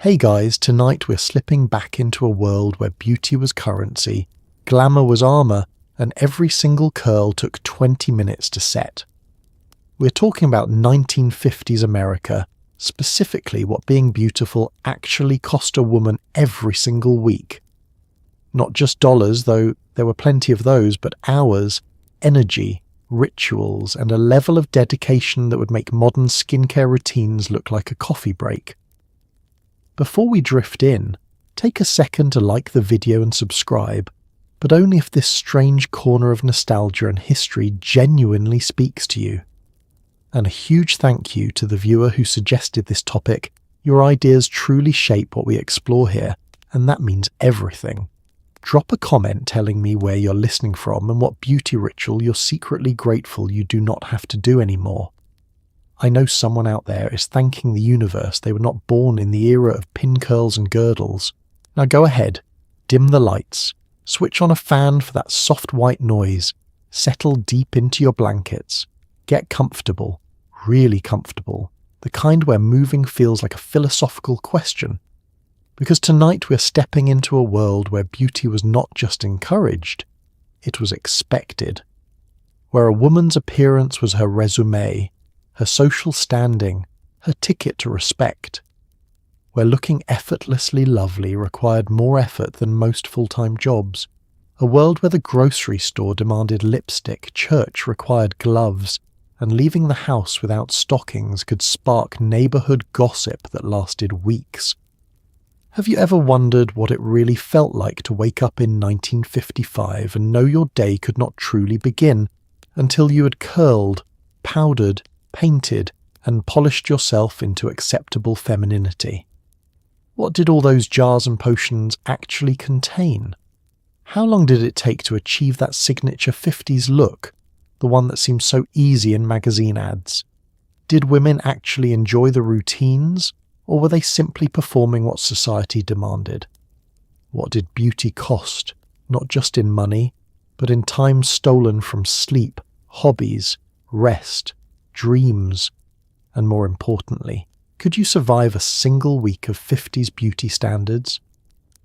Hey guys, tonight we're slipping back into a world where beauty was currency, glamour was armour, and every single curl took 20 minutes to set. We're talking about 1950s America, specifically what being beautiful actually cost a woman every single week. Not just dollars, though there were plenty of those, but hours, energy, rituals, and a level of dedication that would make modern skincare routines look like a coffee break. Before we drift in, take a second to like the video and subscribe, but only if this strange corner of nostalgia and history genuinely speaks to you. And a huge thank you to the viewer who suggested this topic. Your ideas truly shape what we explore here, and that means everything. Drop a comment telling me where you're listening from and what beauty ritual you're secretly grateful you do not have to do anymore. I know someone out there is thanking the universe they were not born in the era of pin curls and girdles. Now go ahead, dim the lights, switch on a fan for that soft white noise, settle deep into your blankets, get comfortable, really comfortable, the kind where moving feels like a philosophical question. Because tonight we're stepping into a world where beauty was not just encouraged, it was expected. Where a woman's appearance was her resume, her social standing, her ticket to respect. Where looking effortlessly lovely required more effort than most full-time jobs. A world where the grocery store demanded lipstick, church required gloves, and leaving the house without stockings could spark neighbourhood gossip that lasted weeks. Have you ever wondered what it really felt like to wake up in 1955 and know your day could not truly begin until you had curled, powdered, painted, and polished yourself into acceptable femininity? What did all those jars and potions actually contain? How long did it take to achieve that signature 50s look, the one that seems so easy in magazine ads? Did women actually enjoy the routines, or were they simply performing what society demanded? What did beauty cost, not just in money, but in time stolen from sleep, hobbies, rest, dreams? And more importantly, could you survive a single week of 50s beauty standards?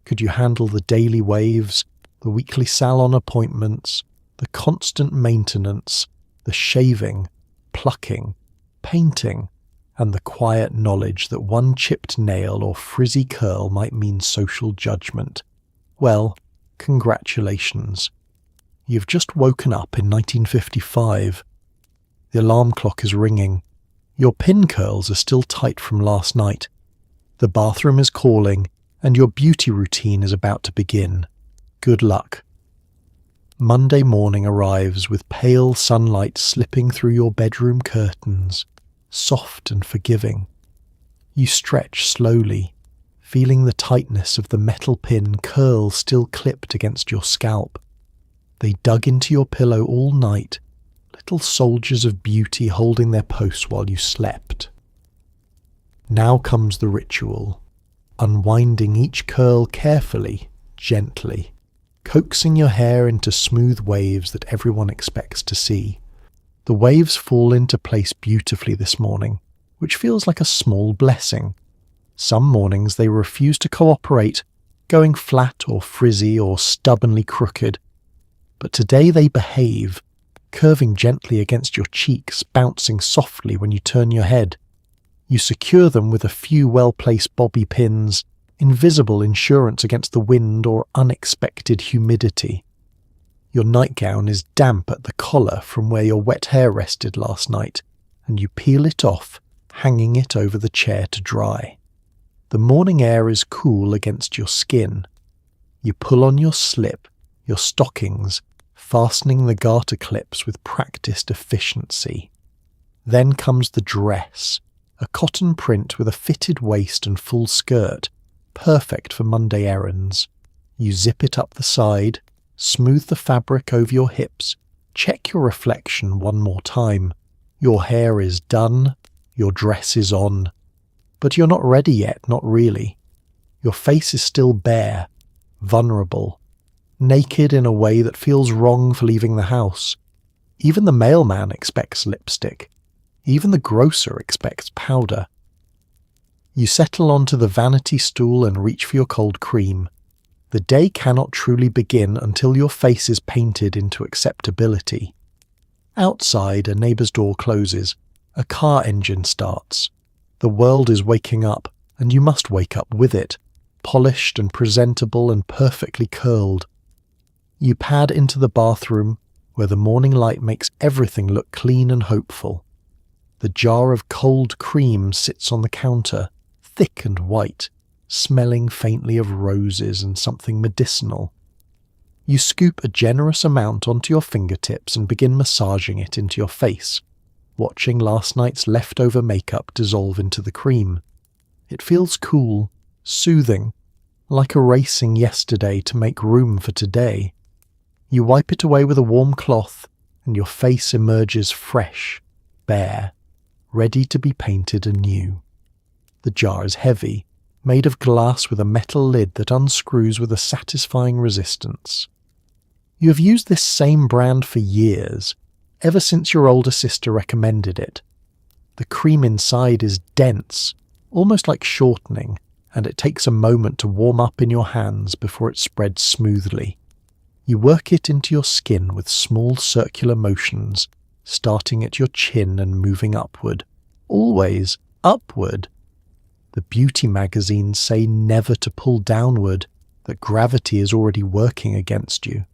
Could you handle the daily waves, the weekly salon appointments, the constant maintenance, the shaving, plucking, painting, and the quiet knowledge that one chipped nail or frizzy curl might mean social judgment? Well, congratulations. You've just woken up in 1955. The alarm clock is ringing. Your pin curls are still tight from last night. The bathroom is calling, and your beauty routine is about to begin. Good luck. Monday morning arrives with pale sunlight slipping through your bedroom curtains, soft and forgiving. You stretch slowly, feeling the tightness of the metal pin curl still clipped against your scalp. They dug into your pillow all night, little soldiers of beauty holding their posts while you slept. Now comes the ritual, unwinding each curl carefully, gently, coaxing your hair into smooth waves that everyone expects to see. The waves fall into place beautifully this morning, which feels like a small blessing. Some mornings they refuse to cooperate, going flat or frizzy or stubbornly crooked. But today they behave, curving gently against your cheeks, bouncing softly when you turn your head. You secure them with a few well-placed bobby pins, invisible insurance against the wind or unexpected humidity. Your nightgown is damp at the collar from where your wet hair rested last night, and you peel it off, hanging it over the chair to dry. The morning air is cool against your skin. You pull on your slip, your stockings, fastening the garter clips with practiced efficiency. Then comes the dress, a cotton print with a fitted waist and full skirt, perfect for Monday errands. You zip it up the side, smooth the fabric over your hips, check your reflection one more time. Your hair is done, your dress is on. But you're not ready yet, not really. Your face is still bare, vulnerable, naked in a way that feels wrong for leaving the house. Even the mailman expects lipstick. Even the grocer expects powder. You settle onto the vanity stool and reach for your cold cream. The day cannot truly begin until your face is painted into acceptability. Outside, a neighbour's door closes. A car engine starts. The world is waking up, and you must wake up with it, polished and presentable and perfectly curled. You pad into the bathroom, where the morning light makes everything look clean and hopeful. The jar of cold cream sits on the counter, thick and white, smelling faintly of roses and something medicinal. You scoop a generous amount onto your fingertips and begin massaging it into your face, watching last night's leftover makeup dissolve into the cream. It feels cool, soothing, like erasing yesterday to make room for today. You wipe it away with a warm cloth, and your face emerges fresh, bare, ready to be painted anew. The jar is heavy, made of glass with a metal lid that unscrews with a satisfying resistance. You have used this same brand for years, ever since your older sister recommended it. The cream inside is dense, almost like shortening, and it takes a moment to warm up in your hands before it spreads smoothly. You work it into your skin with small circular motions, starting at your chin and moving upward. Always upward. The beauty magazines say never to pull downward, that gravity is already working against you.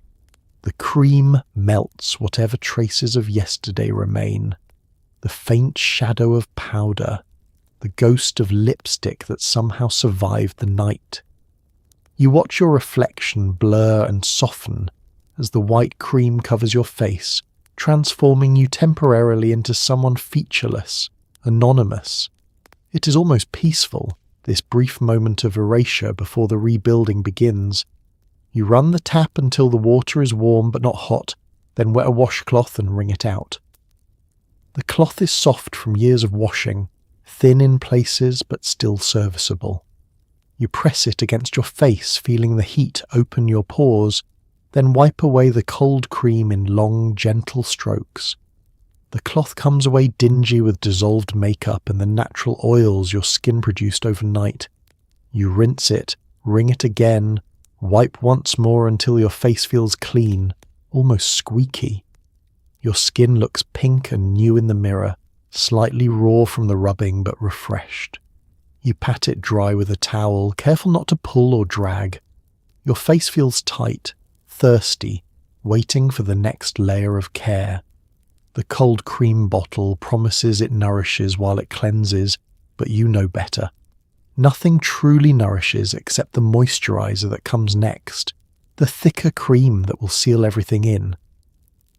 The cream melts whatever traces of yesterday remain. The faint shadow of powder, the ghost of lipstick that somehow survived the night. You watch your reflection blur and soften as the white cream covers your face, transforming you temporarily into someone featureless, anonymous. It is almost peaceful, this brief moment of erasure before the rebuilding begins. You run the tap until the water is warm but not hot, then wet a washcloth and wring it out. The cloth is soft from years of washing, thin in places but still serviceable. You press it against your face, feeling the heat open your pores, then wipe away the cold cream in long, gentle strokes. The cloth comes away dingy with dissolved makeup and the natural oils your skin produced overnight. You rinse it, wring it again, wipe once more until your face feels clean, almost squeaky. Your skin looks pink and new in the mirror, slightly raw from the rubbing but refreshed. You pat it dry with a towel, careful not to pull or drag. Your face feels tight, thirsty, waiting for the next layer of care. The cold cream bottle promises it nourishes while it cleanses, but you know better. Nothing truly nourishes except the moisturizer that comes next, the thicker cream that will seal everything in.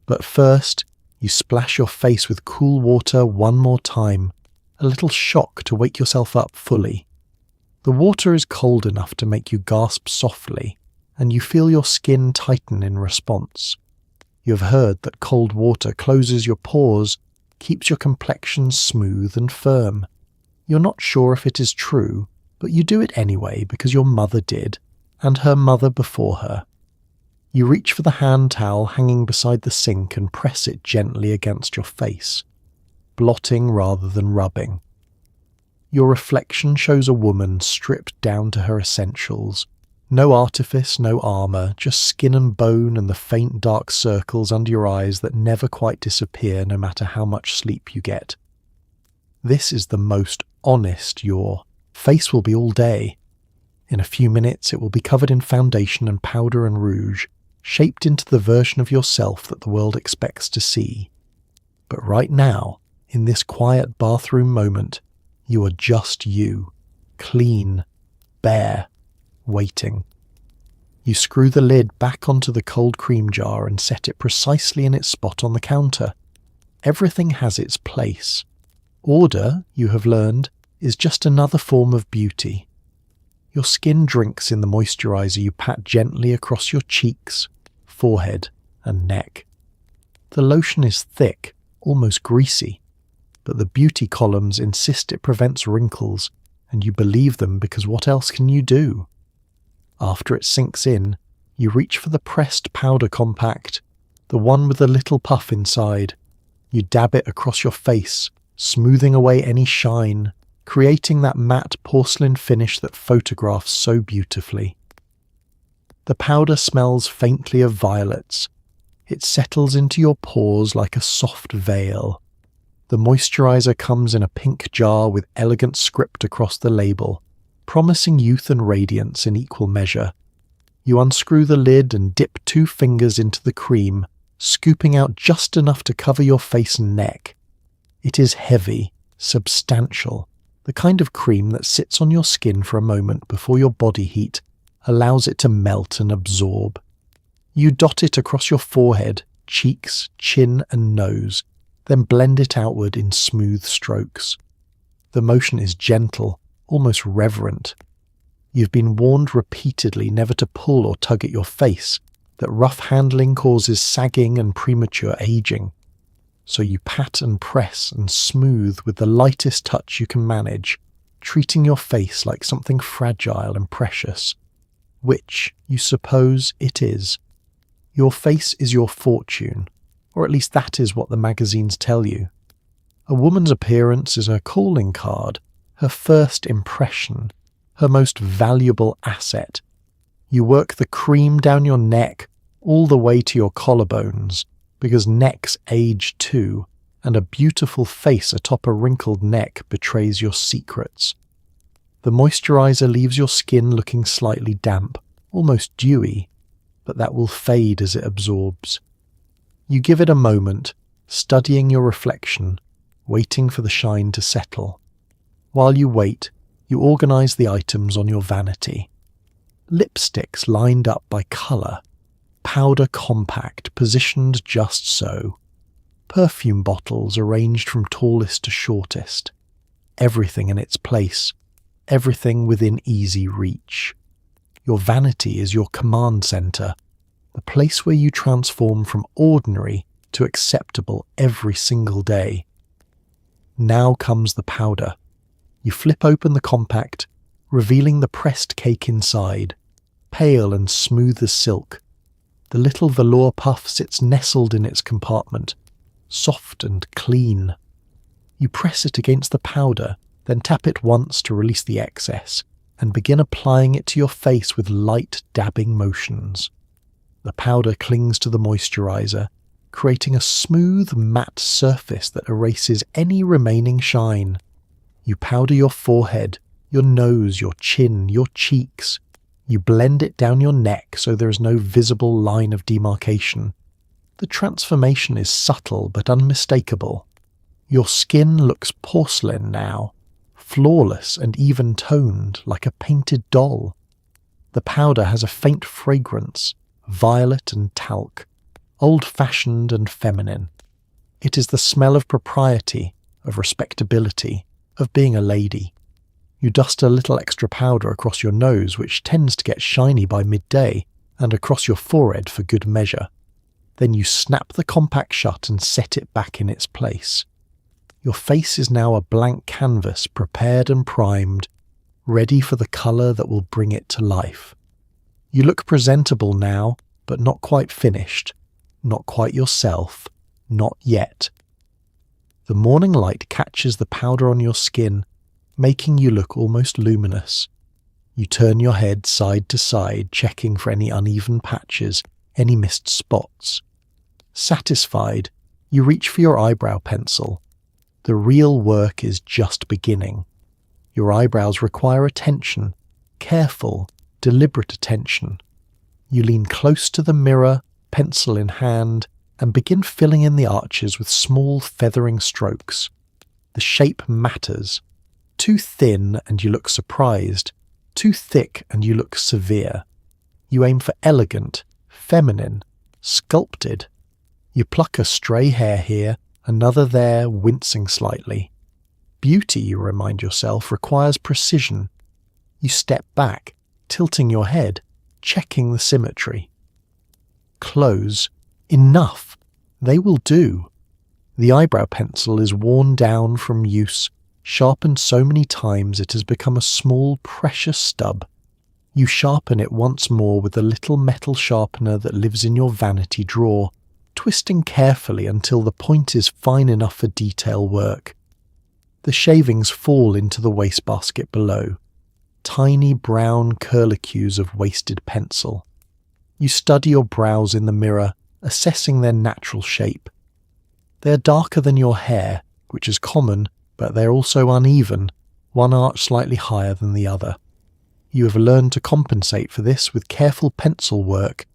But first, you splash your face with cool water one more time, a little shock to wake yourself up fully. The water is cold enough to make you gasp softly, and you feel your skin tighten in response. You have heard that cold water closes your pores, keeps your complexion smooth and firm. You're not sure if it is true, but you do it anyway because your mother did, and her mother before her. You reach for the hand towel hanging beside the sink and press it gently against your face, blotting rather than rubbing. Your reflection shows a woman stripped down to her essentials. No artifice, no armour, just skin and bone and the faint dark circles under your eyes that never quite disappear no matter how much sleep you get. This is the most honest your face will be all day. In a few minutes it will be covered in foundation and powder and rouge, shaped into the version of yourself that the world expects to see. But right now, in this quiet bathroom moment, you are just you, clean, bare, waiting. You screw the lid back onto the cold cream jar and set it precisely in its spot on the counter. Everything has its place. Order, you have learned, is just another form of beauty. Your skin drinks in the moisturizer you pat gently across your cheeks, forehead, and neck. The lotion is thick, almost greasy, but the beauty columns insist it prevents wrinkles, and you believe them because what else can you do? After it sinks in, you reach for the pressed powder compact, the one with the little puff inside. You dab it across your face, smoothing away any shine, creating that matte porcelain finish that photographs so beautifully. The powder smells faintly of violets. It settles into your pores like a soft veil. The moisturizer comes in a pink jar with elegant script across the label, promising youth and radiance in equal measure. You unscrew the lid and dip 2 fingers into the cream, scooping out just enough to cover your face and neck. It is heavy, substantial, the kind of cream that sits on your skin for a moment before your body heat allows it to melt and absorb. You dot it across your forehead, cheeks, chin and nose, then blend it outward in smooth strokes. The motion is gentle, almost reverent. You've been warned repeatedly never to pull or tug at your face, that rough handling causes sagging and premature aging. So you pat and press and smooth with the lightest touch you can manage, treating your face like something fragile and precious, which you suppose it is. Your face is your fortune, or at least that is what the magazines tell you. A woman's appearance is her calling card, her first impression, her most valuable asset. You work the cream down your neck all the way to your collarbones, because necks age too, and a beautiful face atop a wrinkled neck betrays your secrets. The moisturizer leaves your skin looking slightly damp, almost dewy, but that will fade as it absorbs. You give it a moment, studying your reflection, waiting for the shine to settle. While you wait, you organize the items on your vanity. Lipsticks lined up by color, powder compact positioned just so, perfume bottles arranged from tallest to shortest, everything in its place, everything within easy reach. Your vanity is your command center, the place where you transform from ordinary to acceptable every single day. Now comes the powder. You flip open the compact, revealing the pressed cake inside, pale and smooth as silk. The little velour puff sits nestled in its compartment, soft and clean. You press it against the powder, then tap it once to release the excess, and begin applying it to your face with light dabbing motions. The powder clings to the moisturizer, creating a smooth, matte surface that erases any remaining shine. You powder your forehead, your nose, your chin, your cheeks. You blend it down your neck so there is no visible line of demarcation. The transformation is subtle but unmistakable. Your skin looks porcelain now, flawless and even-toned like a painted doll. The powder has a faint fragrance, violet and talc, old-fashioned and feminine. It is the smell of propriety, of respectability, of being a lady. You dust a little extra powder across your nose, which tends to get shiny by midday, and across your forehead for good measure. Then you snap the compact shut and set it back in its place. Your face is now a blank canvas, prepared and primed, ready for the colour that will bring it to life. You look presentable now, but not quite finished, not quite yourself, not yet. The morning light catches the powder on your skin, making you look almost luminous. You turn your head side to side, checking for any uneven patches, any missed spots. Satisfied, you reach for your eyebrow pencil. The real work is just beginning. Your eyebrows require attention, careful, deliberate attention. You lean close to the mirror, pencil in hand, and begin filling in the arches with small feathering strokes. The shape matters. Too thin and you look surprised. Too thick and you look severe. You aim for elegant, feminine, sculpted. You pluck a stray hair here, another there, wincing slightly. Beauty, you remind yourself, requires precision. You step back, tilting your head, checking the symmetry. Close. Enough. They will do. The eyebrow pencil is worn down from use, sharpened so many times it has become a small, precious stub. You sharpen it once more with the little metal sharpener that lives in your vanity drawer, twisting carefully until the point is fine enough for detail work. The shavings fall into the wastebasket below, tiny brown curlicues of wasted pencil. You study your brows in the mirror, assessing their natural shape. They are darker than your hair, which is common, but they're also uneven, one arch slightly higher than the other. You have learned to compensate for this with careful pencil work,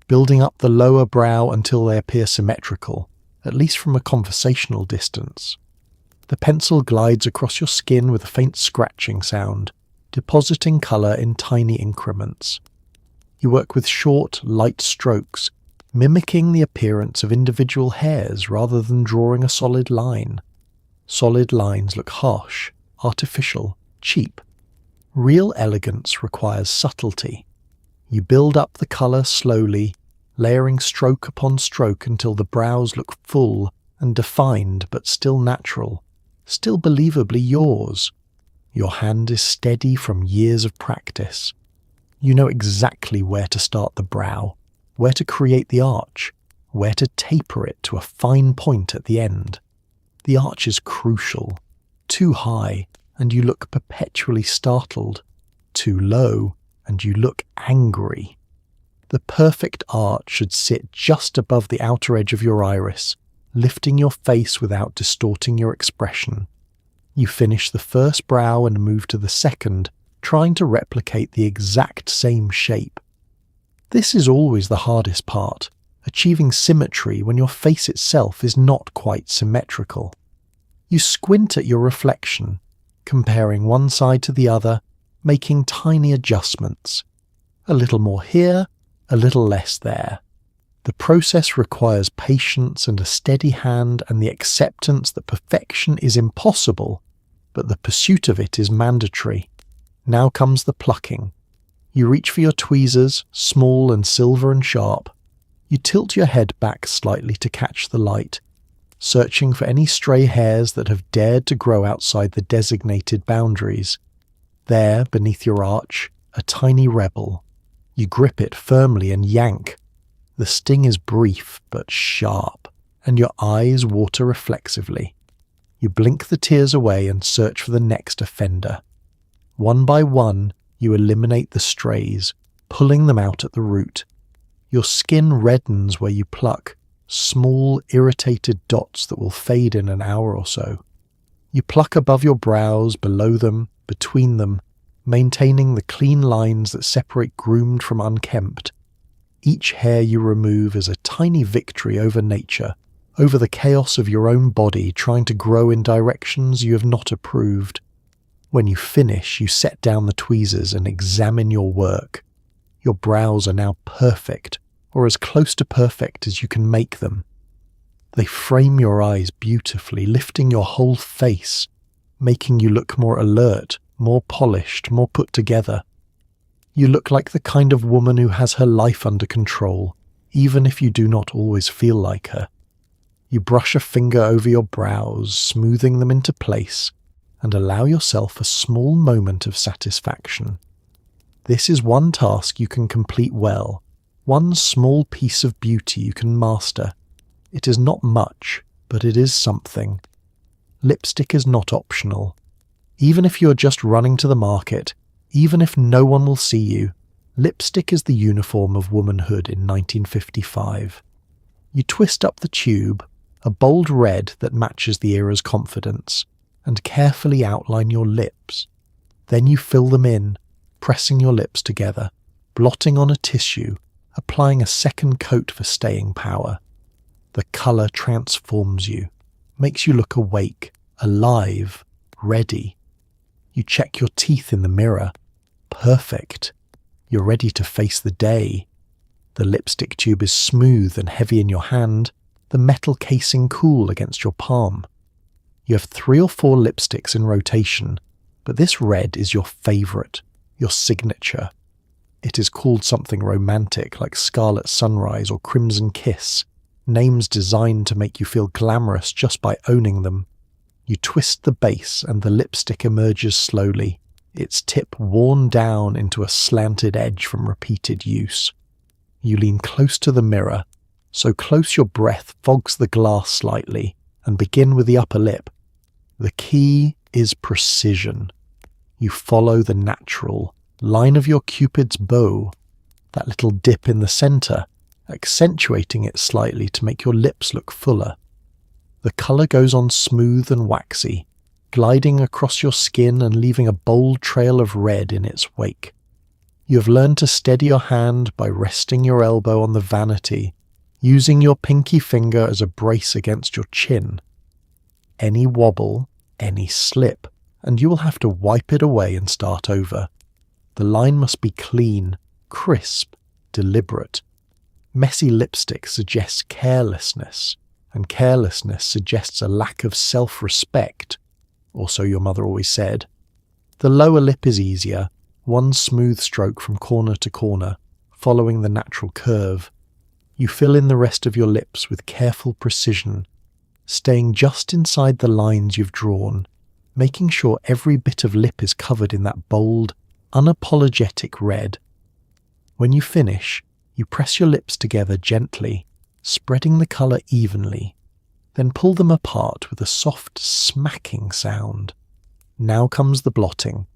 building up the lower brow until they appear symmetrical, at least from a conversational distance. The pencil glides across your skin with a faint scratching sound, depositing colour in tiny increments. You work with short, light strokes, mimicking the appearance of individual hairs rather than drawing a solid line. Solid lines look harsh, artificial, cheap. Real elegance requires subtlety. You build up the colour slowly, layering stroke upon stroke until the brows look full and defined but still natural, still believably yours. Your hand is steady from years of practice. You know exactly where to start the brow, where to create the arch, where to taper it to a fine point at the end. The arch is crucial. Too high, and you look perpetually startled. Too low, and you look angry. The perfect arch should sit just above the outer edge of your iris, lifting your face without distorting your expression. You finish the first brow and move to the second, trying to replicate the exact same shape. This is always the hardest part, achieving symmetry when your face itself is not quite symmetrical. You squint at your reflection, comparing one side to the other, making tiny adjustments. A little more here, a little less there. The process requires patience and a steady hand and the acceptance that perfection is impossible, but the pursuit of it is mandatory. Now comes the plucking. You reach for your tweezers, small and silver and sharp. You tilt your head back slightly to catch the light, searching for any stray hairs that have dared to grow outside the designated boundaries. There, beneath your arch, a tiny rebel. You grip it firmly and yank. The sting is brief but sharp, and your eyes water reflexively. You blink the tears away and search for the next offender. One by one, you eliminate the strays, pulling them out at the root. Your skin reddens where you pluck, small, irritated dots that will fade in an hour or so. You pluck above your brows, below them, between them, maintaining the clean lines that separate groomed from unkempt. Each hair you remove is a tiny victory over nature, over the chaos of your own body trying to grow in directions you have not approved. When you finish, you set down the tweezers and examine your work. Your brows are now perfect, or as close to perfect as you can make them. They frame your eyes beautifully, lifting your whole face, making you look more alert, more polished, more put together. You look like the kind of woman who has her life under control, even if you do not always feel like her. You brush a finger over your brows, smoothing them into place, and allow yourself a small moment of satisfaction. This is one task you can complete well, one small piece of beauty you can master. It is not much, but it is something. Lipstick is not optional. Even if you are just running to the market, even if no one will see you, lipstick is the uniform of womanhood in 1955. You twist up the tube, a bold red that matches the era's confidence, and carefully outline your lips. Then you fill them in, pressing your lips together, blotting on a tissue, applying a second coat for staying power. The colour transforms you, makes you look awake, alive, ready. You check your teeth in the mirror. Perfect. You're ready to face the day. The lipstick tube is smooth and heavy in your hand, the metal casing cool against your palm. You have 3 or 4 lipsticks in rotation, but this red is your favourite, your signature. It is called something romantic like Scarlet Sunrise or Crimson Kiss, names designed to make you feel glamorous just by owning them. You twist the base and the lipstick emerges slowly, its tip worn down into a slanted edge from repeated use. You lean close to the mirror, so close your breath fogs the glass slightly, and begin with the upper lip. The key is precision. You follow the natural line of your Cupid's bow, that little dip in the center, accentuating it slightly to make your lips look fuller. The colour goes on smooth and waxy, gliding across your skin and leaving a bold trail of red in its wake. You have learned to steady your hand by resting your elbow on the vanity, using your pinky finger as a brace against your chin. Any wobble, any slip, and you will have to wipe it away and start over. The line must be clean, crisp, deliberate. Messy lipstick suggests carelessness, and carelessness suggests a lack of self-respect, or so your mother always said. The lower lip is easier, one smooth stroke from corner to corner, following the natural curve. You fill in the rest of your lips with careful precision, staying just inside the lines you've drawn, making sure every bit of lip is covered in that bold, unapologetic red. When you finish, you press your lips together gently, spreading the colour evenly, then pull them apart with a soft smacking sound. Now comes the blotting.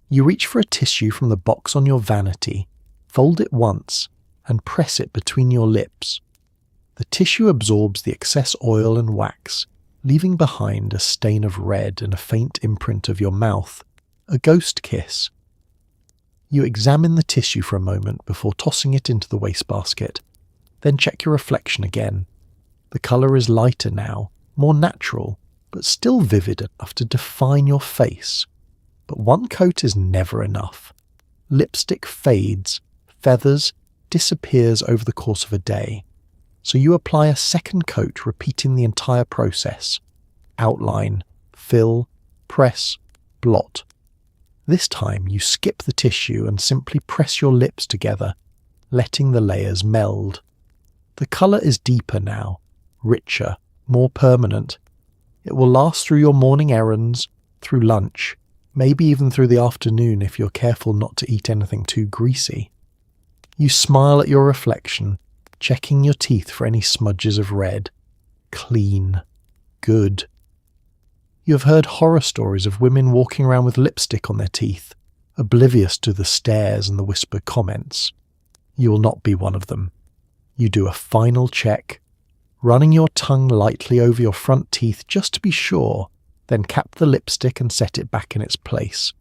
You reach for a tissue from the box on your vanity, fold it once, and press it between your lips. The tissue absorbs the excess oil and wax, leaving behind a stain of red and a faint imprint of your mouth, a ghost kiss. You examine the tissue for a moment before tossing it into the wastebasket, then check your reflection again. The colour is lighter now, more natural, but still vivid enough to define your face. But one coat is never enough. Lipstick fades, feathers, disappears over the course of a day. So you apply a second coat, repeating the entire process. Outline, fill, press, blot. This time you skip the tissue and simply press your lips together, letting the layers meld. The colour is deeper now, richer, more permanent. It will last through your morning errands, through lunch, maybe even through the afternoon if you're careful not to eat anything too greasy. You smile at your reflection, checking your teeth for any smudges of red. Clean. Good. You have heard horror stories of women walking around with lipstick on their teeth, oblivious to the stares and the whispered comments. You will not be one of them. You do a final check, running your tongue lightly over your front teeth just to be sure, then cap the lipstick and set it back in its place.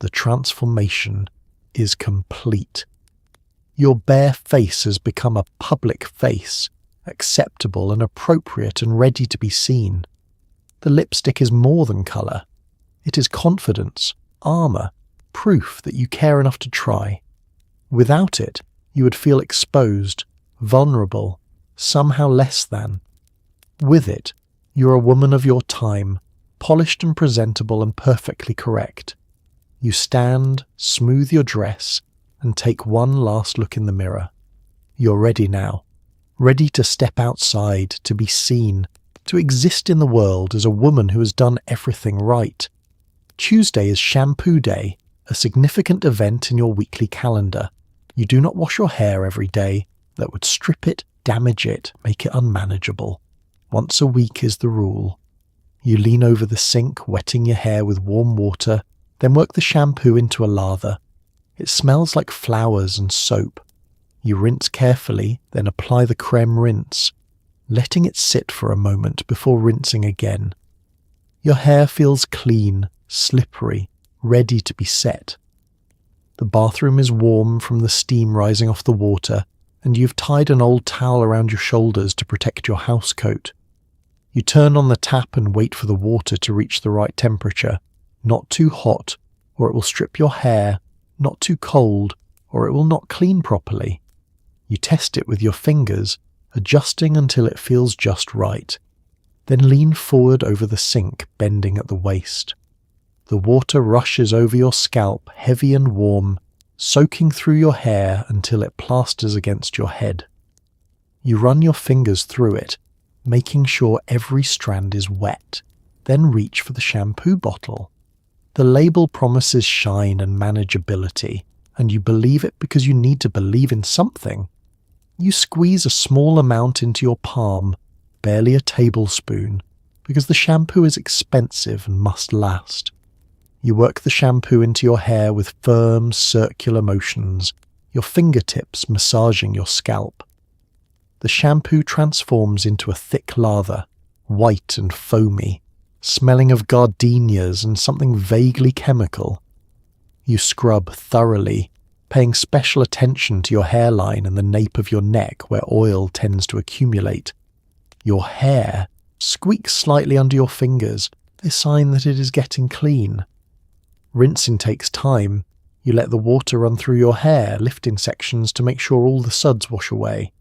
The transformation is complete. Your bare face has become a public face, acceptable and appropriate and ready to be seen. The lipstick is more than colour. It is confidence, armour, proof that you care enough to try. Without it, you would feel exposed, vulnerable, somehow less than. With it, you're a woman of your time, polished and presentable and perfectly correct. You stand, smooth your dress, and take one last look in the mirror. You're ready now, ready to step outside, to be seen, to exist in the world as a woman who has done everything right. Tuesday is shampoo day, a significant event in your weekly calendar. You do not wash your hair every day. That would strip it, damage it, make it unmanageable. Once a week is the rule. You lean over the sink, wetting your hair with warm water, then work the shampoo into a lather. It smells like flowers and soap. You rinse carefully, then apply the creme rinse, letting it sit for a moment before rinsing again. Your hair feels clean, slippery, ready to be set. The bathroom is warm from the steam rising off the water, and you've tied an old towel around your shoulders to protect your housecoat. You turn on the tap and wait for the water to reach the right temperature, not too hot, or it will strip your hair, not too cold, or it will not clean properly. You test it with your fingers, adjusting until it feels just right. Then lean forward over the sink, bending at the waist. The water rushes over your scalp, heavy and warm, soaking through your hair until it plasters against your head. You run your fingers through it, making sure every strand is wet, then reach for the shampoo bottle. The label promises shine and manageability, and you believe it because you need to believe in something. You squeeze a small amount into your palm, barely a tablespoon, because the shampoo is expensive and must last. You work the shampoo into your hair with firm, circular motions, your fingertips massaging your scalp. The shampoo transforms into a thick lather, white and foamy, smelling of gardenias and something vaguely chemical. You scrub thoroughly, paying special attention to your hairline and the nape of your neck where oil tends to accumulate. Your hair squeaks slightly under your fingers, a sign that it is getting clean. Rinsing takes time. You let the water run through your hair, lifting sections to make sure all the suds wash away.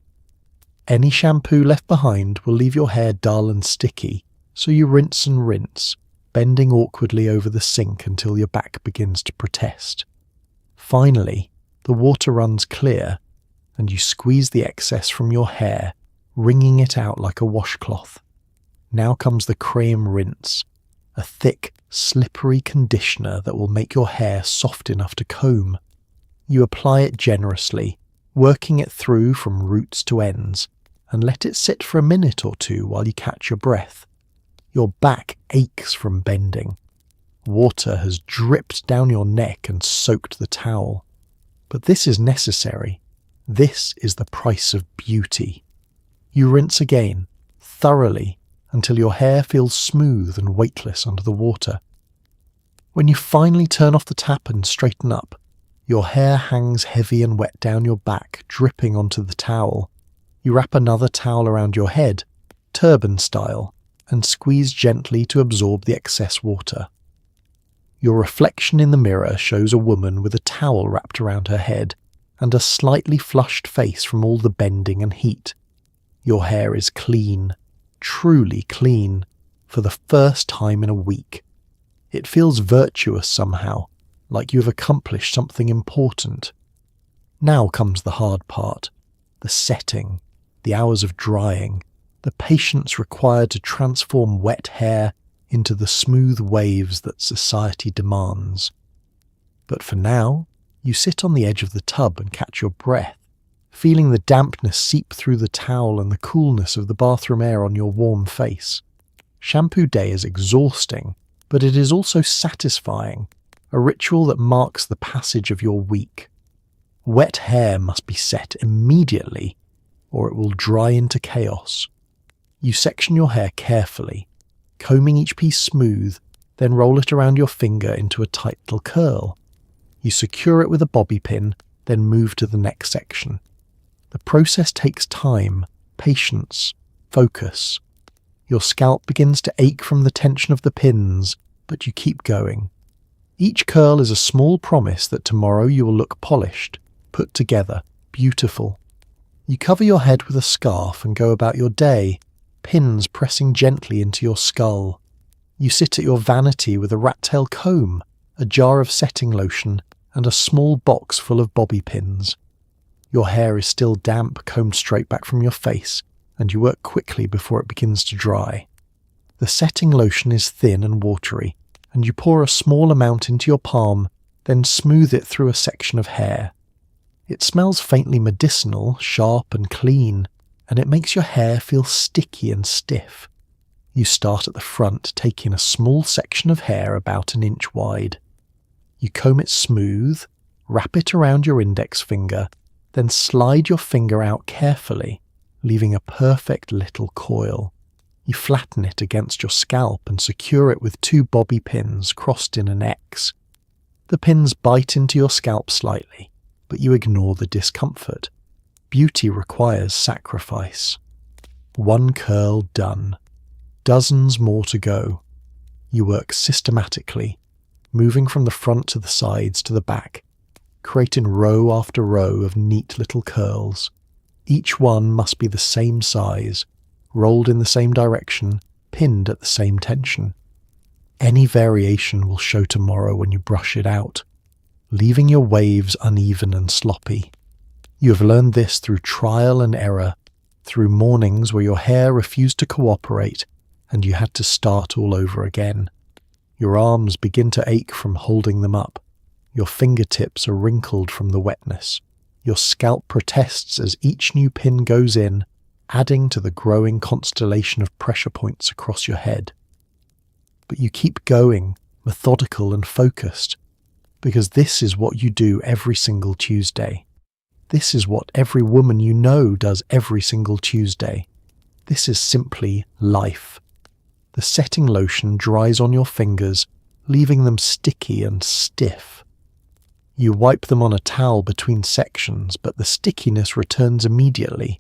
Any shampoo left behind will leave your hair dull and sticky, so you rinse and rinse, bending awkwardly over the sink until your back begins to protest. Finally, the water runs clear, and you squeeze the excess from your hair, wringing it out like a washcloth. Now comes the crème rinse, a thick, slippery conditioner that will make your hair soft enough to comb. You apply it generously, working it through from roots to ends, and let it sit for a minute or two while you catch your breath. Your back aches from bending. Water has dripped down your neck and soaked the towel. But this is necessary. This is the price of beauty. You rinse again, thoroughly, until your hair feels smooth and weightless under the water. When you finally turn off the tap and straighten up, your hair hangs heavy and wet down your back, dripping onto the towel. You wrap another towel around your head, turban style, and squeeze gently to absorb the excess water. Your reflection in the mirror shows a woman with a towel wrapped around her head and a slightly flushed face from all the bending and heat. Your hair is clean, truly clean, for the first time in a week. It feels virtuous somehow, like you have accomplished something important. Now comes the hard part, the setting, the hours of drying, the patience required to transform wet hair into the smooth waves that society demands. But for now, you sit on the edge of the tub and catch your breath, feeling the dampness seep through the towel and the coolness of the bathroom air on your warm face. Shampoo day is exhausting, but it is also satisfying, a ritual that marks the passage of your week. Wet hair must be set immediately, or it will dry into chaos. You section your hair carefully, combing each piece smooth, then roll it around your finger into a tight little curl. You secure it with a bobby pin, then move to the next section. The process takes time, patience, focus. Your scalp begins to ache from the tension of the pins, but you keep going. Each curl is a small promise that tomorrow you will look polished, put together, beautiful. You cover your head with a scarf and go about your day, pins pressing gently into your skull. You sit at your vanity with a rat-tail comb, a jar of setting lotion, and a small box full of bobby pins. Your hair is still damp, combed straight back from your face, and you work quickly before it begins to dry. The setting lotion is thin and watery, and you pour a small amount into your palm, then smooth it through a section of hair. It smells faintly medicinal, sharp and clean, and it makes your hair feel sticky and stiff. You start at the front, taking a small section of hair about an inch wide. You comb it smooth, wrap it around your index finger, then slide your finger out carefully, leaving a perfect little coil. You flatten it against your scalp and secure it with 2 bobby pins crossed in an X. The pins bite into your scalp slightly, but you ignore the discomfort. Beauty requires sacrifice. 1 curl done. Dozens more to go. You work systematically, moving from the front to the sides to the back, creating row after row of neat little curls. Each one must be the same size, rolled in the same direction, pinned at the same tension. Any variation will show tomorrow when you brush it out, leaving your waves uneven and sloppy. You have learned this through trial and error, through mornings where your hair refused to cooperate and you had to start all over again. Your arms begin to ache from holding them up. Your fingertips are wrinkled from the wetness. Your scalp protests as each new pin goes in, adding to the growing constellation of pressure points across your head. But you keep going, methodical and focused, because this is what you do every single Tuesday. This is what every woman you know does every single Tuesday. This is simply life. The setting lotion dries on your fingers, leaving them sticky and stiff. You wipe them on a towel between sections, but the stickiness returns immediately.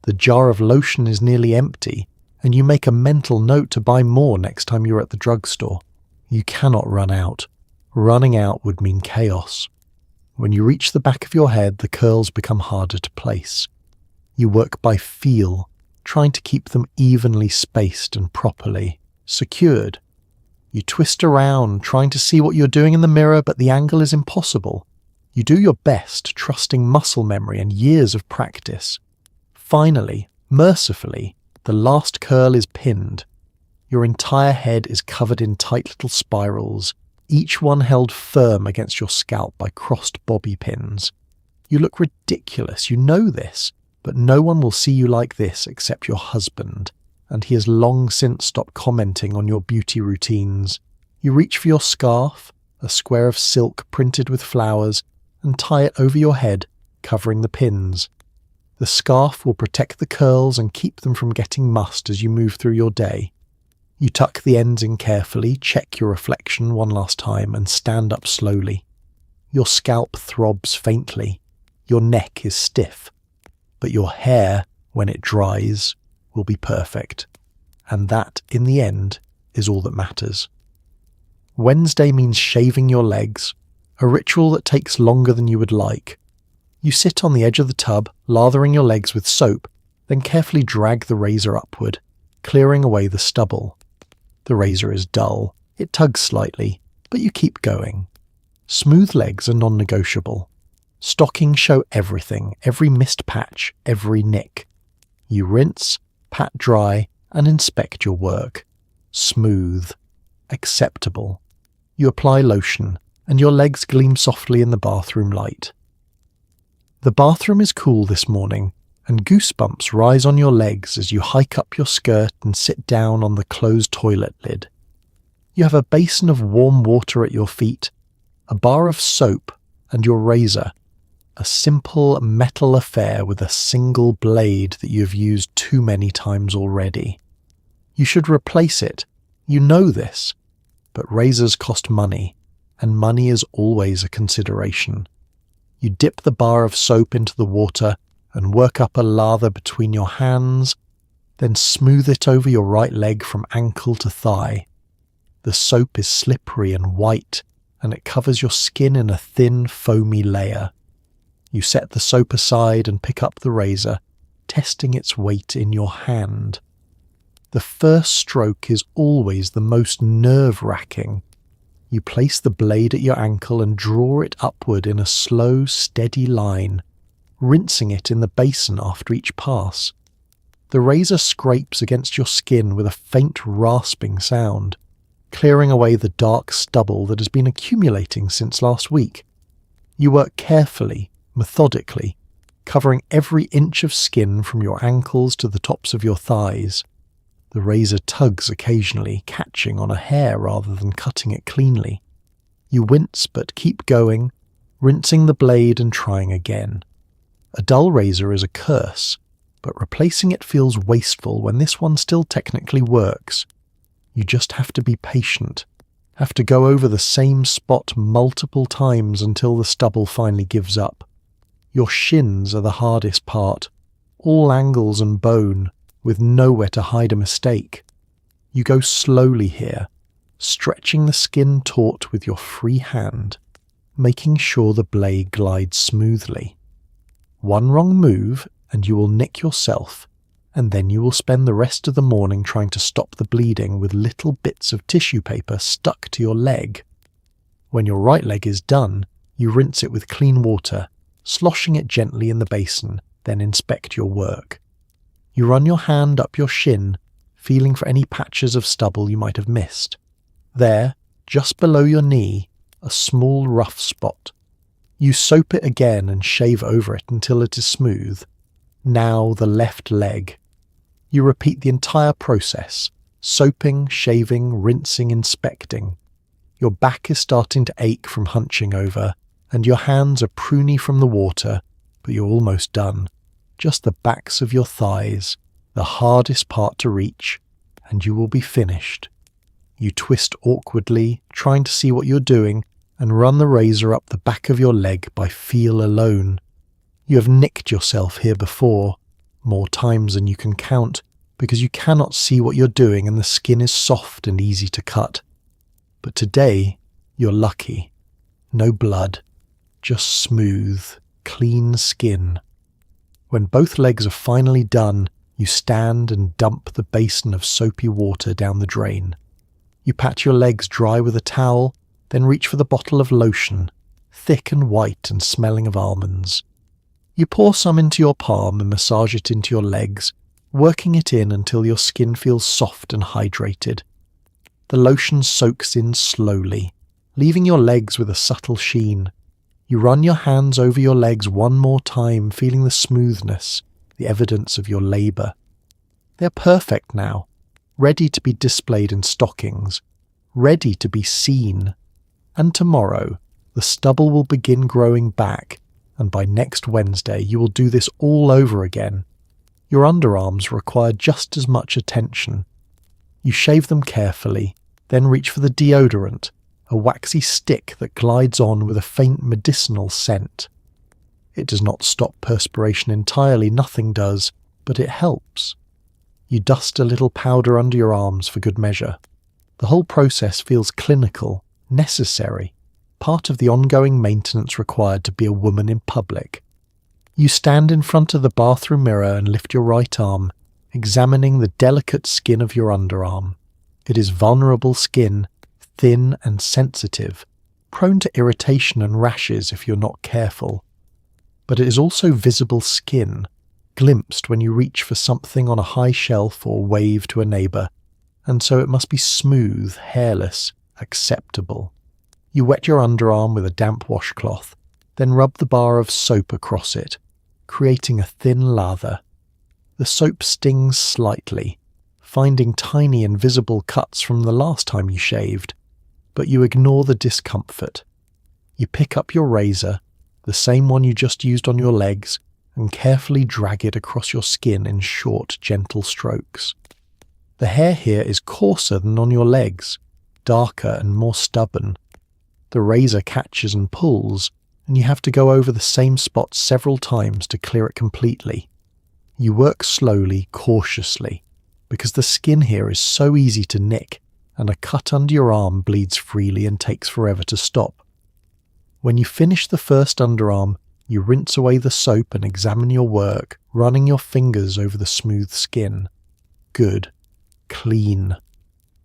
The jar of lotion is nearly empty, and you make a mental note to buy more next time you're at the drugstore. You cannot run out. Running out would mean chaos. When you reach the back of your head, the curls become harder to place. You work by feel, trying to keep them evenly spaced and properly secured. You twist around, trying to see what you're doing in the mirror, but the angle is impossible. You do your best, trusting muscle memory and years of practice. Finally, mercifully, the last curl is pinned. Your entire head is covered in tight little spirals, each one held firm against your scalp by crossed bobby pins. You look ridiculous, you know this, but no one will see you like this except your husband, and he has long since stopped commenting on your beauty routines. You reach for your scarf, a square of silk printed with flowers, and tie it over your head, covering the pins. The scarf will protect the curls and keep them from getting mussed as you move through your day. You tuck the ends in carefully, check your reflection one last time, and stand up slowly. Your scalp throbs faintly. Your neck is stiff. But your hair, when it dries, will be perfect. And that, in the end, is all that matters. Wednesday means shaving your legs, a ritual that takes longer than you would like. You sit on the edge of the tub, lathering your legs with soap, then carefully drag the razor upward, clearing away the stubble. The razor is dull. It tugs slightly, but you keep going. Smooth legs are non-negotiable. Stockings show everything, every missed patch, every nick. You rinse, pat dry, and inspect your work. Smooth. Acceptable. You apply lotion, and your legs gleam softly in the bathroom light. The bathroom is cool this morning, and goosebumps rise on your legs as you hike up your skirt and sit down on the closed toilet lid. You have a basin of warm water at your feet, a bar of soap, and your razor, a simple metal affair with a single blade that you have used too many times already. You should replace it. You know this. But razors cost money, and money is always a consideration. You dip the bar of soap into the water and work up a lather between your hands, then smooth it over your right leg from ankle to thigh. The soap is slippery and white, and it covers your skin in a thin, foamy layer. You set the soap aside and pick up the razor, testing its weight in your hand. The first stroke is always the most nerve-wracking. You place the blade at your ankle and draw it upward in a slow, steady line, rinsing it in the basin after each pass. The razor scrapes against your skin with a faint rasping sound, clearing away the dark stubble that has been accumulating since last week. You work carefully, methodically, covering every inch of skin from your ankles to the tops of your thighs. The razor tugs occasionally, catching on a hair rather than cutting it cleanly. You wince but keep going, rinsing the blade and trying again. A dull razor is a curse, but replacing it feels wasteful when this one still technically works. You just have to be patient, have to go over the same spot multiple times until the stubble finally gives up. Your shins are the hardest part, all angles and bone, with nowhere to hide a mistake. You go slowly here, stretching the skin taut with your free hand, making sure the blade glides smoothly. One wrong move and you will nick yourself, and then you will spend the rest of the morning trying to stop the bleeding with little bits of tissue paper stuck to your leg. When your right leg is done, you rinse it with clean water, sloshing it gently in the basin, then inspect your work. You run your hand up your shin, feeling for any patches of stubble you might have missed. There, just below your knee, a small rough spot. You soap it again and shave over it until it is smooth. Now the left leg. You repeat the entire process, soaping, shaving, rinsing, inspecting. Your back is starting to ache from hunching over, and your hands are pruny from the water, but you're almost done. Just the backs of your thighs, the hardest part to reach, and you will be finished. You twist awkwardly, trying to see what you're doing, and run the razor up the back of your leg by feel alone. You have nicked yourself here before, more times than you can count, because you cannot see what you're doing and the skin is soft and easy to cut. But today, you're lucky. No blood, just smooth, clean skin. When both legs are finally done, you stand and dump the basin of soapy water down the drain. You pat your legs dry with a towel, then reach for the bottle of lotion, thick and white and smelling of almonds. You pour some into your palm and massage it into your legs, working it in until your skin feels soft and hydrated. The lotion soaks in slowly, leaving your legs with a subtle sheen. You run your hands over your legs one more time, feeling the smoothness, the evidence of your labour. They're perfect now, ready to be displayed in stockings, ready to be seen. And tomorrow, the stubble will begin growing back, and by next Wednesday you will do this all over again. Your underarms require just as much attention. You shave them carefully, then reach for the deodorant, a waxy stick that glides on with a faint medicinal scent. It does not stop perspiration entirely, nothing does, but it helps. You dust a little powder under your arms for good measure. The whole process feels clinical, necessary, part of the ongoing maintenance required to be a woman in public. You stand in front of the bathroom mirror and lift your right arm, examining the delicate skin of your underarm. It is vulnerable skin, thin and sensitive, prone to irritation and rashes if you're not careful. But it is also visible skin, glimpsed when you reach for something on a high shelf or wave to a neighbour, and so it must be smooth, hairless, acceptable. You wet your underarm with a damp washcloth, then rub the bar of soap across it, creating a thin lather. The soap stings slightly, finding tiny invisible cuts from the last time you shaved, but you ignore the discomfort. You pick up your razor, the same one you just used on your legs, and carefully drag it across your skin in short, gentle strokes. The hair here is coarser than on your legs, darker and more stubborn. The razor catches and pulls, and you have to go over the same spot several times to clear it completely. You work slowly, cautiously, because the skin here is so easy to nick, and a cut under your arm bleeds freely and takes forever to stop. When you finish the first underarm, you rinse away the soap and examine your work, running your fingers over the smooth skin. Good. Clean.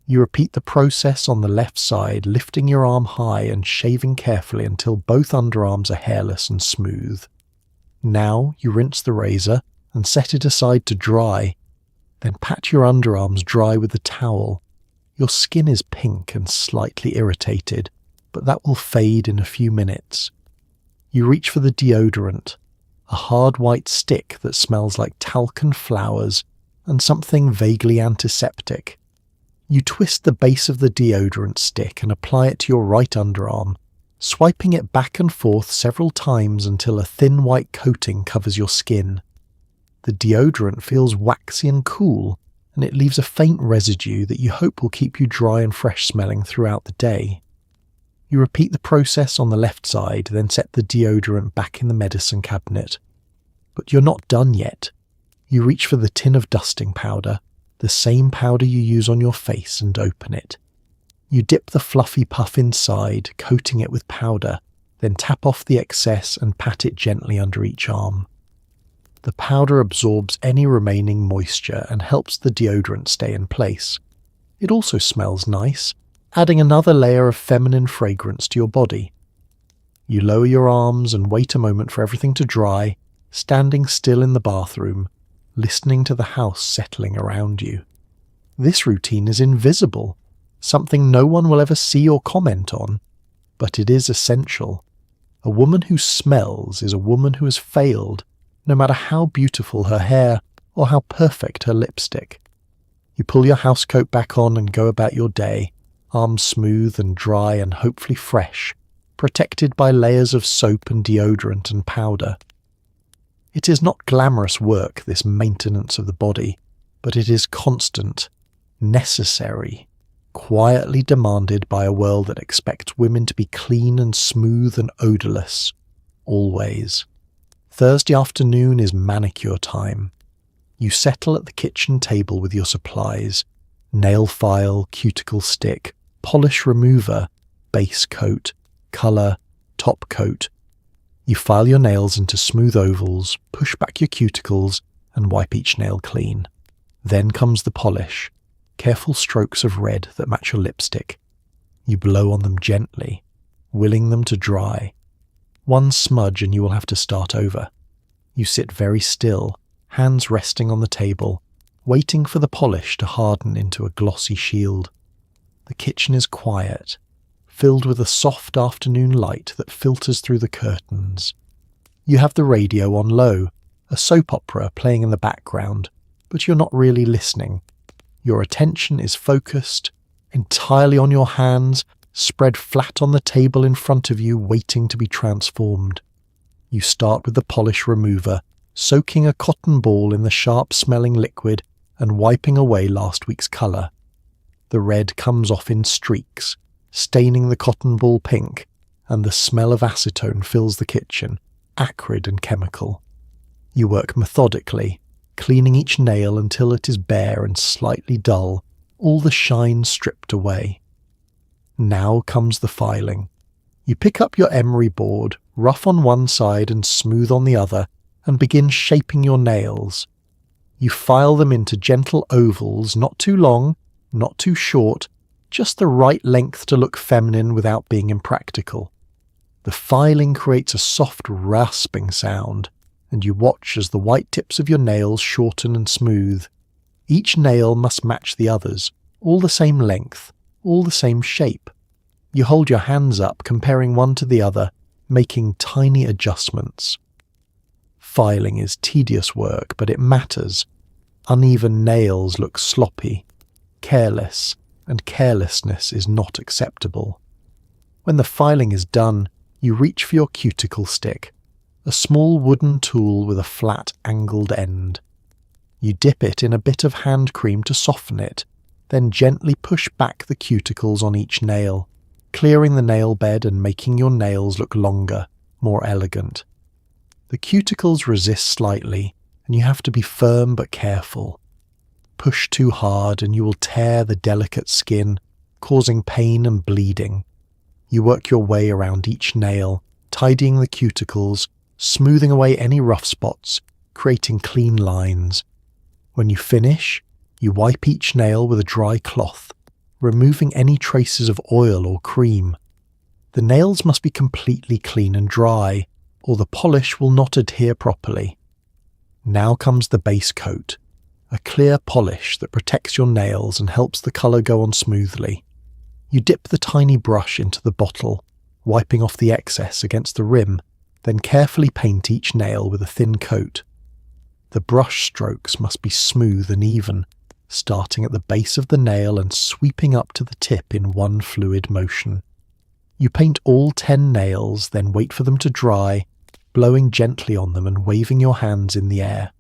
You repeat the process on the left side, lifting your arm high and shaving carefully until both underarms are hairless and smooth. Now you rinse the razor and set it aside to dry. Then pat your underarms dry with a towel. Your skin is pink and slightly irritated, but that will fade in a few minutes. You reach for the deodorant, a hard white stick that smells like talc and flowers and something vaguely antiseptic. You twist the base of the deodorant stick and apply it to your right underarm, swiping it back and forth several times until a thin white coating covers your skin. The deodorant feels waxy and cool, and it leaves a faint residue that you hope will keep you dry and fresh smelling throughout the day. You repeat the process on the left side, then set the deodorant back in the medicine cabinet. But you're not done yet. You reach for the tin of dusting powder, the same powder you use on your face, and open it. You dip the fluffy puff inside, coating it with powder, then tap off the excess and pat it gently under each arm. The powder absorbs any remaining moisture and helps the deodorant stay in place. It also smells nice, adding another layer of feminine fragrance to your body. You lower your arms and wait a moment for everything to dry, standing still in the bathroom, listening to the house settling around you. This routine is invisible, something no one will ever see or comment on, but it is essential. A woman who smells is a woman who has failed, no matter how beautiful her hair or how perfect her lipstick. You pull your housecoat back on and go about your day, arms smooth and dry and hopefully fresh, protected by layers of soap and deodorant and powder. It is not glamorous work, this maintenance of the body, but it is constant, necessary, quietly demanded by a world that expects women to be clean and smooth and odourless, always. Thursday afternoon is manicure time. You settle at the kitchen table with your supplies: nail file, cuticle stick, polish remover, base coat, colour, top coat. You file your nails into smooth ovals, push back your cuticles, and wipe each nail clean. Then comes the polish, careful strokes of red that match your lipstick. You blow on them gently, willing them to dry. One smudge and you will have to start over. You sit very still, hands resting on the table, waiting for the polish to harden into a glossy shield. The kitchen is quiet, filled with a soft afternoon light that filters through the curtains. You have the radio on low, a soap opera playing in the background, but you're not really listening. Your attention is focused, entirely on your hands, spread flat on the table in front of you, waiting to be transformed. You start with the polish remover, soaking a cotton ball in the sharp-smelling liquid and wiping away last week's colour. The red comes off in streaks, staining the cotton ball pink, and the smell of acetone fills the kitchen, acrid and chemical. You work methodically, cleaning each nail until it is bare and slightly dull, all the shine stripped away. Now comes the filing. You pick up your emery board, rough on one side and smooth on the other, and begin shaping your nails. You file them into gentle ovals, not too long, not too short, just the right length to look feminine without being impractical. The filing creates a soft rasping sound, and you watch as the white tips of your nails shorten and smooth. Each nail must match the others, all the same length, all the same shape. You hold your hands up, comparing one to the other, making tiny adjustments. Filing is tedious work, but it matters. Uneven nails look sloppy, careless, and carelessness is not acceptable. When the filing is done, you reach for your cuticle stick, a small wooden tool with a flat angled end. You dip it in a bit of hand cream to soften it, then gently push back the cuticles on each nail, clearing the nail bed and making your nails look longer, more elegant. The cuticles resist slightly, and you have to be firm but careful. Push too hard and you will tear the delicate skin, causing pain and bleeding. You work your way around each nail, tidying the cuticles, smoothing away any rough spots, creating clean lines. When you finish, you wipe each nail with a dry cloth, removing any traces of oil or cream. The nails must be completely clean and dry, or the polish will not adhere properly. Now comes the base coat, a clear polish that protects your nails and helps the colour go on smoothly. You dip the tiny brush into the bottle, wiping off the excess against the rim, then carefully paint each nail with a thin coat. The brush strokes must be smooth and even, starting at the base of the nail and sweeping up to the tip in one fluid motion. You paint all 10 nails, then wait for them to dry, blowing gently on them and waving your hands in the air.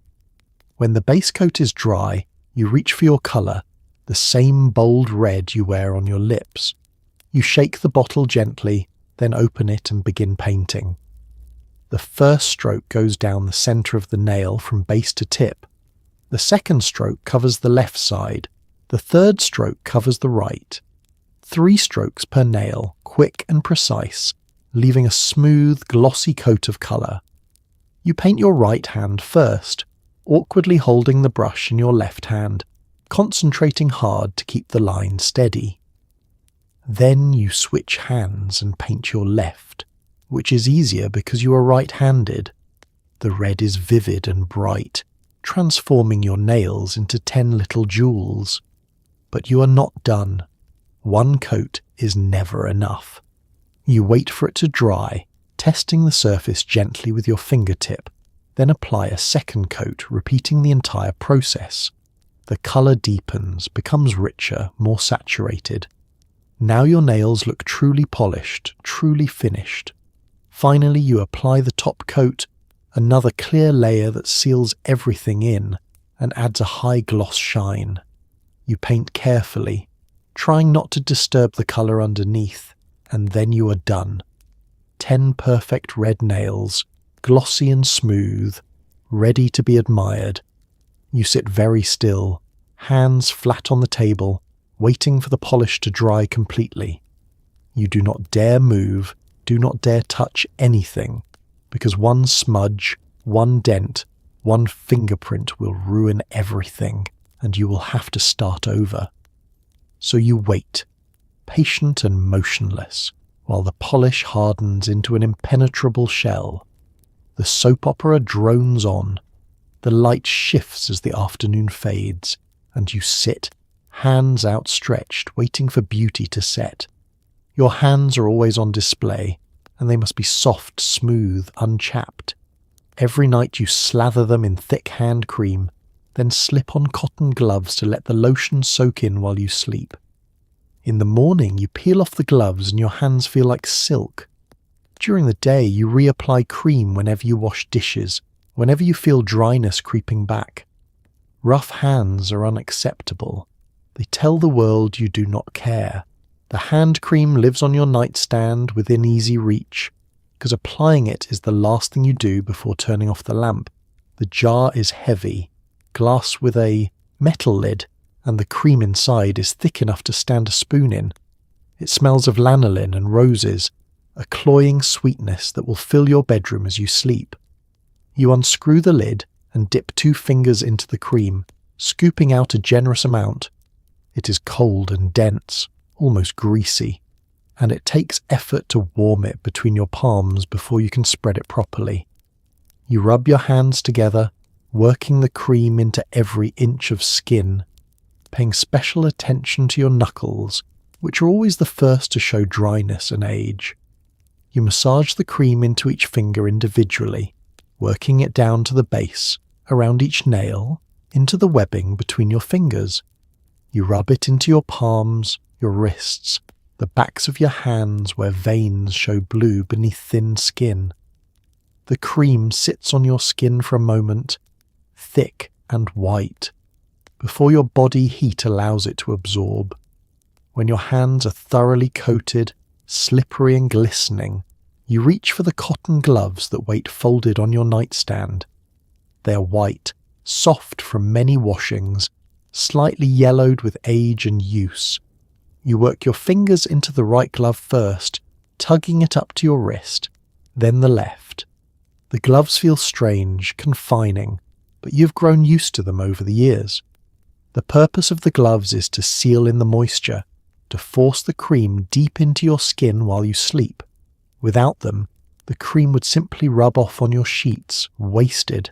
When the base coat is dry, you reach for your colour, the same bold red you wear on your lips. You shake the bottle gently, then open it and begin painting. The first stroke goes down the centre of the nail from base to tip. The second stroke covers the left side. The third stroke covers the right. 3 strokes per nail, quick and precise, leaving a smooth, glossy coat of colour. You paint your right hand first, awkwardly holding the brush in your left hand, concentrating hard to keep the line steady. Then you switch hands and paint your left, which is easier because you are right-handed. The red is vivid and bright, transforming your nails into 10 little jewels. But you are not done. One coat is never enough. You wait for it to dry, testing the surface gently with your fingertip, Then apply a second coat, repeating the entire process. The colour deepens, becomes richer, more saturated. Now your nails look truly polished, truly finished. Finally, you apply the top coat, another clear layer that seals everything in and adds a high gloss shine. You paint carefully, trying not to disturb the colour underneath, and then you are done. 10 perfect red nails, glossy and smooth, ready to be admired. You sit very still, hands flat on the table, waiting for the polish to dry completely. You do not dare move, do not dare touch anything, because one smudge, one dent, one fingerprint will ruin everything, and you will have to start over. So you wait, patient and motionless, while the polish hardens into an impenetrable shell. The soap opera drones on. The light shifts as the afternoon fades, and you sit, hands outstretched, waiting for beauty to set. Your hands are always on display, and they must be soft, smooth, unchapped. Every night you slather them in thick hand cream, then slip on cotton gloves to let the lotion soak in while you sleep. In the morning you peel off the gloves and your hands feel like silk. During the day you reapply cream whenever you wash dishes, whenever you feel dryness creeping back. Rough hands are unacceptable. They tell the world you do not care. The hand cream lives on your nightstand within easy reach, because applying it is the last thing you do before turning off the lamp. The jar is heavy, glass with a metal lid, and the cream inside is thick enough to stand a spoon in. It smells of lanolin and roses, a cloying sweetness that will fill your bedroom as you sleep. You unscrew the lid and dip 2 fingers into the cream, scooping out a generous amount. It is cold and dense, almost greasy, and it takes effort to warm it between your palms before you can spread it properly. You rub your hands together, working the cream into every inch of skin, paying special attention to your knuckles, which are always the first to show dryness and age. You massage the cream into each finger individually, working it down to the base, around each nail, into the webbing between your fingers. You rub it into your palms, your wrists, the backs of your hands where veins show blue beneath thin skin. The cream sits on your skin for a moment, thick and white, before your body heat allows it to absorb. When your hands are thoroughly coated, slippery and glistening, you reach for the cotton gloves that wait folded on your nightstand. They are white, soft from many washings, slightly yellowed with age and use. You work your fingers into the right glove first, tugging it up to your wrist, then the left. The gloves feel strange, confining, but you've grown used to them over the years. The purpose of the gloves is to seal in the moisture, to force the cream deep into your skin while you sleep. Without them, the cream would simply rub off on your sheets, wasted.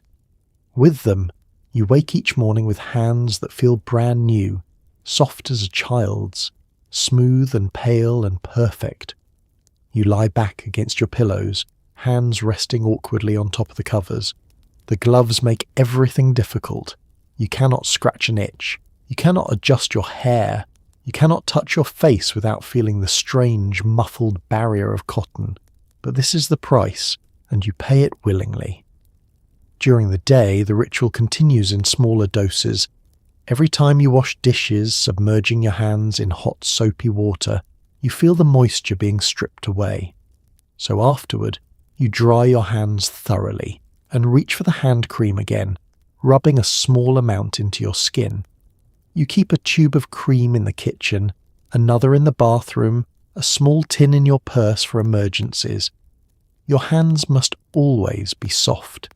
With them, you wake each morning with hands that feel brand new, soft as a child's, smooth and pale and perfect. You lie back against your pillows, hands resting awkwardly on top of the covers. The gloves make everything difficult. You cannot scratch an itch. You cannot adjust your hair. You cannot touch your face without feeling the strange, muffled barrier of cotton. But this is the price, and you pay it willingly. During the day, the ritual continues in smaller doses. Every time you wash dishes, submerging your hands in hot, soapy water, you feel the moisture being stripped away. So afterward, you dry your hands thoroughly and reach for the hand cream again, rubbing a small amount into your skin. You keep a tube of cream in the kitchen, another in the bathroom, a small tin in your purse for emergencies. Your hands must always be soft.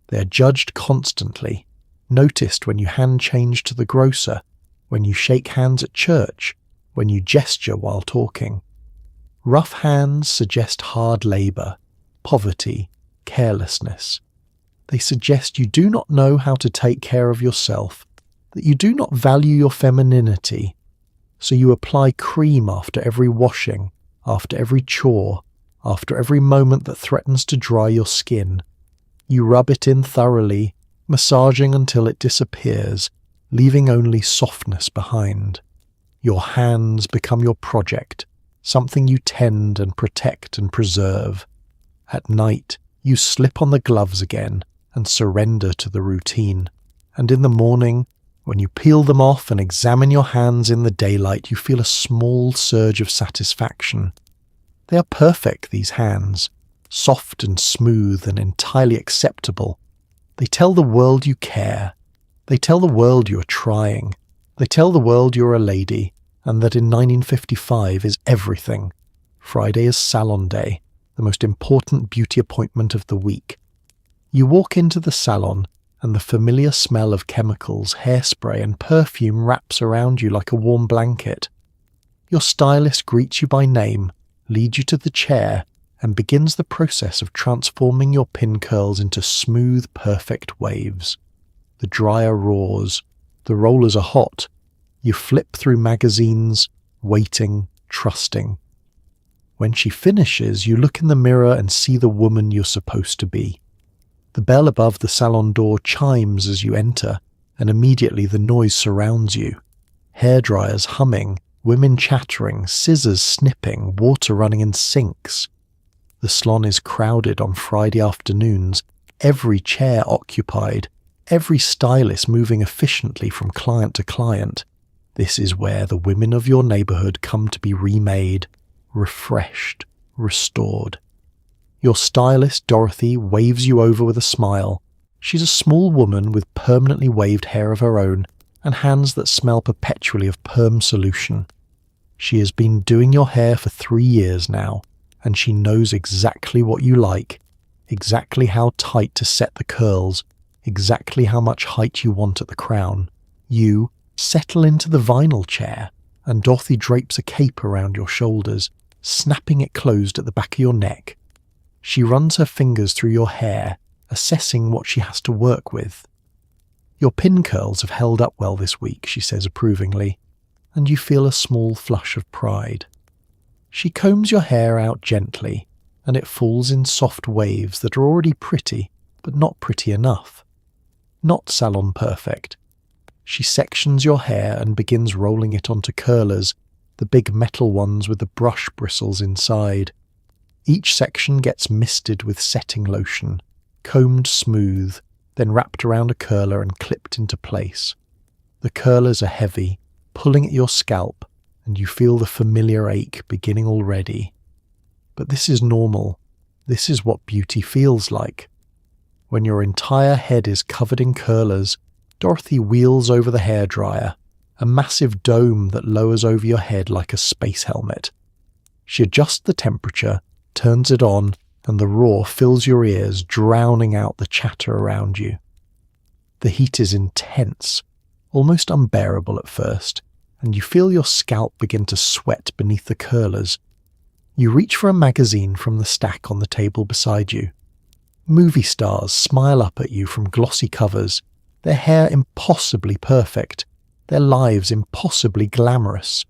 They are judged constantly, noticed when you hand change to the grocer, when you shake hands at church, when you gesture while talking. Rough hands suggest hard labour, poverty, carelessness. They suggest you do not know how to take care of yourself, that you do not value your femininity, so you apply cream after every washing, after every chore, after every moment that threatens to dry your skin. You rub it in thoroughly, massaging until it disappears, leaving only softness behind. Your hands become your project, something you tend and protect and preserve. At night, you slip on the gloves again and surrender to the routine. And in the morning, when you peel them off and examine your hands in the daylight, you feel a small surge of satisfaction. They are perfect, these hands, soft and smooth and entirely acceptable. They tell the world you care. They tell the world you are trying. They tell the world you're a lady, and that in 1955 is everything. Friday is salon day, the most important beauty appointment of the week. You walk into the salon, and the familiar smell of chemicals, hairspray and perfume wraps around you like a warm blanket. Your stylist greets you by name, leads you to the chair, and begins the process of transforming your pin curls into smooth, perfect waves. The dryer roars. The rollers are hot. You flip through magazines, waiting, trusting. When she finishes, you look in the mirror and see the woman you're supposed to be. The bell above the salon door chimes as you enter, and immediately the noise surrounds you. Hairdryers humming, women chattering, scissors snipping, water running in sinks. The salon is crowded on Friday afternoons, every chair occupied, every stylist moving efficiently from client to client. This is where the women of your neighbourhood come to be remade, refreshed, restored. Your stylist, Dorothy, waves you over with a smile. She's a small woman with permanently waved hair of her own and hands that smell perpetually of perm solution. She has been doing your hair for 3 years now, and she knows exactly what you like, exactly how tight to set the curls, exactly how much height you want at the crown. You settle into the vinyl chair, and Dorothy drapes a cape around your shoulders, snapping it closed at the back of your neck. She runs her fingers through your hair, assessing what she has to work with. Your pin curls have held up well this week, she says approvingly, and you feel a small flush of pride. She combs your hair out gently, and it falls in soft waves that are already pretty, but not pretty enough. Not salon perfect. She sections your hair and begins rolling it onto curlers, the big metal ones with the brush bristles inside. Each section gets misted with setting lotion, combed smooth, then wrapped around a curler and clipped into place. The curlers are heavy, pulling at your scalp, and you feel the familiar ache beginning already. But this is normal. This is what beauty feels like. When your entire head is covered in curlers, Dorothy wheels over the hairdryer, a massive dome that lowers over your head like a space helmet. She adjusts the temperature, turns it on, and the roar fills your ears, drowning out the chatter around you. The heat is intense, almost unbearable at first, and you feel your scalp begin to sweat beneath the curlers. You reach for a magazine from the stack on the table beside you. Movie stars smile up at you from glossy covers, their hair impossibly perfect, their lives impossibly glamorous.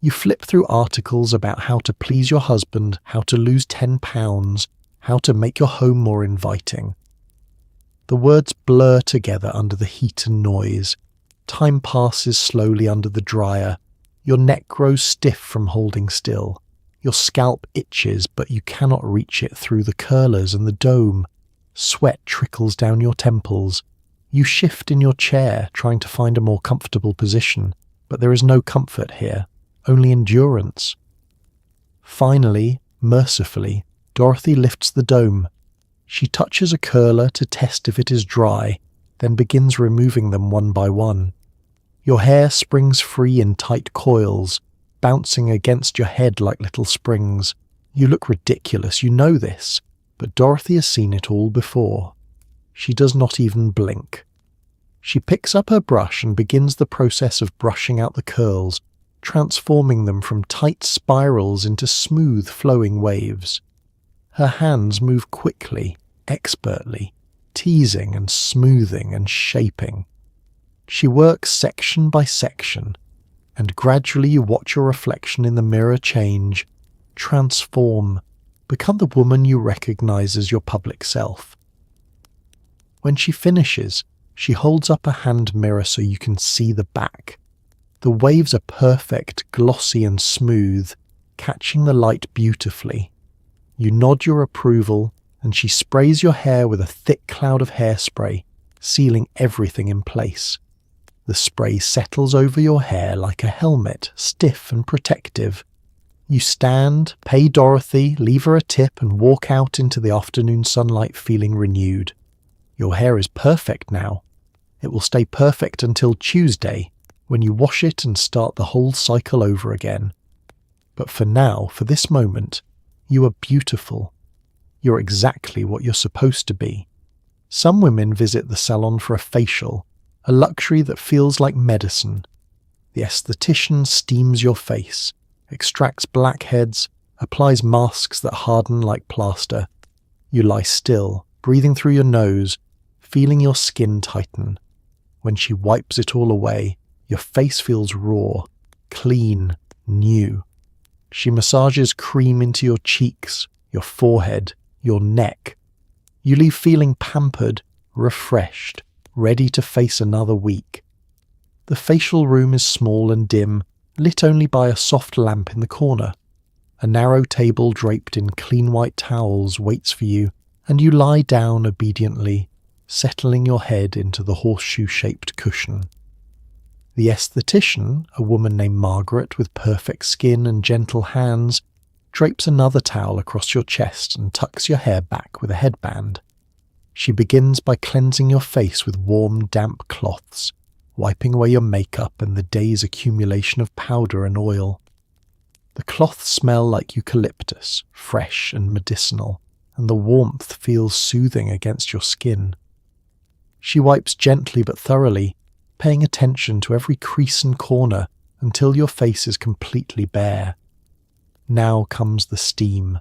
You flip through articles about how to please your husband, how to lose 10 pounds, how to make your home more inviting. The words blur together under the heat and noise. Time passes slowly under the dryer. Your neck grows stiff from holding still. Your scalp itches, but you cannot reach it through the curlers and the dome. Sweat trickles down your temples. You shift in your chair, trying to find a more comfortable position, but there is no comfort here, only endurance. Finally, mercifully, Dorothy lifts the dome. She touches a curler to test if it is dry, then begins removing them one by one. Your hair springs free in tight coils, bouncing against your head like little springs. You look ridiculous, you know this, but Dorothy has seen it all before. She does not even blink. She picks up her brush and begins the process of brushing out the curls, transforming them from tight spirals into smooth flowing waves. Her hands move quickly, expertly, teasing and smoothing and shaping. She works section by section, and gradually you watch your reflection in the mirror change, transform, become the woman you recognize as your public self. When she finishes, she holds up a hand mirror so you can see the back. The waves are perfect, glossy and smooth, catching the light beautifully. You nod your approval, and she sprays your hair with a thick cloud of hairspray, sealing everything in place. The spray settles over your hair like a helmet, stiff and protective. You stand, pay Dorothy, leave her a tip, and walk out into the afternoon sunlight feeling renewed. Your hair is perfect now. It will stay perfect until Tuesday, when you wash it and start the whole cycle over again. But for now, for this moment, you are beautiful. You're exactly what you're supposed to be. Some women visit the salon for a facial, a luxury that feels like medicine. The esthetician steams your face, extracts blackheads, applies masks that harden like plaster. You lie still, breathing through your nose, feeling your skin tighten. When she wipes it all away, your face feels raw, clean, new. She massages cream into your cheeks, your forehead, your neck. You leave feeling pampered, refreshed, ready to face another week. The facial room is small and dim, lit only by a soft lamp in the corner. A narrow table draped in clean white towels waits for you, and you lie down obediently, settling your head into the horseshoe-shaped cushion. The esthetician, a woman named Margaret with perfect skin and gentle hands, drapes another towel across your chest and tucks your hair back with a headband. She begins by cleansing your face with warm, damp cloths, wiping away your makeup and the day's accumulation of powder and oil. The cloths smell like eucalyptus, fresh and medicinal, and the warmth feels soothing against your skin. She wipes gently but thoroughly, paying attention to every crease and corner until your face is completely bare. Now comes the steam.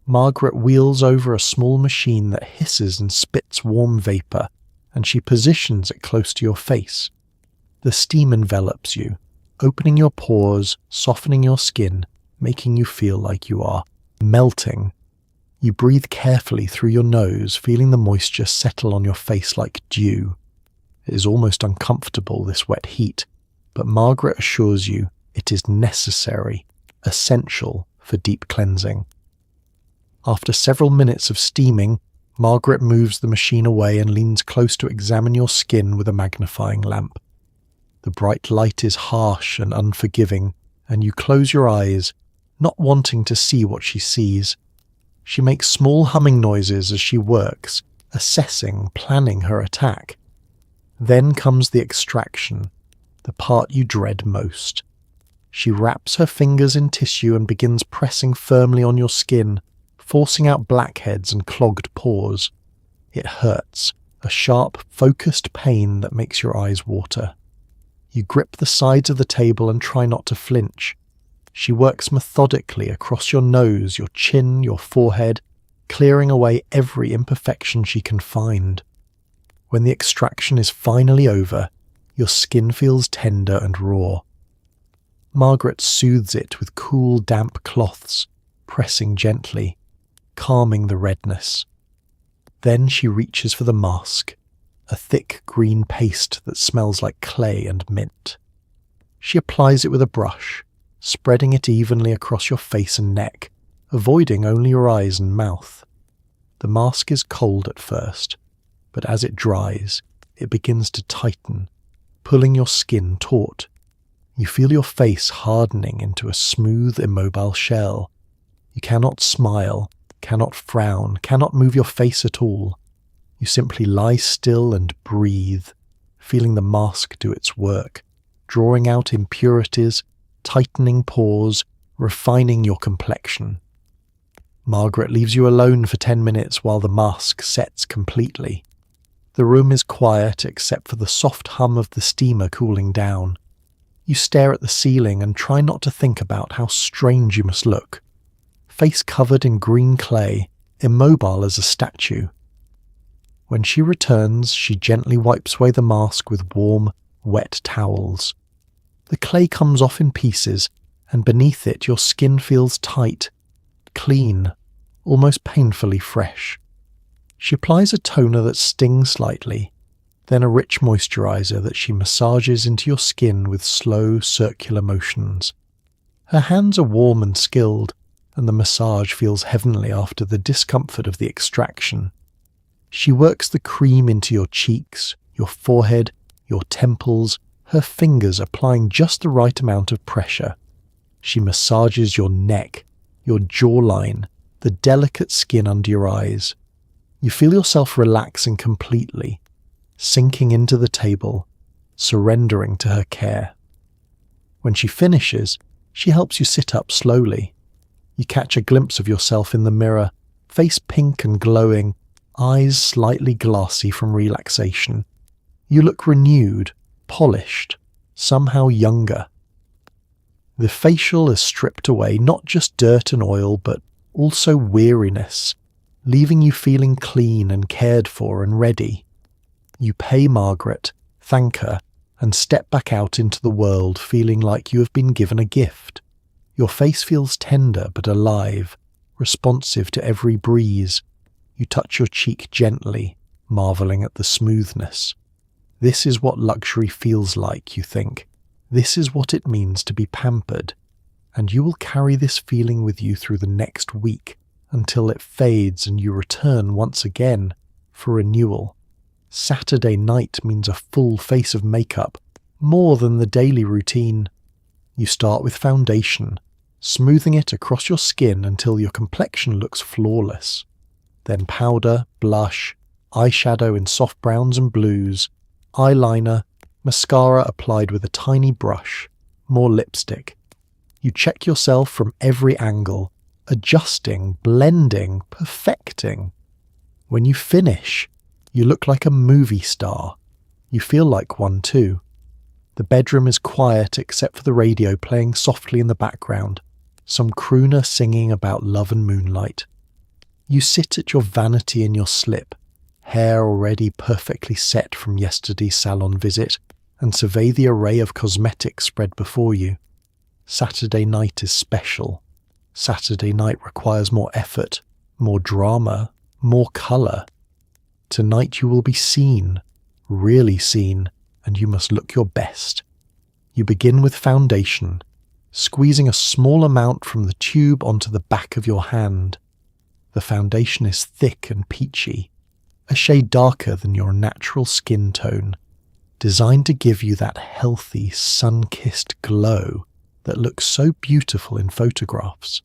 Margaret wheels over a small machine that hisses and spits warm vapour, and she positions it close to your face. The steam envelops you, opening your pores, softening your skin, making you feel like you are melting. You breathe carefully through your nose, feeling the moisture settle on your face like dew. It is almost uncomfortable, this wet heat, but Margaret assures you it is necessary, essential for deep cleansing. After several minutes of steaming, Margaret moves the machine away and leans close to examine your skin with a magnifying lamp. The bright light is harsh and unforgiving, and you close your eyes, not wanting to see what she sees. She makes small humming noises as she works, assessing, planning her attack. Then comes the extraction, the part you dread most. She wraps her fingers in tissue and begins pressing firmly on your skin, forcing out blackheads and clogged pores. It hurts, a sharp, focused pain that makes your eyes water. You grip the sides of the table and try not to flinch. She works methodically across your nose, your chin, your forehead, clearing away every imperfection she can find. When the extraction is finally over, your skin feels tender and raw. Margaret soothes it with cool, damp cloths, pressing gently, calming the redness. Then she reaches for the mask, a thick green paste that smells like clay and mint. She applies it with a brush, spreading it evenly across your face and neck, avoiding only your eyes and mouth. The mask is cold at first, but as it dries, it begins to tighten, pulling your skin taut. You feel your face hardening into a smooth, immobile shell. You cannot smile, cannot frown, cannot move your face at all. You simply lie still and breathe, feeling the mask do its work, drawing out impurities, tightening pores, refining your complexion. Margaret leaves you alone for 10 minutes while the mask sets completely. The room is quiet except for the soft hum of the steamer cooling down. You stare at the ceiling and try not to think about how strange you must look. Face covered in green clay, immobile as a statue. When she returns, she gently wipes away the mask with warm, wet towels. The clay comes off in pieces, and beneath it your skin feels tight, clean, almost painfully fresh. She applies a toner that stings slightly, then a rich moisturizer that she massages into your skin with slow circular motions. Her hands are warm and skilled, and the massage feels heavenly after the discomfort of the extraction. She works the cream into your cheeks, your forehead, your temples, her fingers applying just the right amount of pressure. She massages your neck, your jawline, the delicate skin under your eyes. You feel yourself relaxing completely, sinking into the table, surrendering to her care. When she finishes, she helps you sit up slowly. You catch a glimpse of yourself in the mirror, face pink and glowing, eyes slightly glassy from relaxation. You look renewed, polished, somehow younger. The facial is stripped away, not just dirt and oil, but also weariness, leaving you feeling clean and cared for and ready. You pay Margaret, thank her, and step back out into the world feeling like you have been given a gift. Your face feels tender but alive, responsive to every breeze. You touch your cheek gently, marveling at the smoothness. This is what luxury feels like, you think. This is what it means to be pampered. And you will carry this feeling with you through the next week until it fades and you return once again for renewal. Saturday night means a full face of makeup, more than the daily routine. You start with foundation, smoothing it across your skin until your complexion looks flawless. Then powder, blush, eyeshadow in soft browns and blues, eyeliner, mascara applied with a tiny brush, more lipstick. You check yourself from every angle, adjusting, blending, perfecting. When you finish, you look like a movie star. You feel like one too. The bedroom is quiet except for the radio playing softly in the background, some crooner singing about love and moonlight. You sit at your vanity in your slip, hair already perfectly set from yesterday's salon visit, and survey the array of cosmetics spread before you. Saturday night is special. Saturday night requires more effort, more drama, more colour. Tonight you will be seen, really seen, and you must look your best. You begin with foundation, squeezing a small amount from the tube onto the back of your hand. The foundation is thick and peachy, a shade darker than your natural skin tone, designed to give you that healthy, sun-kissed glow that looks so beautiful in photographs.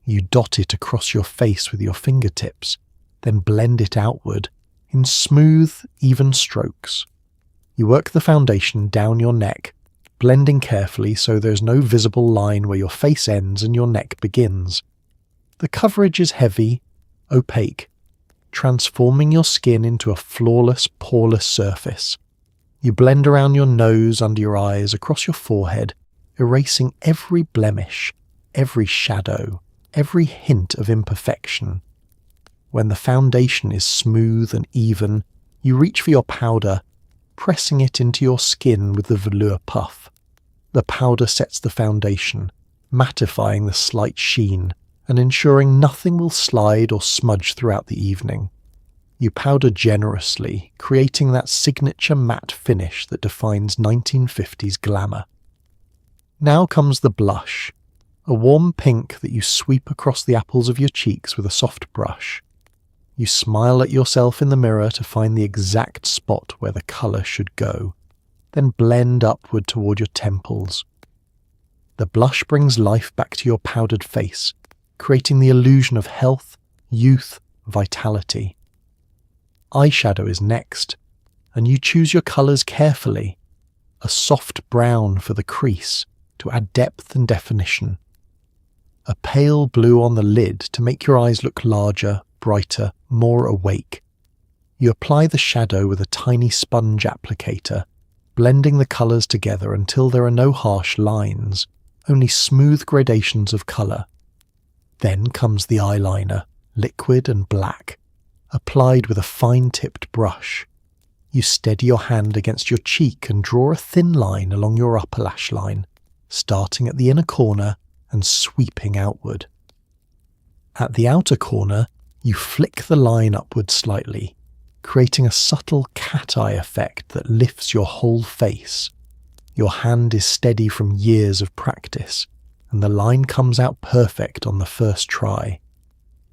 You dot it across your face with your fingertips, then blend it outward in smooth, even strokes. You work the foundation down your neck, blending carefully so there's no visible line where your face ends and your neck begins. The coverage is heavy, opaque, transforming your skin into a flawless, poreless surface. You blend around your nose, under your eyes, across your forehead, erasing every blemish, every shadow, every hint of imperfection. When the foundation is smooth and even, you reach for your powder, pressing it into your skin with the velour puff. The powder sets the foundation, mattifying the slight sheen and ensuring nothing will slide or smudge throughout the evening. You powder generously, creating that signature matte finish that defines 1950s glamour. Now comes the blush, a warm pink that you sweep across the apples of your cheeks with a soft brush. You smile at yourself in the mirror to find the exact spot where the colour should go, then blend upward toward your temples. The blush brings life back to your powdered face, creating the illusion of health, youth, vitality. Eyeshadow is next, and you choose your colours carefully. A soft brown for the crease to add depth and definition. A pale blue on the lid to make your eyes look larger, brighter, more awake. You apply the shadow with a tiny sponge applicator, blending the colours together until there are no harsh lines, only smooth gradations of colour. Then comes the eyeliner, liquid and black, applied with a fine-tipped brush. You steady your hand against your cheek and draw a thin line along your upper lash line, starting at the inner corner and sweeping outward. At the outer corner, You flick the line upward slightly, creating a subtle cat-eye effect that lifts your whole face. Your hand is steady from years of practice, and the line comes out perfect on the first try.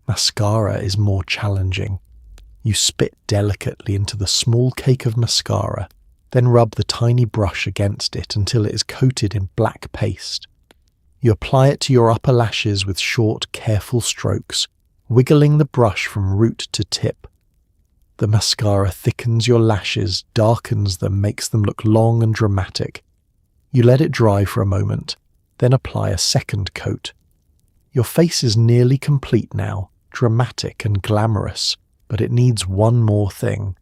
Mascara is more challenging. You spit delicately into the small cake of mascara, then rub the tiny brush against it until it is coated in black paste. You apply it to your upper lashes with short, careful strokes, wiggling the brush from root to tip. The mascara thickens your lashes, darkens them, makes them look long and dramatic. You let it dry for a moment, then apply a second coat. Your face is nearly complete now, dramatic and glamorous, but it needs one more thing.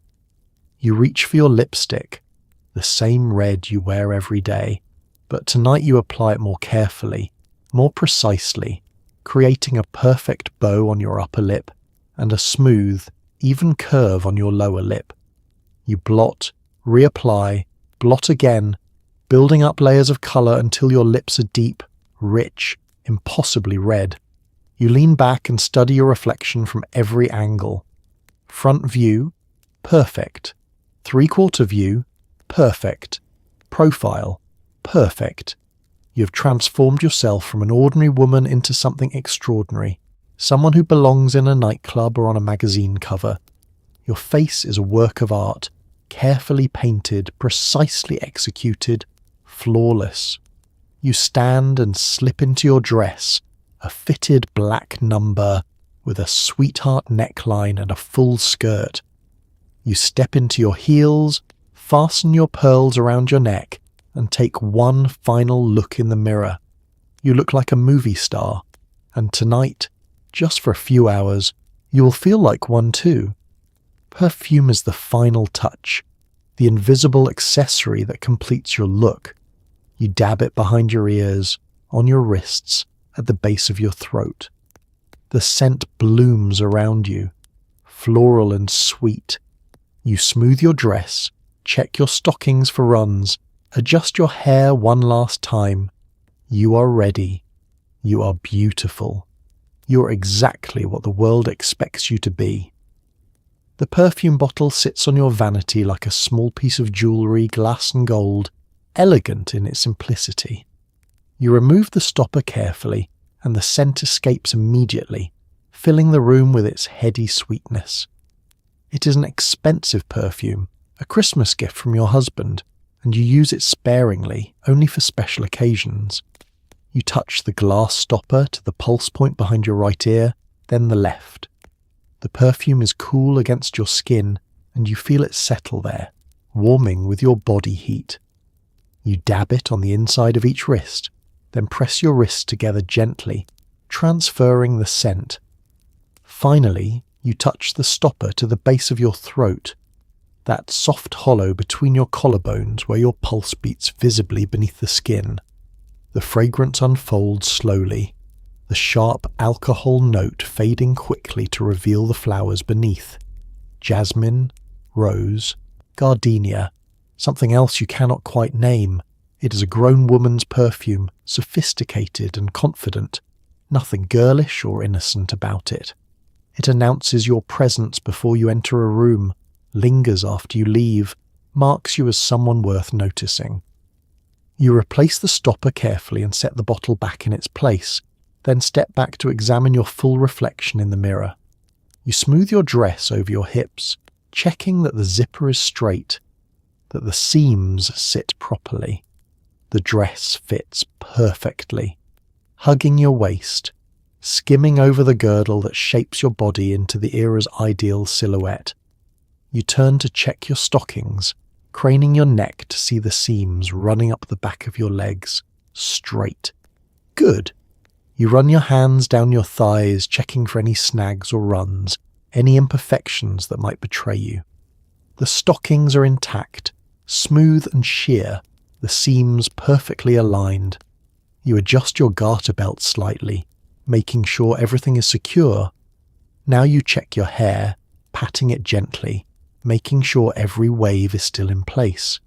You reach for your lipstick, the same red you wear every day, but tonight you apply it more carefully, more precisely, creating a perfect bow on your upper lip and a smooth, even curve on your lower lip. You blot, reapply, blot again, building up layers of colour until your lips are deep, rich, impossibly red. You lean back and study your reflection from every angle. Front view, perfect. Three-quarter view, perfect. Profile, perfect. You have transformed yourself from an ordinary woman into something extraordinary, someone who belongs in a nightclub or on a magazine cover. Your face is a work of art, carefully painted, precisely executed, flawless. You stand and slip into your dress, a fitted black number with a sweetheart neckline and a full skirt. You step into your heels, fasten your pearls around your neck, and take one final look in the mirror. You look like a movie star, and tonight, just for a few hours, you will feel like one too. Perfume is the final touch, the invisible accessory that completes your look. You dab it behind your ears, on your wrists, at the base of your throat. The scent blooms around you, floral and sweet. You smooth your dress, check your stockings for runs, adjust your hair one last time. You are ready. You are beautiful. You are exactly what the world expects you to be. The perfume bottle sits on your vanity like a small piece of jewellery, glass and gold, elegant in its simplicity. You remove the stopper carefully, and the scent escapes immediately, filling the room with its heady sweetness. It is an expensive perfume, a Christmas gift from your husband, and you use it sparingly, only for special occasions. You touch the glass stopper to the pulse point behind your right ear, then the left. The perfume is cool against your skin, and you feel it settle there, warming with your body heat. You dab it on the inside of each wrist, then press your wrists together gently, transferring the scent. Finally, you touch the stopper to the base of your throat, that soft hollow between your collarbones where your pulse beats visibly beneath the skin. The fragrance unfolds slowly, the sharp alcohol note fading quickly to reveal the flowers beneath. Jasmine, rose, gardenia, something else you cannot quite name. It is a grown woman's perfume, sophisticated and confident, nothing girlish or innocent about it. It announces your presence before you enter a room, lingers after you leave, marks you as someone worth noticing. You replace the stopper carefully and set the bottle back in its place, then step back to examine your full reflection in the mirror. You smooth your dress over your hips, checking that the zipper is straight, that the seams sit properly. The dress fits perfectly, hugging your waist, skimming over the girdle that shapes your body into the era's ideal silhouette. You turn to check your stockings, craning your neck to see the seams running up the back of your legs, straight. Good. You run your hands down your thighs, checking for any snags or runs, any imperfections that might betray you. The stockings are intact, smooth and sheer, the seams perfectly aligned. You adjust your garter belt slightly, making sure everything is secure. Now you check your hair, patting it gently, making sure every wave is still in place.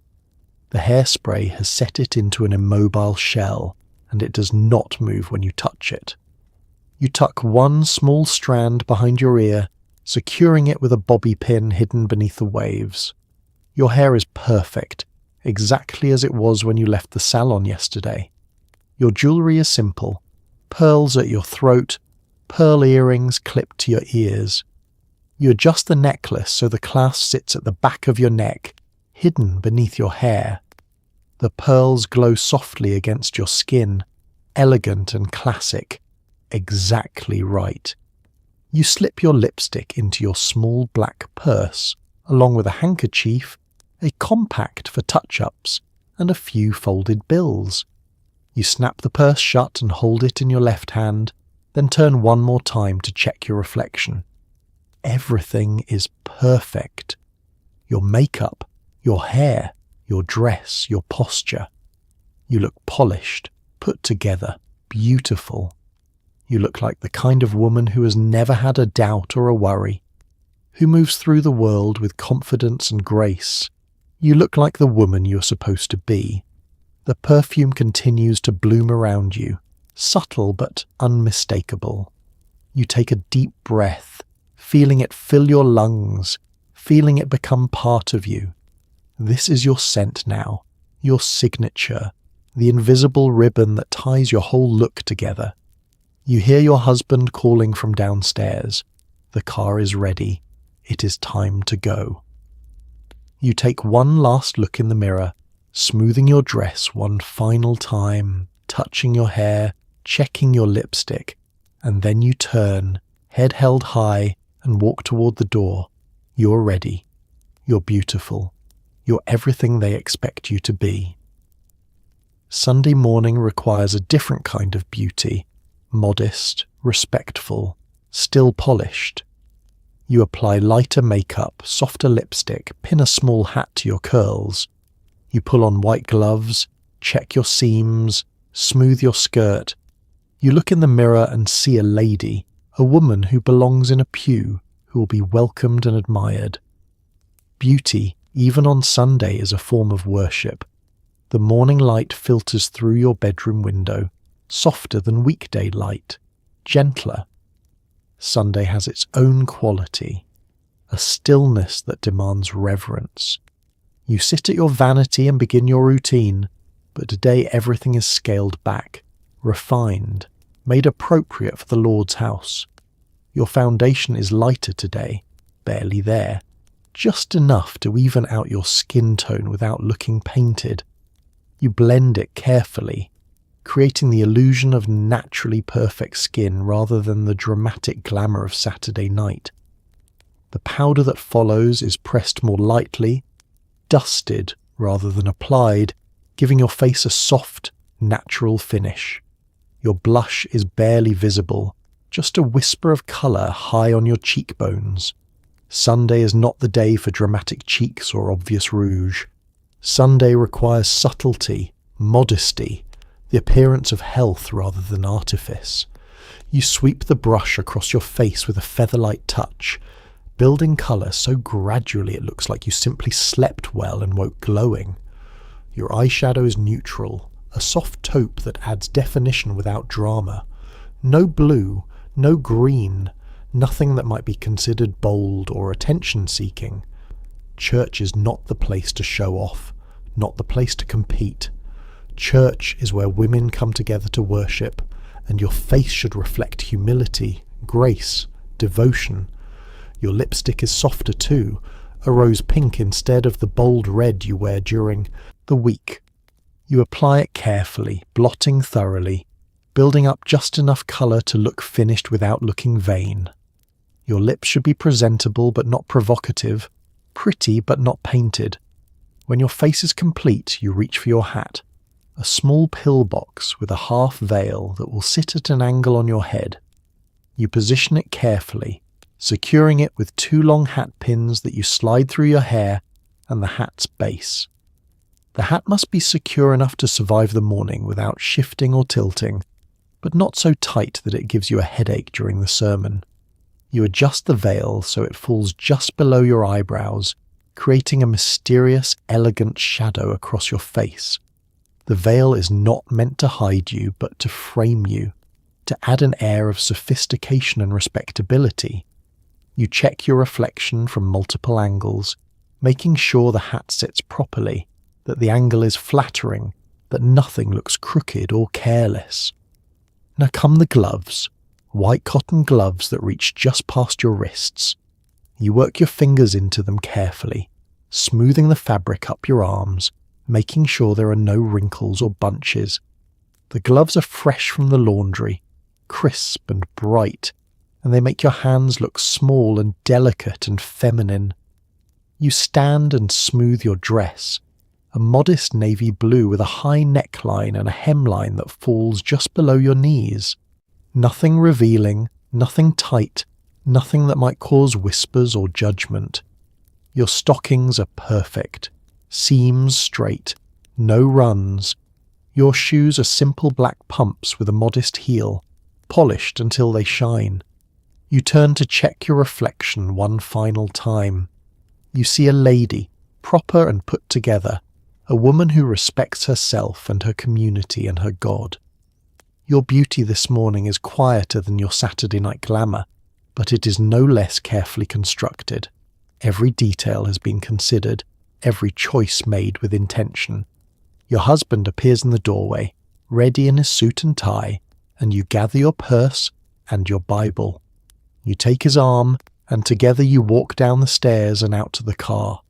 The hairspray has set it into an immobile shell, and it does not move when you touch it. You tuck one small strand behind your ear, securing it with a bobby pin hidden beneath the waves. Your hair is perfect, exactly as it was when you left the salon yesterday. Your jewellery is simple: pearls at your throat, pearl earrings clipped to your ears. You adjust the necklace so the clasp sits at the back of your neck, hidden beneath your hair. The pearls glow softly against your skin, elegant and classic, exactly right. You slip your lipstick into your small black purse, along with a handkerchief, a compact for touch-ups, and a few folded bills. You snap the purse shut and hold it in your left hand, then turn one more time to check your reflection. Everything is perfect. Your makeup, your hair, your dress, your posture. You look polished, put together, beautiful. You look like the kind of woman who has never had a doubt or a worry, who moves through the world with confidence and grace. You look like the woman you're supposed to be. The perfume continues to bloom around you, subtle but unmistakable. You take a deep breath, feeling it fill your lungs, feeling it become part of you. This is your scent now, your signature, the invisible ribbon that ties your whole look together. You hear your husband calling from downstairs. The car is ready. It is time to go. You take one last look in the mirror, smoothing your dress one final time, touching your hair, checking your lipstick, and then you turn, head held high, and walk toward the door. You're ready. You're beautiful. You're everything they expect you to be. Sunday morning requires a different kind of beauty, modest, respectful, still polished. You apply lighter makeup, softer lipstick, pin a small hat to your curls. You pull on white gloves, check your seams, smooth your skirt. You look in the mirror and see a lady, a woman who belongs in a pew, who will be welcomed and admired. Beauty, even on Sunday, is a form of worship. The morning light filters through your bedroom window, softer than weekday light, gentler. Sunday has its own quality, a stillness that demands reverence. You sit at your vanity and begin your routine, but today everything is scaled back, refined, made appropriate for the Lord's house. Your foundation is lighter today, barely there, just enough to even out your skin tone without looking painted. You blend it carefully, creating the illusion of naturally perfect skin rather than the dramatic glamour of Saturday night. The powder that follows is pressed more lightly, dusted rather than applied, giving your face a soft, natural finish. Your blush is barely visible, just a whisper of colour high on your cheekbones. Sunday is not the day for dramatic cheeks or obvious rouge. Sunday requires subtlety, modesty, the appearance of health rather than artifice. You sweep the brush across your face with a feather-light touch, building colour so gradually it looks like you simply slept well and woke glowing. Your eyeshadow is neutral, a soft taupe that adds definition without drama. No blue, no green, nothing that might be considered bold or attention-seeking. Church is not the place to show off, not the place to compete. Church is where women come together to worship, and your face should reflect humility, grace, devotion. Your lipstick is softer too, a rose pink instead of the bold red you wear during the week. You apply it carefully, blotting thoroughly, building up just enough colour to look finished without looking vain. Your lips should be presentable but not provocative, pretty but not painted. When your face is complete, you reach for your hat, a small pillbox with a half veil that will sit at an angle on your head. You position it carefully, securing it with 2 long hat pins that you slide through your hair and the hat's base. The hat must be secure enough to survive the morning without shifting or tilting, but not so tight that it gives you a headache during the sermon. You adjust the veil so it falls just below your eyebrows, creating a mysterious, elegant shadow across your face. The veil is not meant to hide you, but to frame you, to add an air of sophistication and respectability. You check your reflection from multiple angles, making sure the hat sits properly, that the angle is flattering, that nothing looks crooked or careless. Now come the gloves, white cotton gloves that reach just past your wrists. You work your fingers into them carefully, smoothing the fabric up your arms, making sure there are no wrinkles or bunches. The gloves are fresh from the laundry, crisp and bright, and they make your hands look small and delicate and feminine. You stand and smooth your dress, a modest navy blue with a high neckline and a hemline that falls just below your knees. Nothing revealing, nothing tight, nothing that might cause whispers or judgment. Your stockings are perfect, seams straight, no runs. Your shoes are simple black pumps with a modest heel, polished until they shine. You turn to check your reflection one final time. You see a lady, proper and put together, a woman who respects herself and her community and her God. Your beauty this morning is quieter than your Saturday night glamour, but it is no less carefully constructed. Every detail has been considered, every choice made with intention. Your husband appears in the doorway, ready in his suit and tie, and you gather your purse and your Bible. You take his arm, and together you walk down the stairs and out to the car.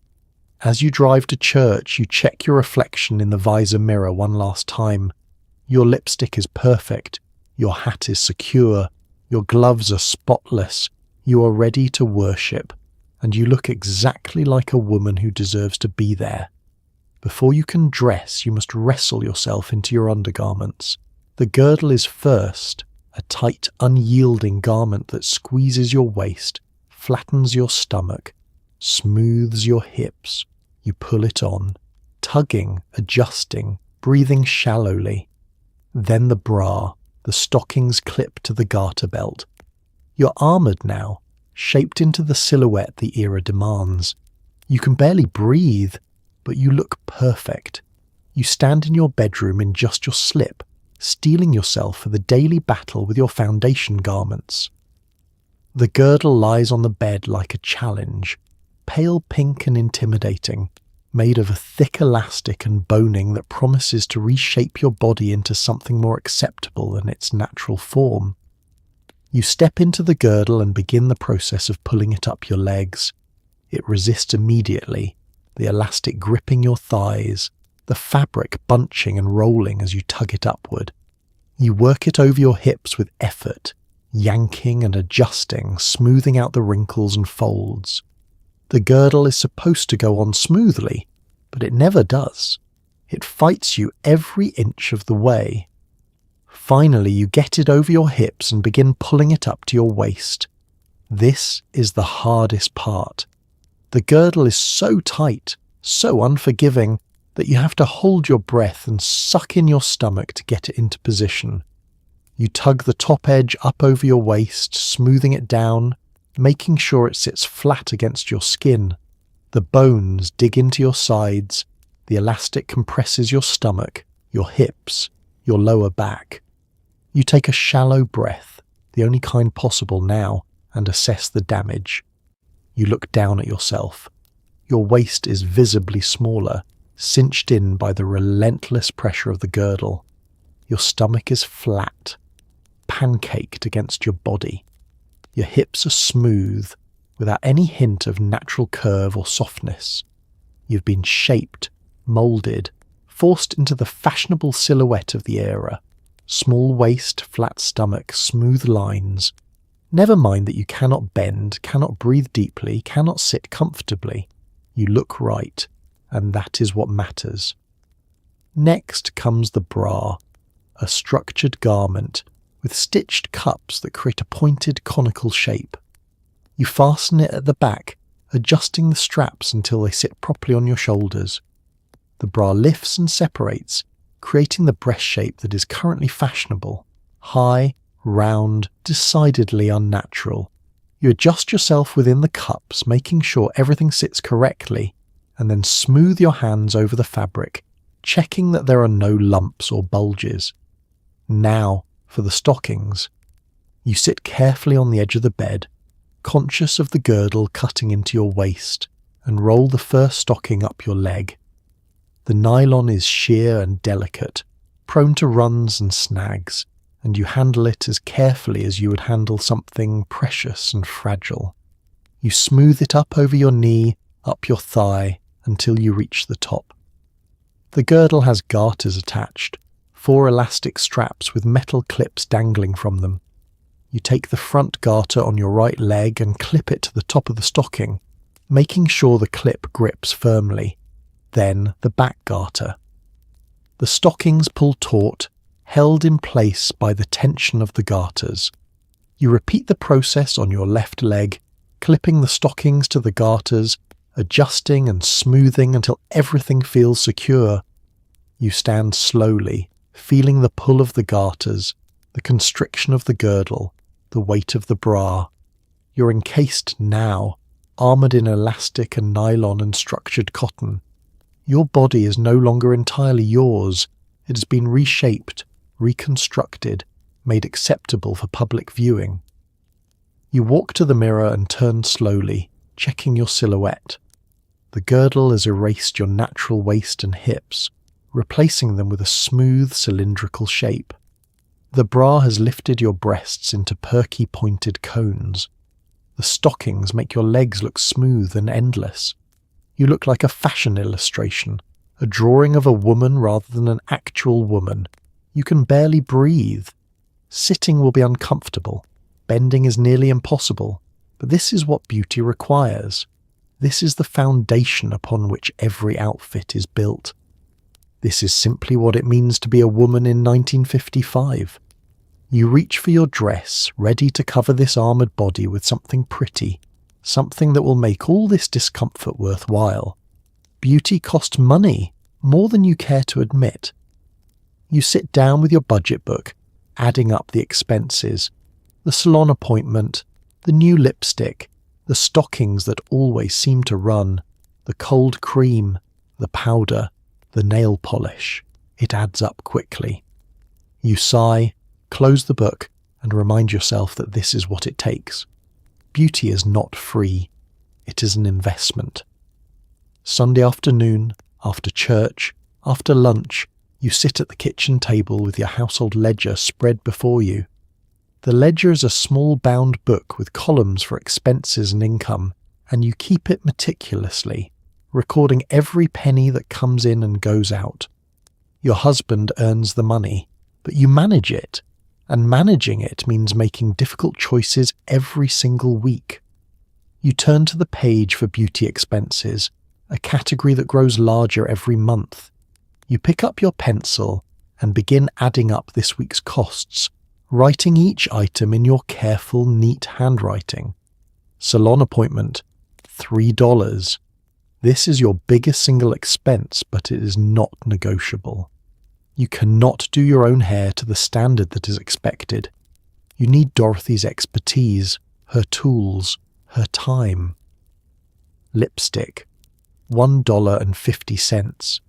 As you drive to church, you check your reflection in the visor mirror one last time. Your lipstick is perfect, your hat is secure, your gloves are spotless, you are ready to worship, and you look exactly like a woman who deserves to be there. Before you can dress, you must wrestle yourself into your undergarments. The girdle is first, a tight, unyielding garment that squeezes your waist, flattens your stomach, smooths your hips. You pull it on, tugging, adjusting, breathing shallowly. Then the bra, the stockings clip to the garter belt. You're armoured now, shaped into the silhouette the era demands. You can barely breathe, but you look perfect. You stand in your bedroom in just your slip, steeling yourself for the daily battle with your foundation garments. The girdle lies on the bed like a challenge, pale pink and intimidating, made of a thick elastic and boning that promises to reshape your body into something more acceptable than its natural form. You step into the girdle and begin the process of pulling it up your legs. It resists immediately, the elastic gripping your thighs, the fabric bunching and rolling as you tug it upward. You work it over your hips with effort, yanking and adjusting, smoothing out the wrinkles and folds. The girdle is supposed to go on smoothly, but it never does. It fights you every inch of the way. Finally, you get it over your hips and begin pulling it up to your waist. This is the hardest part. The girdle is so tight, so unforgiving, that you have to hold your breath and suck in your stomach to get it into position. You tug the top edge up over your waist, smoothing it down, making sure it sits flat against your skin. The bones dig into your sides, the elastic compresses your stomach, your hips, your lower back. You take a shallow breath, the only kind possible now, and assess the damage. You look down at yourself. Your waist is visibly smaller, cinched in by the relentless pressure of the girdle. Your stomach is flat, pancaked against your body. Your hips are smooth, without any hint of natural curve or softness. You've been shaped, moulded, forced into the fashionable silhouette of the era. Small waist, flat stomach, smooth lines. Never mind that you cannot bend, cannot breathe deeply, cannot sit comfortably. You look right, and that is what matters. Next comes the bra, a structured garment with stitched cups that create a pointed conical shape. You fasten it at the back, adjusting the straps until they sit properly on your shoulders. The bra lifts and separates, creating the breast shape that is currently fashionable, high, round, decidedly unnatural. You adjust yourself within the cups, making sure everything sits correctly, and then smooth your hands over the fabric, checking that there are no lumps or bulges. Now, For the stockings, you sit carefully on the edge of the bed, conscious of the girdle cutting into your waist, and roll the first stocking up your leg. The nylon is sheer and delicate, prone to runs and snags, and you handle it as carefully as you would handle something precious and fragile. You smooth it up over your knee, up your thigh, until you reach the top. The girdle has garters attached, 4 elastic straps with metal clips dangling from them. You take the front garter on your right leg and clip it to the top of the stocking, making sure the clip grips firmly. Then the back garter. The stockings pull taut, held in place by the tension of the garters. You repeat the process on your left leg, clipping the stockings to the garters, adjusting and smoothing until everything feels secure. You stand slowly, feeling the pull of the garters, the constriction of the girdle, the weight of the bra. You're encased now, armoured in elastic and nylon and structured cotton. Your body is no longer entirely yours. It has been reshaped, reconstructed, made acceptable for public viewing. You walk to the mirror and turn slowly, checking your silhouette. The girdle has erased your natural waist and hips, replacing them with a smooth cylindrical shape. The bra has lifted your breasts into perky pointed cones. The stockings make your legs look smooth and endless. You look like a fashion illustration, a drawing of a woman rather than an actual woman. You can barely breathe. Sitting will be uncomfortable. Bending is nearly impossible. But this is what beauty requires. This is the foundation upon which every outfit is built. This is simply what it means to be a woman in 1955. You reach for your dress, ready to cover this armoured body with something pretty, something that will make all this discomfort worthwhile. Beauty costs money, more than you care to admit. You sit down with your budget book, adding up the expenses, the salon appointment, the new lipstick, the stockings that always seem to run, the cold cream, the powder, the nail polish. It adds up quickly. You sigh, close the book, and remind yourself that this is what it takes. Beauty is not free. It is an investment. Sunday afternoon, after church, after lunch, you sit at the kitchen table with your household ledger spread before you. The ledger is a small bound book with columns for expenses and income, and you keep it meticulously, recording every penny that comes in and goes out. Your husband earns the money, but you manage it, and managing it means making difficult choices every single week. You turn to the page for beauty expenses, a category that grows larger every month. You pick up your pencil and begin adding up this week's costs, writing each item in your careful, neat handwriting. Salon appointment, $3. This is your biggest single expense, but it is not negotiable. You cannot do your own hair to the standard that is expected. You need Dorothy's expertise, her tools, her time. Lipstick, $1.50.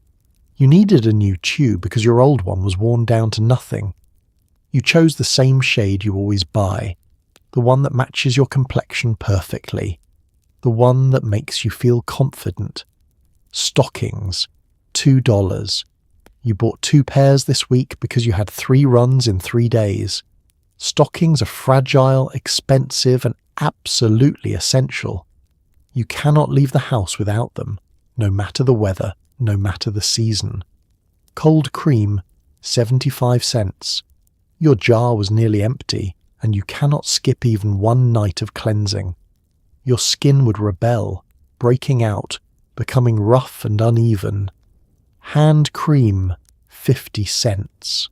You needed a new tube because your old one was worn down to nothing. You chose the same shade you always buy, the one that matches your complexion perfectly, the one that makes you feel confident. Stockings, $2. You bought 2 pairs this week because you had 3 runs in 3 days. Stockings are fragile, expensive, and absolutely essential. You cannot leave the house without them, no matter the weather, no matter the season. Cold cream, 75 cents. Your jar was nearly empty, and you cannot skip even one night of cleansing. Your skin would rebel, breaking out, becoming rough and uneven. Hand cream, 50 cents.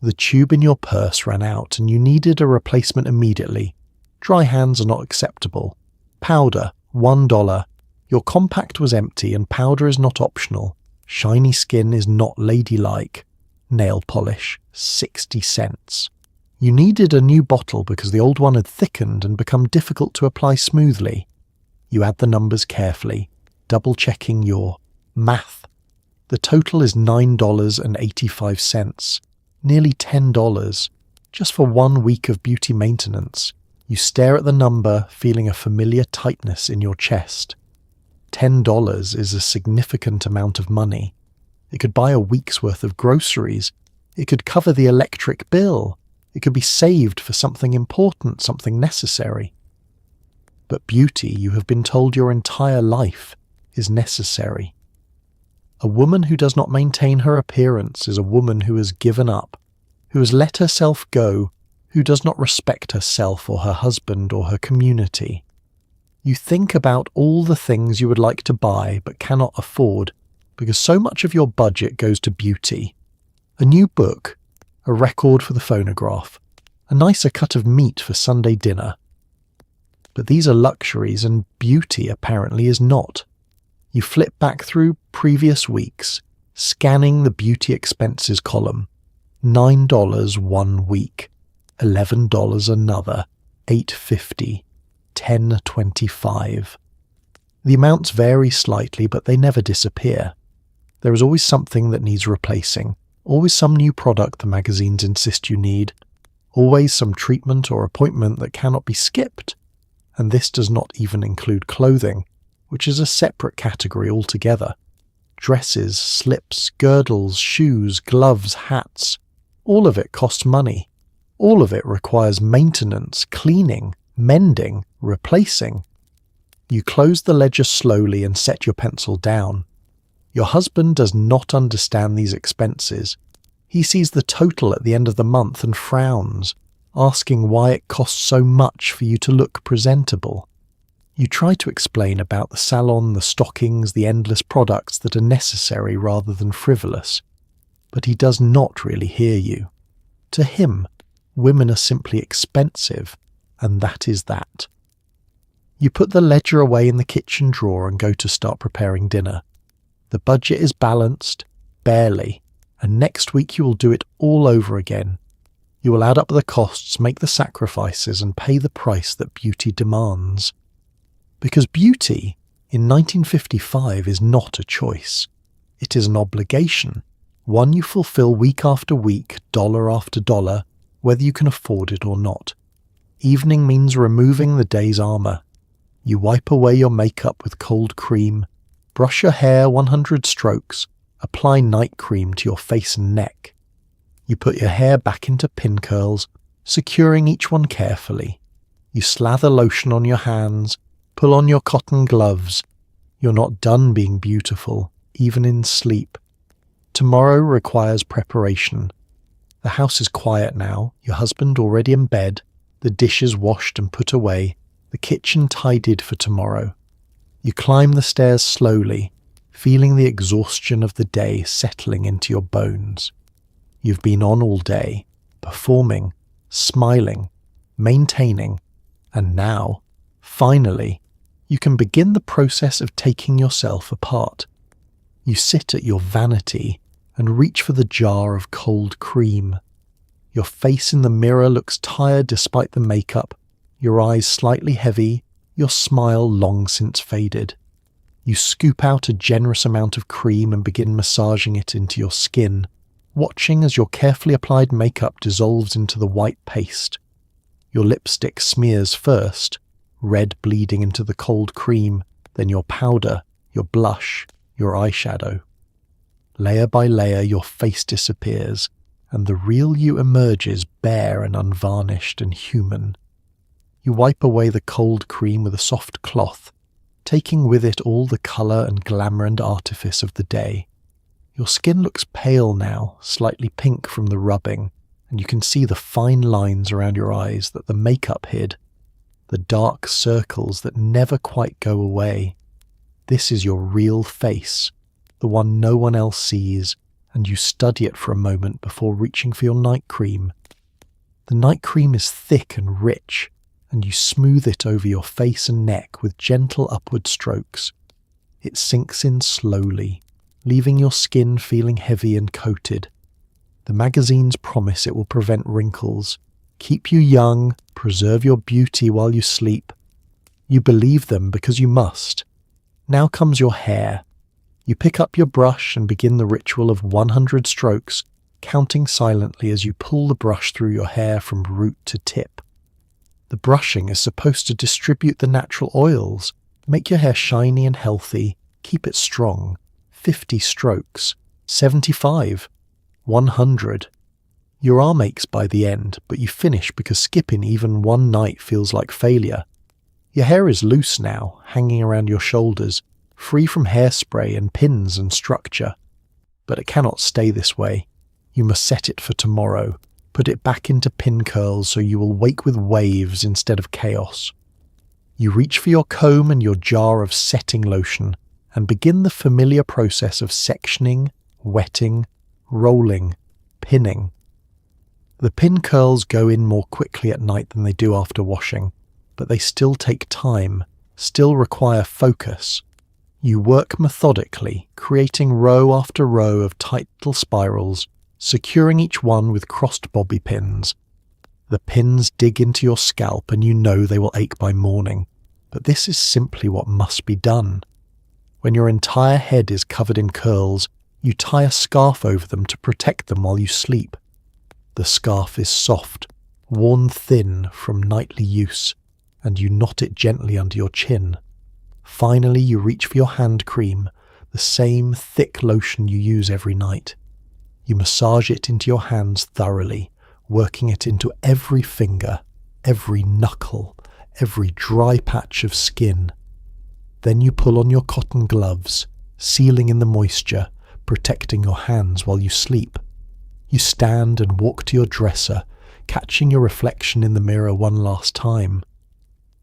The tube in your purse ran out and you needed a replacement immediately. Dry hands are not acceptable. Powder, $1. Your compact was empty and powder is not optional. Shiny skin is not ladylike. Nail polish, 60 cents. You needed a new bottle because the old one had thickened and become difficult to apply smoothly. You add the numbers carefully, double-checking your math. The total is $9.85, nearly $10. Just for 1 week of beauty maintenance, you stare at the number, feeling a familiar tightness in your chest. $10 is a significant amount of money. It could buy a week's worth of groceries. It could cover the electric bill. It could be saved for something important, something necessary. But beauty, you have been told your entire life, is necessary. A woman who does not maintain her appearance is a woman who has given up, who has let herself go, who does not respect herself or her husband or her community. You think about all the things you would like to buy but cannot afford because so much of your budget goes to beauty. A new book, a record for the phonograph, a nicer cut of meat for Sunday dinner. But these are luxuries and beauty apparently is not. You flip back through previous weeks, scanning the beauty expenses column. $9 1 week, $11 another, $8.50, $10.25. The amounts vary slightly, but they never disappear. There is always something that needs replacing, always some new product the magazines insist you need, always some treatment or appointment that cannot be skipped. And this does not even include clothing, which is a separate category altogether. Dresses, slips, girdles, shoes, gloves, hats. All of it costs money. All of it requires maintenance, cleaning, mending, replacing. You close the ledger slowly and set your pencil down. Your husband does not understand these expenses. He sees the total at the end of the month and frowns, asking why it costs so much for you to look presentable. You try to explain about the salon, the stockings, the endless products that are necessary rather than frivolous, but he does not really hear you. To him, women are simply expensive, and that is that. You put the ledger away in the kitchen drawer and go to start preparing dinner. The budget is balanced, barely, and next week you will do it all over again. You will add up the costs, make the sacrifices, and pay the price that beauty demands. Because beauty, in 1955, is not a choice. It is an obligation, one you fulfill week after week, dollar after dollar, whether you can afford it or not. Evening means removing the day's armour. You wipe away your makeup with cold cream, brush your hair 100 strokes, apply night cream to your face and neck. You put your hair back into pin curls, securing each one carefully. You slather lotion on your hands, pull on your cotton gloves. You're not done being beautiful, even in sleep. Tomorrow requires preparation. The house is quiet now, your husband already in bed, the dishes washed and put away, the kitchen tidied for tomorrow. You climb the stairs slowly, feeling the exhaustion of the day settling into your bones. You've been on all day, performing, smiling, maintaining, and now, finally, you can begin the process of taking yourself apart. You sit at your vanity and reach for the jar of cold cream. Your face in the mirror looks tired despite the makeup, your eyes slightly heavy, your smile long since faded. You scoop out a generous amount of cream and begin massaging it into your skin, watching as your carefully applied makeup dissolves into the white paste. Your lipstick smears first, red bleeding into the cold cream, then your powder, your blush, your eyeshadow. Layer by layer your face disappears, and the real you emerges bare and unvarnished and human. You wipe away the cold cream with a soft cloth, taking with it all the colour and glamour and artifice of the day. Your skin looks pale now, slightly pink from the rubbing, and you can see the fine lines around your eyes that the makeup hid, the dark circles that never quite go away. This is your real face, the one no one else sees, and you study it for a moment before reaching for your night cream. The night cream is thick and rich, and you smooth it over your face and neck with gentle upward strokes. It sinks in slowly, leaving your skin feeling heavy and coated. The magazines promise it will prevent wrinkles, keep you young, preserve your beauty while you sleep. You believe them because you must. Now comes your hair. You pick up your brush and begin the ritual of 100 strokes, counting silently as you pull the brush through your hair from root to tip. The brushing is supposed to distribute the natural oils, make your hair shiny and healthy, keep it strong. 50 strokes, 75, 100. Your arm aches by the end, but you finish because skipping even one night feels like failure. Your hair is loose now, hanging around your shoulders, free from hairspray and pins and structure. But it cannot stay this way. You must set it for tomorrow, put it back into pin curls so you will wake with waves instead of chaos. You reach for your comb and your jar of setting lotion and begin the familiar process of sectioning, wetting, rolling, pinning. The pin curls go in more quickly at night than they do after washing, but they still take time, still require focus. You work methodically, creating row after row of tight little spirals, securing each one with crossed bobby pins. The pins dig into your scalp and you know they will ache by morning, but this is simply what must be done. When your entire head is covered in curls, you tie a scarf over them to protect them while you sleep. The scarf is soft, worn thin from nightly use, and you knot it gently under your chin. Finally, you reach for your hand cream, the same thick lotion you use every night. You massage it into your hands thoroughly, working it into every finger, every knuckle, every dry patch of skin. Then you pull on your cotton gloves, sealing in the moisture, protecting your hands while you sleep. You stand and walk to your dresser, catching your reflection in the mirror one last time.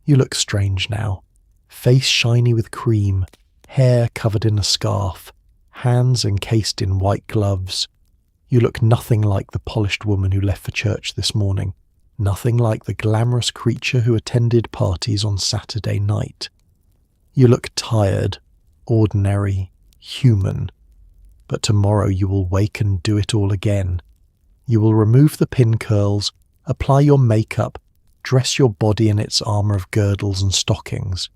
You look strange now, face shiny with cream, hair covered in a scarf, hands encased in white gloves. You look nothing like the polished woman who left for church this morning, nothing like the glamorous creature who attended parties on Saturday night. You look tired, ordinary, human. But tomorrow you will wake and do it all again. You will remove the pin curls, apply your makeup, dress your body in its armour of girdles and stockings.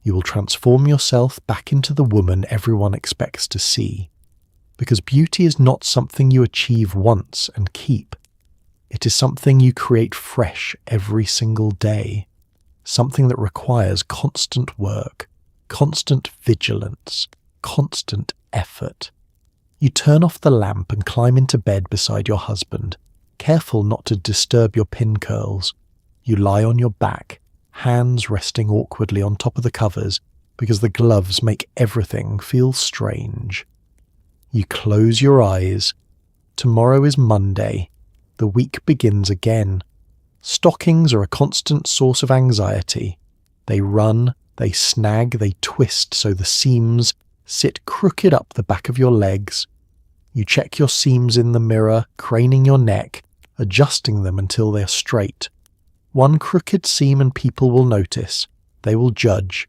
You will transform yourself back into the woman everyone expects to see. Because beauty is not something you achieve once and keep. It is something you create fresh every single day. Something that requires constant work, constant vigilance, constant effort. You turn off the lamp and climb into bed beside your husband, careful not to disturb your pin curls. You lie on your back, hands resting awkwardly on top of the covers because the gloves make everything feel strange. You close your eyes. Tomorrow is Monday. The week begins again. Stockings are a constant source of anxiety. They run, they snag, they twist so the seams sit crooked up the back of your legs. You check your seams in the mirror, craning your neck, adjusting them until they are straight. One crooked seam and people will notice. They will judge.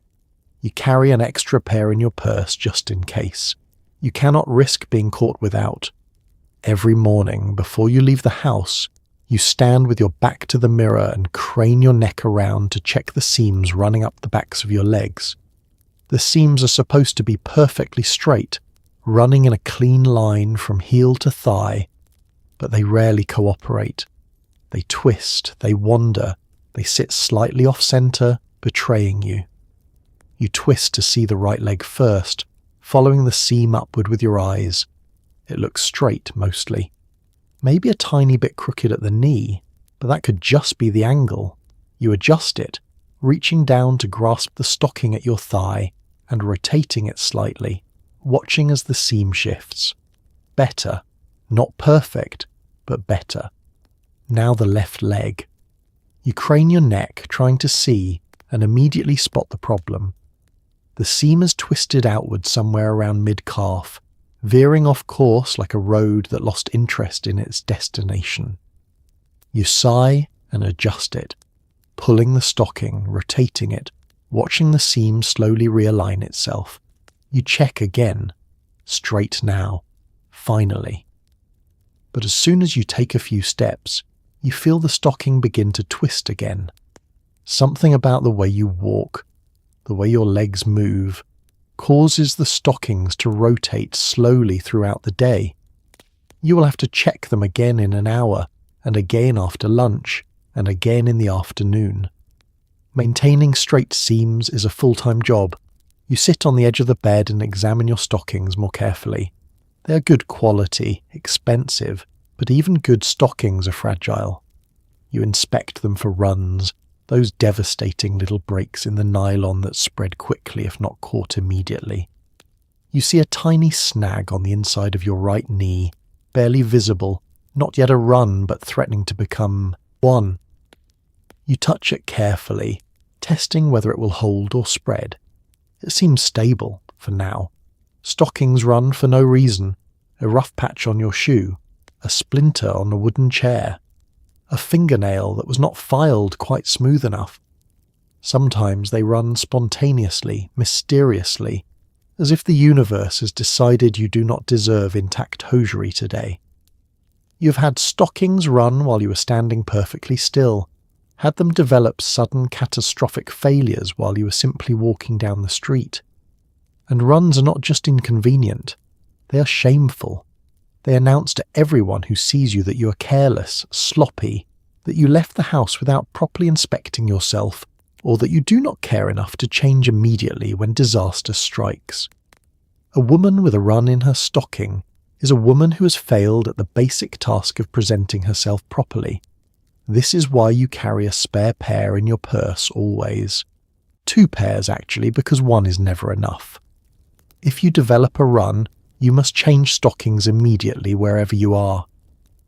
You carry an extra pair in your purse just in case. You cannot risk being caught without. Every morning, before you leave the house, you stand with your back to the mirror and crane your neck around to check the seams running up the backs of your legs. The seams are supposed to be perfectly straight, running in a clean line from heel to thigh, but they rarely cooperate. They twist, they wander, they sit slightly off-center, betraying you. You twist to see the right leg first, following the seam upward with your eyes. It looks straight mostly. Maybe a tiny bit crooked at the knee, but that could just be the angle. You adjust it, reaching down to grasp the stocking at your thigh and rotating it slightly, watching as the seam shifts. Better. Not perfect, but better. Now the left leg. You crane your neck, trying to see, and immediately spot the problem. The seam is twisted outward somewhere around mid-calf, veering off course like a road that lost interest in its destination. You sigh and adjust it, pulling the stocking, rotating it, watching the seam slowly realign itself. You check again. Straight now. Finally. But as soon as you take a few steps, you feel the stocking begin to twist again. Something about the way you walk, the way your legs move, causes the stockings to rotate slowly throughout the day. You will have to check them again in an hour, and again after lunch, and again in the afternoon. Maintaining straight seams is a full-time job. You sit on the edge of the bed and examine your stockings more carefully. They are good quality, expensive, but even good stockings are fragile. You inspect them for runs, those devastating little breaks in the nylon that spread quickly if not caught immediately. You see a tiny snag on the inside of your right knee, barely visible, not yet a run but threatening to become one. You touch it carefully, testing whether it will hold or spread. It seems stable, for now. Stockings run for no reason. A rough patch on your shoe, a splinter on a wooden chair, a fingernail that was not filed quite smooth enough. Sometimes they run spontaneously, mysteriously, as if the universe has decided you do not deserve intact hosiery today. You've had stockings run while you were standing perfectly still, had them develop sudden catastrophic failures while you were simply walking down the street. And runs are not just inconvenient, they are shameful. They announce to everyone who sees you that you are careless, sloppy, that you left the house without properly inspecting yourself, or that you do not care enough to change immediately when disaster strikes. A woman with a run in her stocking is a woman who has failed at the basic task of presenting herself properly. This is why you carry a spare pair in your purse always. 2 pairs actually, because one is never enough. If you develop a run, you must change stockings immediately wherever you are.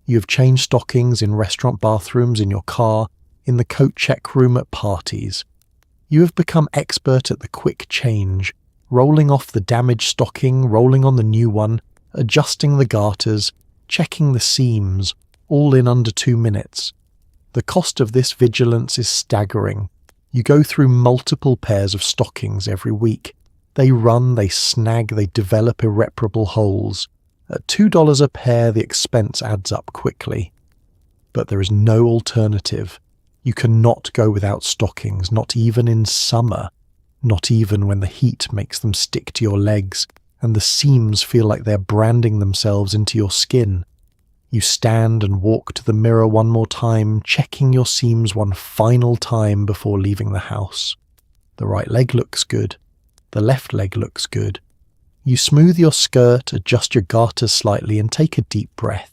You have changed stockings in restaurant bathrooms, in your car, in the coat check room at parties. You have become expert at the quick change, rolling off the damaged stocking, rolling on the new one, adjusting the garters, checking the seams, all in under 2 minutes. The cost of this vigilance is staggering. You go through multiple pairs of stockings every week. They run, they snag, they develop irreparable holes. At $2 a pair, the expense adds up quickly. But there is no alternative. You cannot go without stockings, not even in summer, not even when the heat makes them stick to your legs and the seams feel like they're branding themselves into your skin. You stand and walk to the mirror one more time, checking your seams one final time before leaving the house. The right leg looks good. The left leg looks good. You smooth your skirt, adjust your garters slightly, and take a deep breath.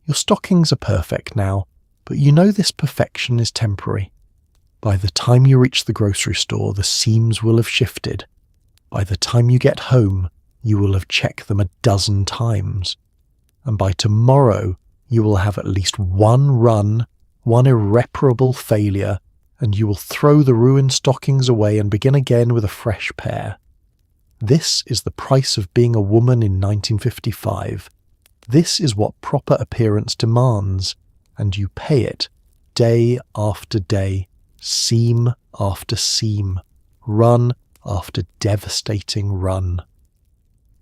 Your stockings are perfect now, but you know this perfection is temporary. By the time you reach the grocery store, the seams will have shifted. By the time you get home, you will have checked them a dozen times. And by tomorrow, you will have at least one run, one irreparable failure, and you will throw the ruined stockings away and begin again with a fresh pair. This is the price of being a woman in 1955. This is what proper appearance demands, and you pay it day after day, seam after seam, run after devastating run.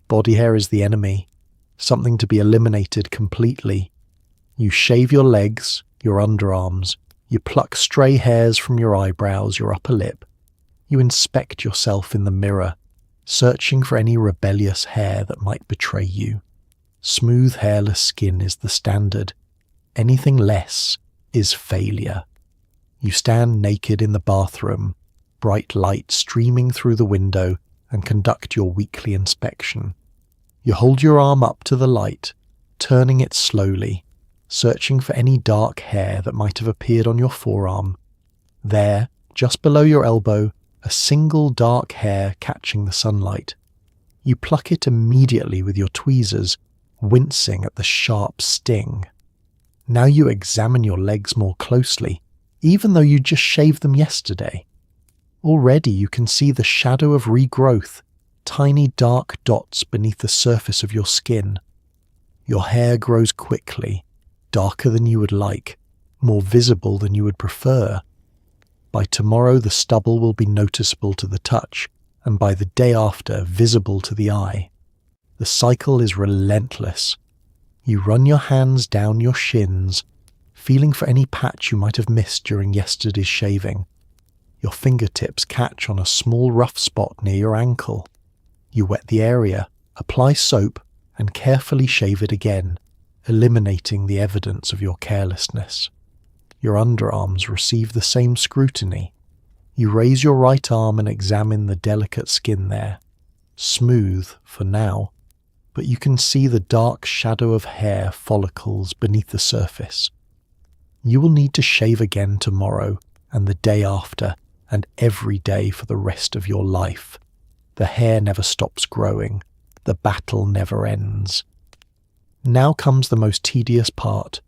Body hair is the enemy, something to be eliminated completely. You shave your legs, your underarms, you pluck stray hairs from your eyebrows, your upper lip. You inspect yourself in the mirror, searching for any rebellious hair that might betray you. Smooth, hairless skin is the standard. Anything less is failure. You stand naked in the bathroom, bright light streaming through the window, and conduct your weekly inspection. You hold your arm up to the light, turning it slowly, searching for any dark hair that might have appeared on your forearm. There, just below your elbow, a single dark hair catching the sunlight. You pluck it immediately with your tweezers, wincing at the sharp sting. Now you examine your legs more closely, even though you just shaved them yesterday. Already you can see the shadow of regrowth, tiny dark dots beneath the surface of your skin. Your hair grows quickly, darker than you would like, more visible than you would prefer. By tomorrow the stubble will be noticeable to the touch, and by the day after visible to the eye. The cycle is relentless. You run your hands down your shins, feeling for any patch you might have missed during yesterday's shaving. Your fingertips catch on a small rough spot near your ankle. You wet the area, apply soap, and carefully shave it again, eliminating the evidence of your carelessness. Your underarms receive the same scrutiny. You raise your right arm and examine the delicate skin there. Smooth for now, but you can see the dark shadow of hair follicles beneath the surface. You will need to shave again tomorrow and the day after and every day for the rest of your life. The hair never stops growing. The battle never ends. Now comes the most tedious part,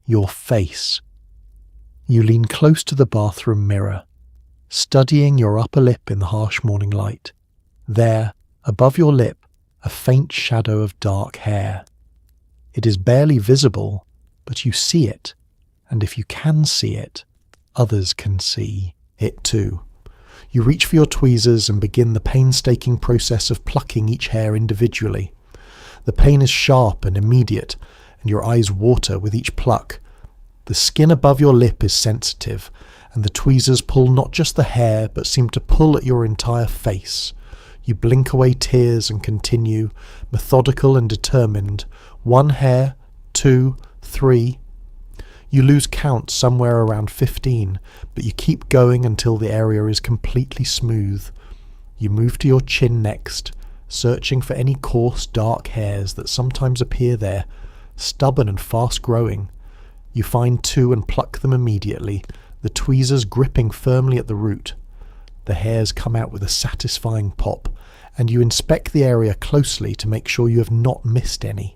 your face. You lean close to the bathroom mirror, studying your upper lip in the harsh morning light. There, above your lip, a faint shadow of dark hair. It is barely visible, but you see it, and if you can see it, others can see it too. You reach for your tweezers and begin the painstaking process of plucking each hair individually. The pain is sharp and immediate, and your eyes water with each pluck. The skin above your lip is sensitive, and the tweezers pull not just the hair, but seem to pull at your entire face. You blink away tears and continue, methodical and determined. 1 hair, 2, 3. You lose count somewhere around 15, but you keep going until the area is completely smooth. You move to your chin next, searching for any coarse, dark hairs that sometimes appear there, stubborn and fast-growing. You find 2 and pluck them immediately, the tweezers gripping firmly at the root. The hairs come out with a satisfying pop, and you inspect the area closely to make sure you have not missed any.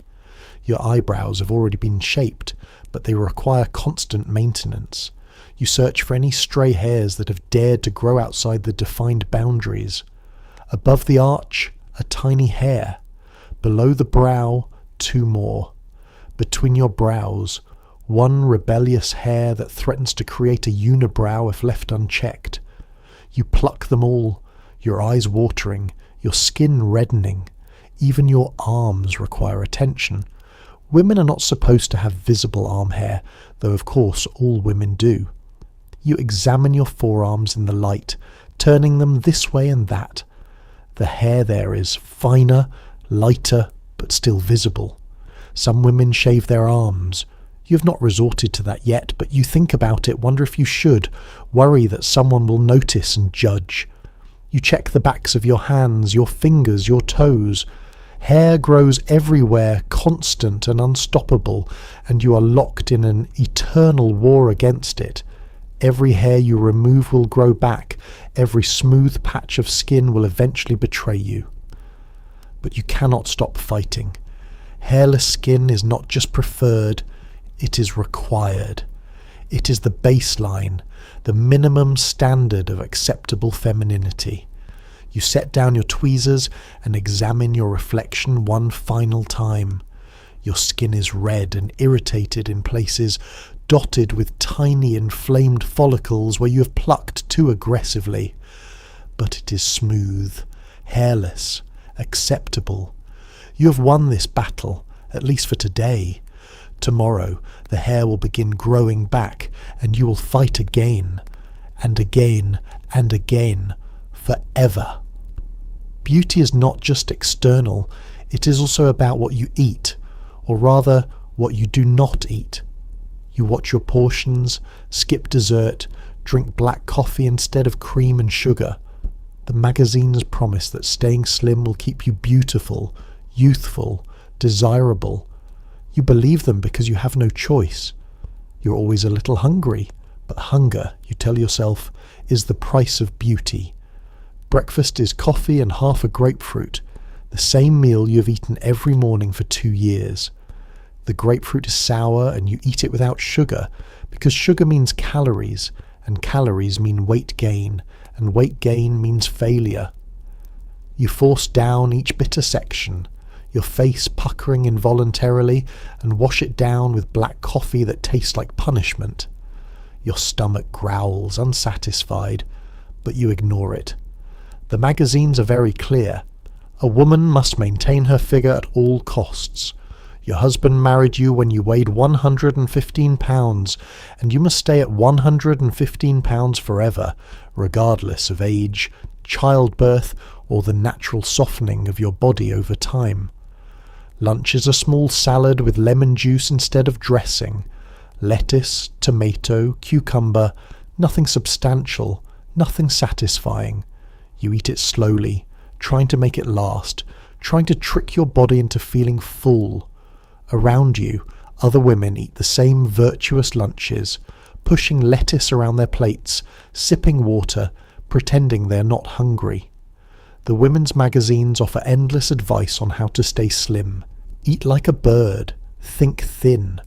Your eyebrows have already been shaped, but they require constant maintenance. You search for any stray hairs that have dared to grow outside the defined boundaries. Above the arch, a tiny hair. Below the brow, 2 more. Between your brows, 1 rebellious hair that threatens to create a unibrow if left unchecked. You pluck them all, your eyes watering, your skin reddening. Even your arms require attention. Women are not supposed to have visible arm hair, though of course all women do. You examine your forearms in the light, turning them this way and that. The hair there is finer, lighter, but still visible. Some women shave their arms. You have not resorted to that yet, but you think about it, wonder if you should, worry that someone will notice and judge. You check the backs of your hands, your fingers, your toes. Hair grows everywhere, constant and unstoppable, and you are locked in an eternal war against it. Every hair you remove will grow back. Every smooth patch of skin will eventually betray you. But you cannot stop fighting. Hairless skin is not just preferred, it is required. It is the baseline, the minimum standard of acceptable femininity. You set down your tweezers and examine your reflection one final time. Your skin is red and irritated in places, dotted with tiny inflamed follicles where you have plucked too aggressively. But it is smooth, hairless, acceptable. You have won this battle, at least for today. Tomorrow the hair will begin growing back, and you will fight again, and again, and again, forever. Beauty is not just external, it is also about what you eat, or rather, what you do not eat. You watch your portions, skip dessert, drink black coffee instead of cream and sugar. The magazines promise that staying slim will keep you beautiful, youthful, desirable. You believe them because you have no choice. You're always a little hungry, but hunger, you tell yourself, is the price of beauty. Breakfast is coffee and half a grapefruit, the same meal you have eaten every morning for 2 years. The grapefruit is sour and you eat it without sugar, because sugar means calories, and calories mean weight gain, and weight gain means failure. You force down each bitter section, your face puckering involuntarily, and wash it down with black coffee that tastes like punishment. Your stomach growls, unsatisfied, but you ignore it. The magazines are very clear. A woman must maintain her figure at all costs. Your husband married you when you weighed 115 pounds, and you must stay at 115 pounds forever, regardless of age, childbirth, or the natural softening of your body over time. Lunch is a small salad with lemon juice instead of dressing. Lettuce, tomato, cucumber, nothing substantial, nothing satisfying. You eat it slowly, trying to make it last, trying to trick your body into feeling full. Around you, other women eat the same virtuous lunches, pushing lettuce around their plates, sipping water, pretending they're not hungry. The women's magazines offer endless advice on how to stay slim. Eat like a bird. Think thin.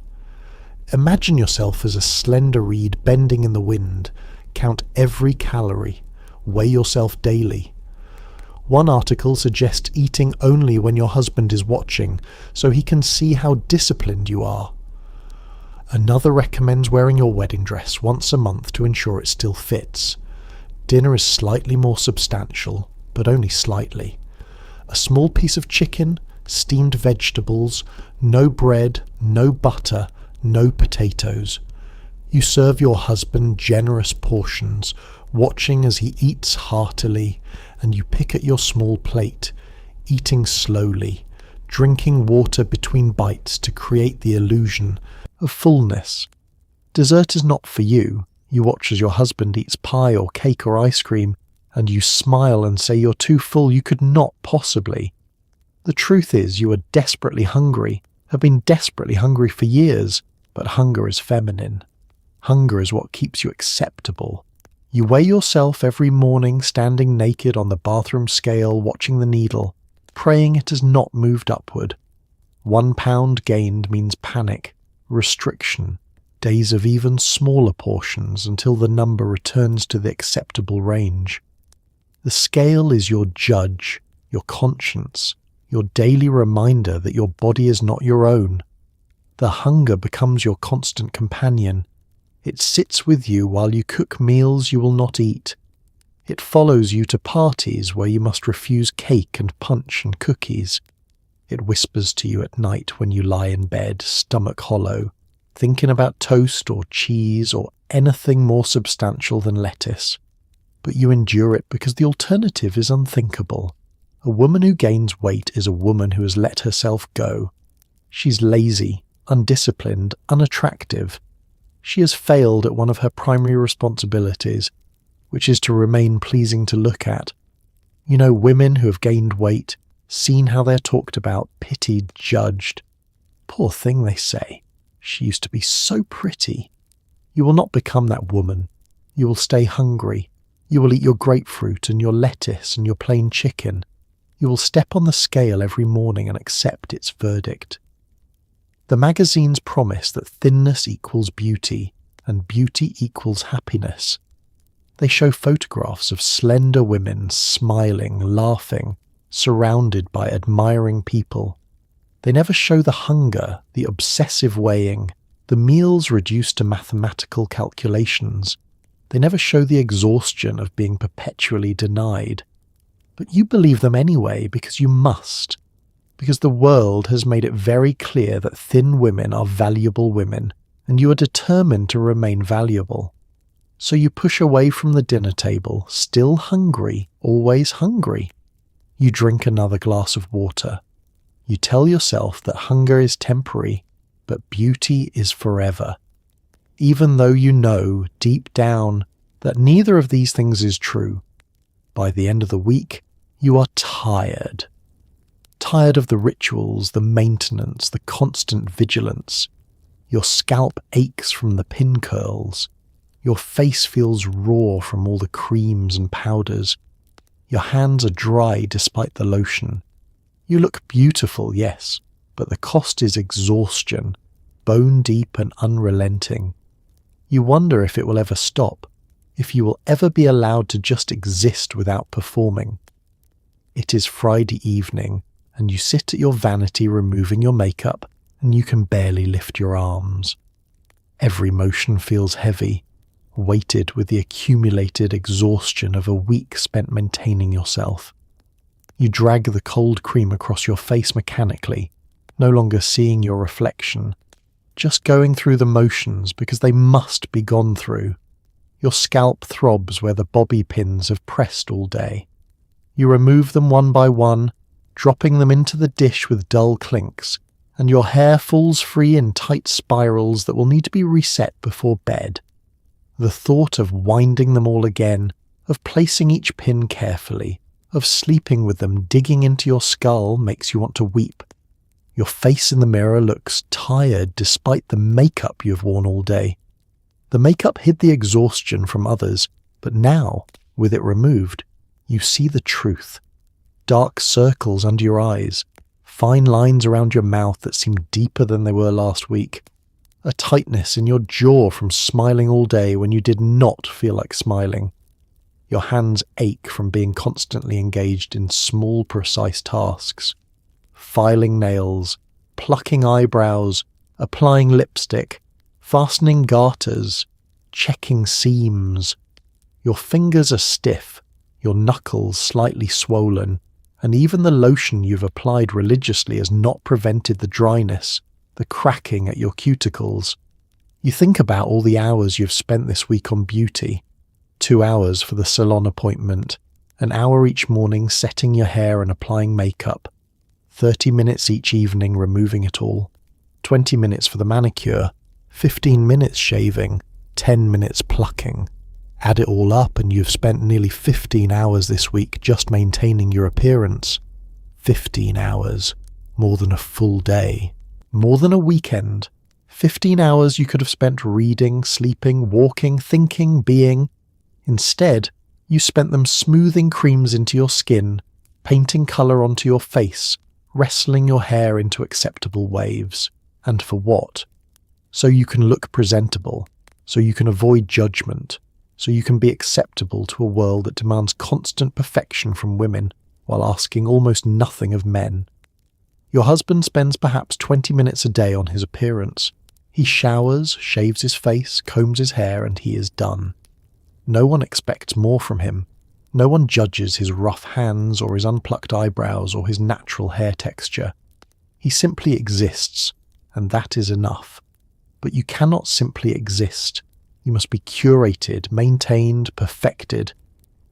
Imagine yourself as a slender reed bending in the wind. Count every calorie. Weigh yourself daily. One article suggests eating only when your husband is watching, so he can see how disciplined you are. Another recommends wearing your wedding dress once a month to ensure it still fits. Dinner is slightly more substantial, but only slightly. A small piece of chicken, steamed vegetables, no bread, no butter, no potatoes. You serve your husband generous portions, watching as he eats heartily, and you pick at your small plate, eating slowly, drinking water between bites to create the illusion of fullness. Dessert is not for you. You watch as your husband eats pie or cake or ice cream, and you smile and say you're too full, you could not possibly. The truth is you are desperately hungry, have been desperately hungry for years, but hunger is feminine. Hunger is what keeps you acceptable. You weigh yourself every morning standing naked on the bathroom scale watching the needle, praying it has not moved upward. 1 pound gained means panic, restriction, days of even smaller portions until the number returns to the acceptable range. The scale is your judge, your conscience, your daily reminder that your body is not your own. The hunger becomes your constant companion. It sits with you while you cook meals you will not eat. It follows you to parties where you must refuse cake and punch and cookies. It whispers to you at night when you lie in bed, stomach hollow, thinking about toast or cheese or anything more substantial than lettuce. But you endure it because the alternative is unthinkable. A woman who gains weight is a woman who has let herself go. She's lazy, undisciplined, unattractive. She has failed at one of her primary responsibilities, which is to remain pleasing to look at. You know, women who have gained weight, seen how they're talked about, pitied, judged. Poor thing, they say. She used to be so pretty. You will not become that woman. You will stay hungry. You will eat your grapefruit and your lettuce and your plain chicken. You will step on the scale every morning and accept its verdict. The magazines promise that thinness equals beauty, and beauty equals happiness. They show photographs of slender women smiling, laughing, surrounded by admiring people. They never show the hunger, the obsessive weighing, the meals reduced to mathematical calculations. They never show the exhaustion of being perpetually denied. But you believe them anyway because you must. Because the world has made it very clear that thin women are valuable women, and you are determined to remain valuable. So you push away from the dinner table, still hungry, always hungry. You drink another glass of water. You tell yourself that hunger is temporary, but beauty is forever. Even though you know, deep down, that neither of these things is true. By the end of the week, you are tired. Tired of the rituals, the maintenance, the constant vigilance. Your scalp aches from the pin curls. Your face feels raw from all the creams and powders. Your hands are dry despite the lotion. You look beautiful, yes, but the cost is exhaustion, bone deep and unrelenting. You wonder if it will ever stop, if you will ever be allowed to just exist without performing. It is Friday evening, and you sit at your vanity removing your makeup, and you can barely lift your arms. Every motion feels heavy, weighted with the accumulated exhaustion of a week spent maintaining yourself. You drag the cold cream across your face mechanically, no longer seeing your reflection, just going through the motions because they must be gone through. Your scalp throbs where the bobby pins have pressed all day. You remove them one by one, dropping them into the dish with dull clinks, and your hair falls free in tight spirals that will need to be reset before bed. The thought of winding them all again, of placing each pin carefully, of sleeping with them digging into your skull makes you want to weep. Your face in the mirror looks tired despite the makeup you've worn all day. The makeup hid the exhaustion from others, but now, with it removed, you see the truth. Dark circles under your eyes, fine lines around your mouth that seem deeper than they were last week, a tightness in your jaw from smiling all day when you did not feel like smiling. Your hands ache from being constantly engaged in small, precise tasks. Filing nails, plucking eyebrows, applying lipstick, fastening garters, checking seams. Your fingers are stiff, your knuckles slightly swollen, and even the lotion you've applied religiously has not prevented the dryness, the cracking at your cuticles. You think about all the hours you've spent this week on beauty. 2 hours for the salon appointment, an hour each morning setting your hair and applying makeup, 30 minutes each evening removing it all, 20 minutes for the manicure, 15 minutes shaving, 10 minutes plucking. Add it all up and you've spent nearly 15 hours this week just maintaining your appearance. 15 hours. More than a full day. More than a weekend. 15 hours you could have spent reading, sleeping, walking, thinking, being. Instead, you spent them smoothing creams into your skin, painting colour onto your face, wrestling your hair into acceptable waves. And for what? So you can look presentable, so you can avoid judgment, so you can be acceptable to a world that demands constant perfection from women while asking almost nothing of men. Your husband spends perhaps 20 minutes a day on his appearance. He showers, shaves his face, combs his hair, and he is done. No one expects more from him. No one judges his rough hands or his unplucked eyebrows or his natural hair texture. He simply exists, and that is enough. But you cannot simply exist. You must be curated, maintained, perfected.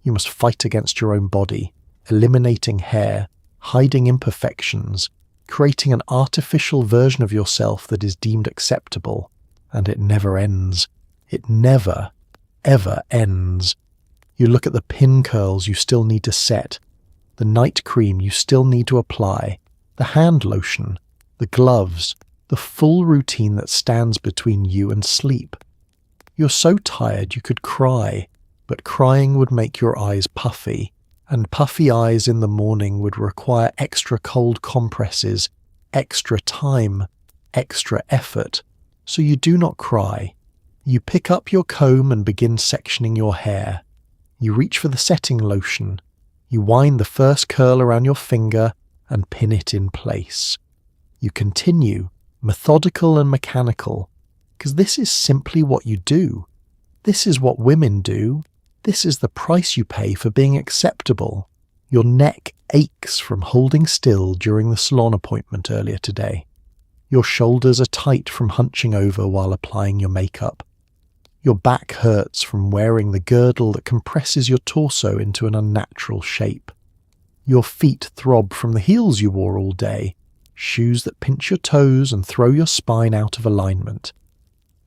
You must fight against your own body, eliminating hair, hiding imperfections, creating an artificial version of yourself that is deemed acceptable, and it never ends. It never, ever ends. You look at the pin curls you still need to set, the night cream you still need to apply, the hand lotion, the gloves, the full routine that stands between you and sleep. You're so tired you could cry, but crying would make your eyes puffy, and puffy eyes in the morning would require extra cold compresses, extra time, extra effort. So you do not cry. You pick up your comb and begin sectioning your hair. You reach for the setting lotion. You wind the first curl around your finger and pin it in place. You continue, methodical and mechanical, because this is simply what you do. This is what women do. This is the price you pay for being acceptable. Your neck aches from holding still during the salon appointment earlier today. Your shoulders are tight from hunching over while applying your makeup. Your back hurts from wearing the girdle that compresses your torso into an unnatural shape. Your feet throb from the heels you wore all day, shoes that pinch your toes and throw your spine out of alignment.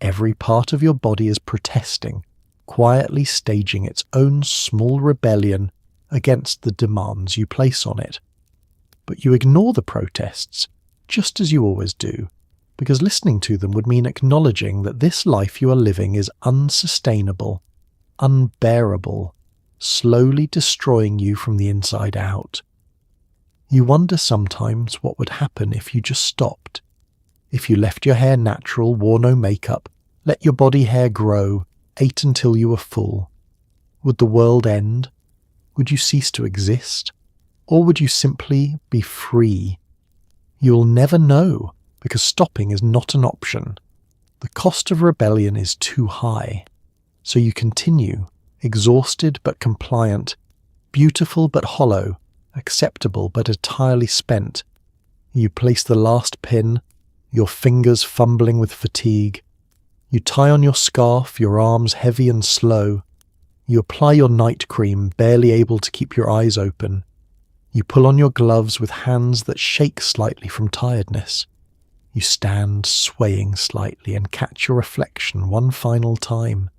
Every part of your body is protesting, quietly staging its own small rebellion against the demands you place on it. But you ignore the protests, just as you always do, because listening to them would mean acknowledging that this life you are living is unsustainable, unbearable, slowly destroying you from the inside out. You wonder sometimes what would happen if you just stopped. If you left your hair natural, wore no makeup, let your body hair grow, ate until you were full. Would the world end? Would you cease to exist? Or would you simply be free? You will never know, because stopping is not an option. The cost of rebellion is too high. So you continue, exhausted but compliant, beautiful but hollow, acceptable but entirely spent. You place the last pin, your fingers fumbling with fatigue. You tie on your scarf, your arms heavy and slow. You apply your night cream, barely able to keep your eyes open. You pull on your gloves with hands that shake slightly from tiredness. You stand swaying slightly and catch your reflection one final time.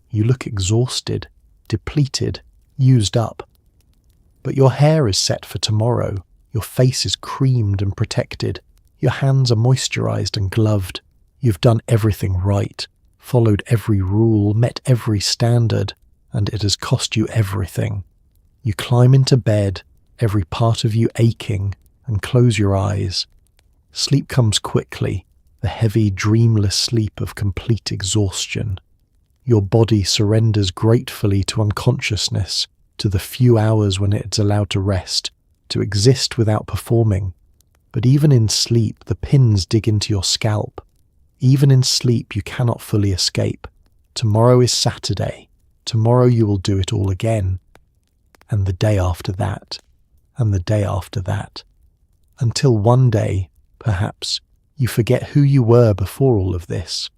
You look exhausted, depleted, used up. But your hair is set for tomorrow. Your face is creamed and protected. Your hands are moisturized and gloved. You've done everything right, followed every rule, met every standard, and it has cost you everything. You climb into bed, every part of you aching, and close your eyes. Sleep comes quickly, the heavy, dreamless sleep of complete exhaustion. Your body surrenders gratefully to unconsciousness, to the few hours when it's allowed to rest, to exist without performing. But even in sleep, the pins dig into your scalp. Even in sleep, you cannot fully escape. Tomorrow is Saturday. Tomorrow you will do it all again. And the day after that. And the day after that. Until one day, perhaps, you forget who you were before all of this.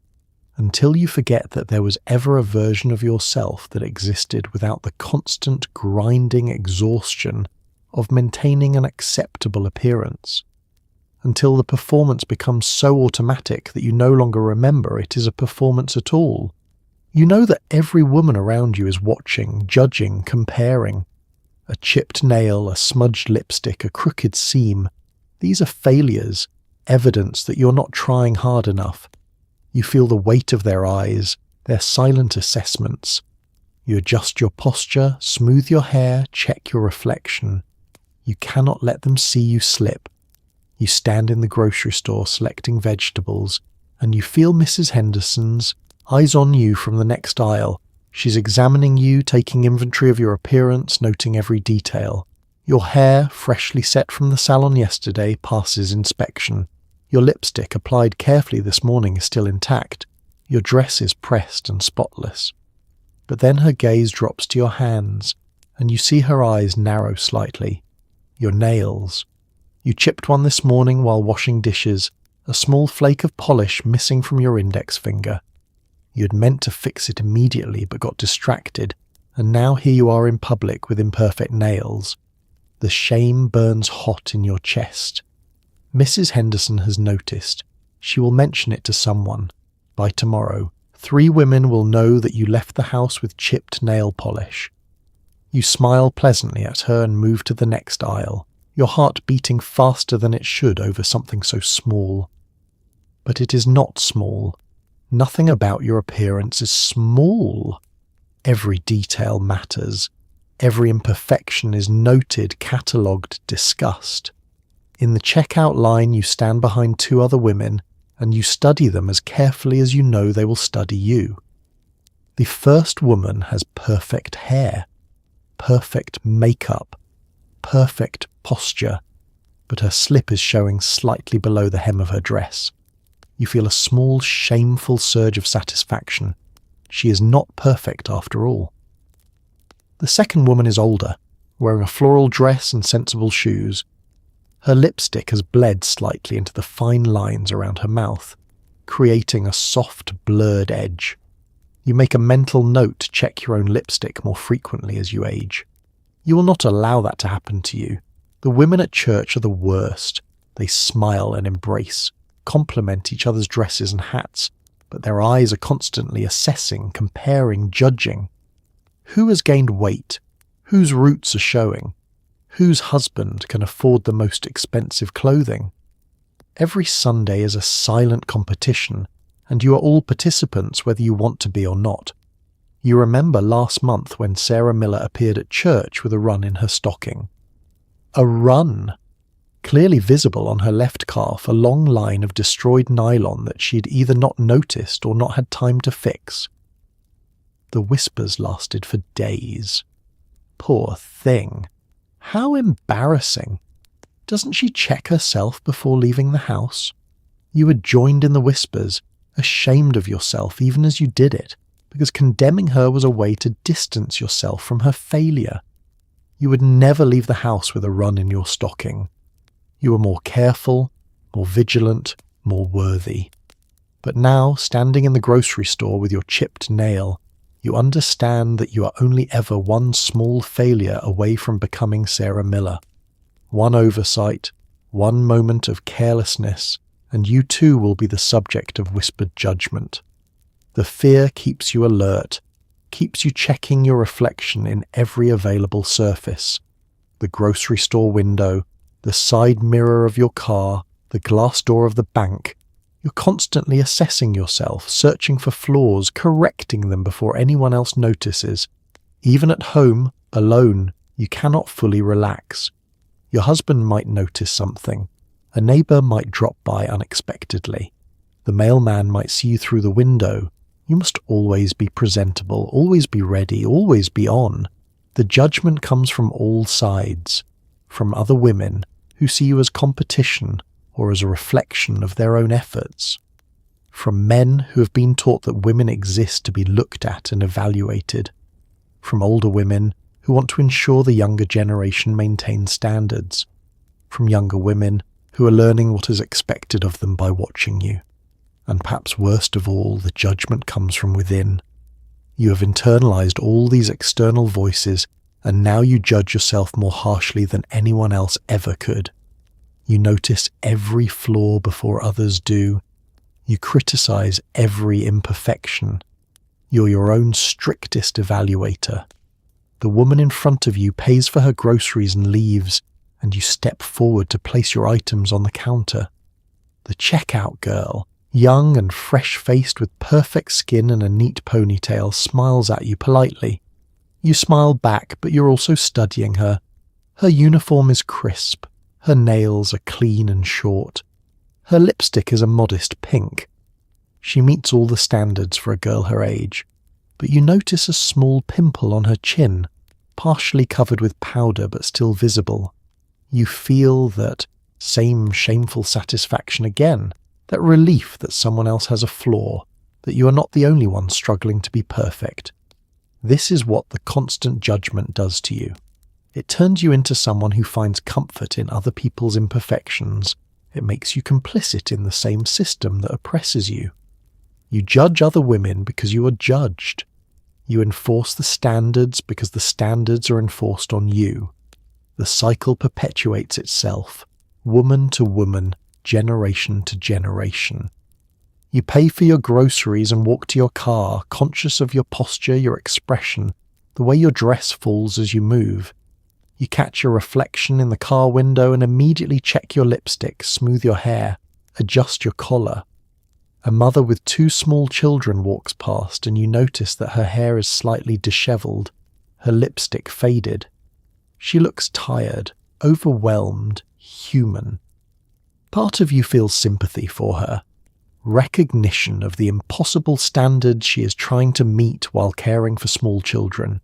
Until you forget that there was ever a version of yourself that existed without the constant grinding exhaustion of maintaining an acceptable appearance. Until the performance becomes so automatic that you no longer remember it is a performance at all. You know that every woman around you is watching, judging, comparing. A chipped nail, a smudged lipstick, a crooked seam. These are failures, evidence that you're not trying hard enough. You feel the weight of their eyes, their silent assessments. You adjust your posture, smooth your hair, check your reflection. You cannot let them see you slip. You stand in the grocery store selecting vegetables, and you feel Mrs. Henderson's eyes on you from the next aisle. She's examining you, taking inventory of your appearance, noting every detail. Your hair, freshly set from the salon yesterday, passes inspection. Your lipstick, applied carefully this morning, is still intact. Your dress is pressed and spotless. But then her gaze drops to your hands, and you see her eyes narrow slightly. Your nails. You chipped one this morning while washing dishes, a small flake of polish missing from your index finger. You had meant to fix it immediately but got distracted, and now here you are in public with imperfect nails. The shame burns hot in your chest. Mrs. Henderson has noticed. She will mention it to someone. By tomorrow, 3 women will know that you left the house with chipped nail polish. You smile pleasantly at her and move to the next aisle, your heart beating faster than it should over something so small. But it is not small. Nothing about your appearance is small. Every detail matters. Every imperfection is noted, catalogued, discussed. In the checkout line, you stand behind 2 other women, and you study them as carefully as you know they will study you. The first woman has perfect hair, perfect makeup, perfect posture, but her slip is showing slightly below the hem of her dress. You feel a small, shameful surge of satisfaction. She is not perfect after all. The second woman is older, wearing a floral dress and sensible shoes. Her lipstick has bled slightly into the fine lines around her mouth, creating a soft, blurred edge. You make a mental note to check your own lipstick more frequently as you age. You will not allow that to happen to you. The women at church are the worst. They smile and embrace, compliment each other's dresses and hats, but their eyes are constantly assessing, comparing, judging. Who has gained weight? Whose roots are showing? Whose husband can afford the most expensive clothing? Every Sunday is a silent competition, and you are all participants whether you want to be or not. You remember last month when Sarah Miller appeared at church with a run in her stocking. A run! Clearly visible on her left calf, a long line of destroyed nylon that she had either not noticed or not had time to fix. The whispers lasted for days. Poor thing. How embarrassing. Doesn't she check herself before leaving the house? You had joined in the whispers, ashamed of yourself even as you did it, because condemning her was a way to distance yourself from her failure. You would never leave the house with a run in your stocking. You were more careful, more vigilant, more worthy. But now, standing in the grocery store with your chipped nail, you understand that you are only ever one small failure away from becoming Sarah Miller. One oversight, one moment of carelessness, and you too will be the subject of whispered judgment. The fear keeps you alert, keeps you checking your reflection in every available surface. The grocery store window, the side mirror of your car, the glass door of the bank. You're constantly assessing yourself, searching for flaws, correcting them before anyone else notices. Even at home, alone, you cannot fully relax. Your husband might notice something. A neighbour might drop by unexpectedly. The mailman might see you through the window. You must always be presentable, always be ready, always be on. The judgment comes from all sides, from other women who see you as competition or as a reflection of their own efforts, from men who have been taught that women exist to be looked at and evaluated, from older women who want to ensure the younger generation maintains standards, from younger women who are learning what is expected of them by watching you. And perhaps worst of all, the judgment comes from within. You have internalized all these external voices, and now you judge yourself more harshly than anyone else ever could. You notice every flaw before others do. You criticize every imperfection. You're your own strictest evaluator. The woman in front of you pays for her groceries and leaves, and you step forward to place your items on the counter. The checkout girl, young and fresh-faced with perfect skin and a neat ponytail, smiles at you politely. You smile back, but you're also studying her. Her uniform is crisp. Her nails are clean and short. Her lipstick is a modest pink. She meets all the standards for a girl her age, but you notice a small pimple on her chin, partially covered with powder but still visible. You feel that same shameful satisfaction again, that relief that someone else has a flaw, that you are not the only one struggling to be perfect. This is what the constant judgment does to you. It turns you into someone who finds comfort in other people's imperfections. It makes you complicit in the same system that oppresses you. You judge other women because you are judged. You enforce the standards because the standards are enforced on you. The cycle perpetuates itself, woman to woman, generation to generation. You pay for your groceries and walk to your car, conscious of your posture, your expression, the way your dress falls as you move. You catch your reflection in the car window and immediately check your lipstick, smooth your hair, adjust your collar. A mother with 2 small children walks past and you notice that her hair is slightly disheveled, her lipstick faded. She looks tired, overwhelmed, human. Part of you feels sympathy for her, recognition of the impossible standards she is trying to meet while caring for small children.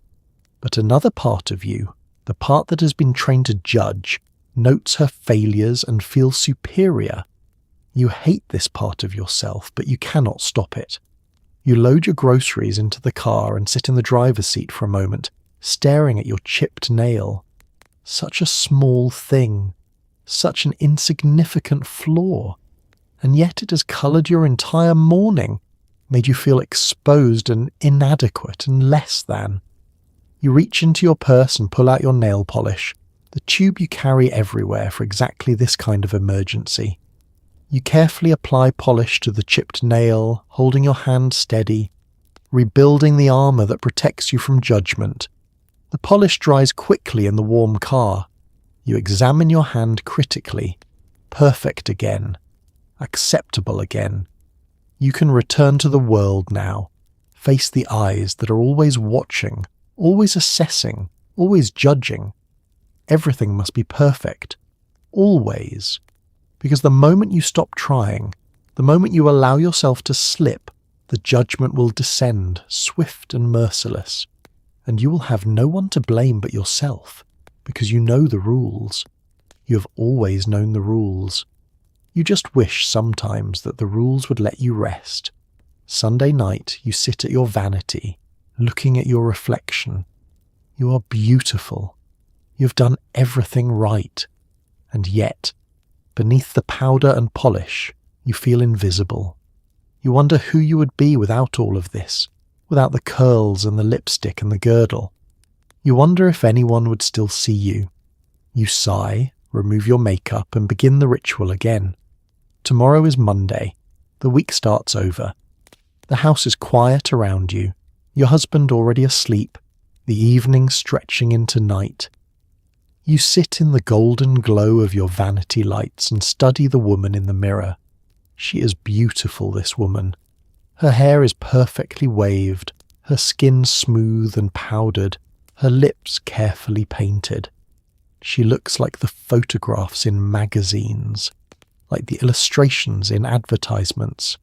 But another part of you, the part that has been trained to judge, notes her failures and feels superior. You hate this part of yourself, but you cannot stop it. You load your groceries into the car and sit in the driver's seat for a moment, staring at your chipped nail. Such a small thing, such an insignificant flaw, and yet it has coloured your entire morning, made you feel exposed and inadequate and less than. You reach into your purse and pull out your nail polish, the tube you carry everywhere for exactly this kind of emergency. You carefully apply polish to the chipped nail, holding your hand steady, rebuilding the armour that protects you from judgment. The polish dries quickly in the warm car. You examine your hand critically. Perfect again. Acceptable again. You can return to the world now. Face the eyes that are always watching, always assessing, always judging. Everything must be perfect. Always. Because the moment you stop trying, the moment you allow yourself to slip, the judgment will descend, swift and merciless. And you will have no one to blame but yourself, because you know the rules. You have always known the rules. You just wish sometimes that the rules would let you rest. Sunday night you sit at your vanity, looking at your reflection. You are beautiful. You have done everything right. And yet, beneath the powder and polish, you feel invisible. You wonder who you would be without all of this, without the curls and the lipstick and the girdle. You wonder if anyone would still see you. You sigh, remove your makeup, and begin the ritual again. Tomorrow is Monday. The week starts over. The house is quiet around you, your husband already asleep, the evening stretching into night. You sit in the golden glow of your vanity lights and study the woman in the mirror. She is beautiful, this woman. Her hair is perfectly waved, her skin smooth and powdered, her lips carefully painted. She looks like the photographs in magazines, like the illustrations in advertisements.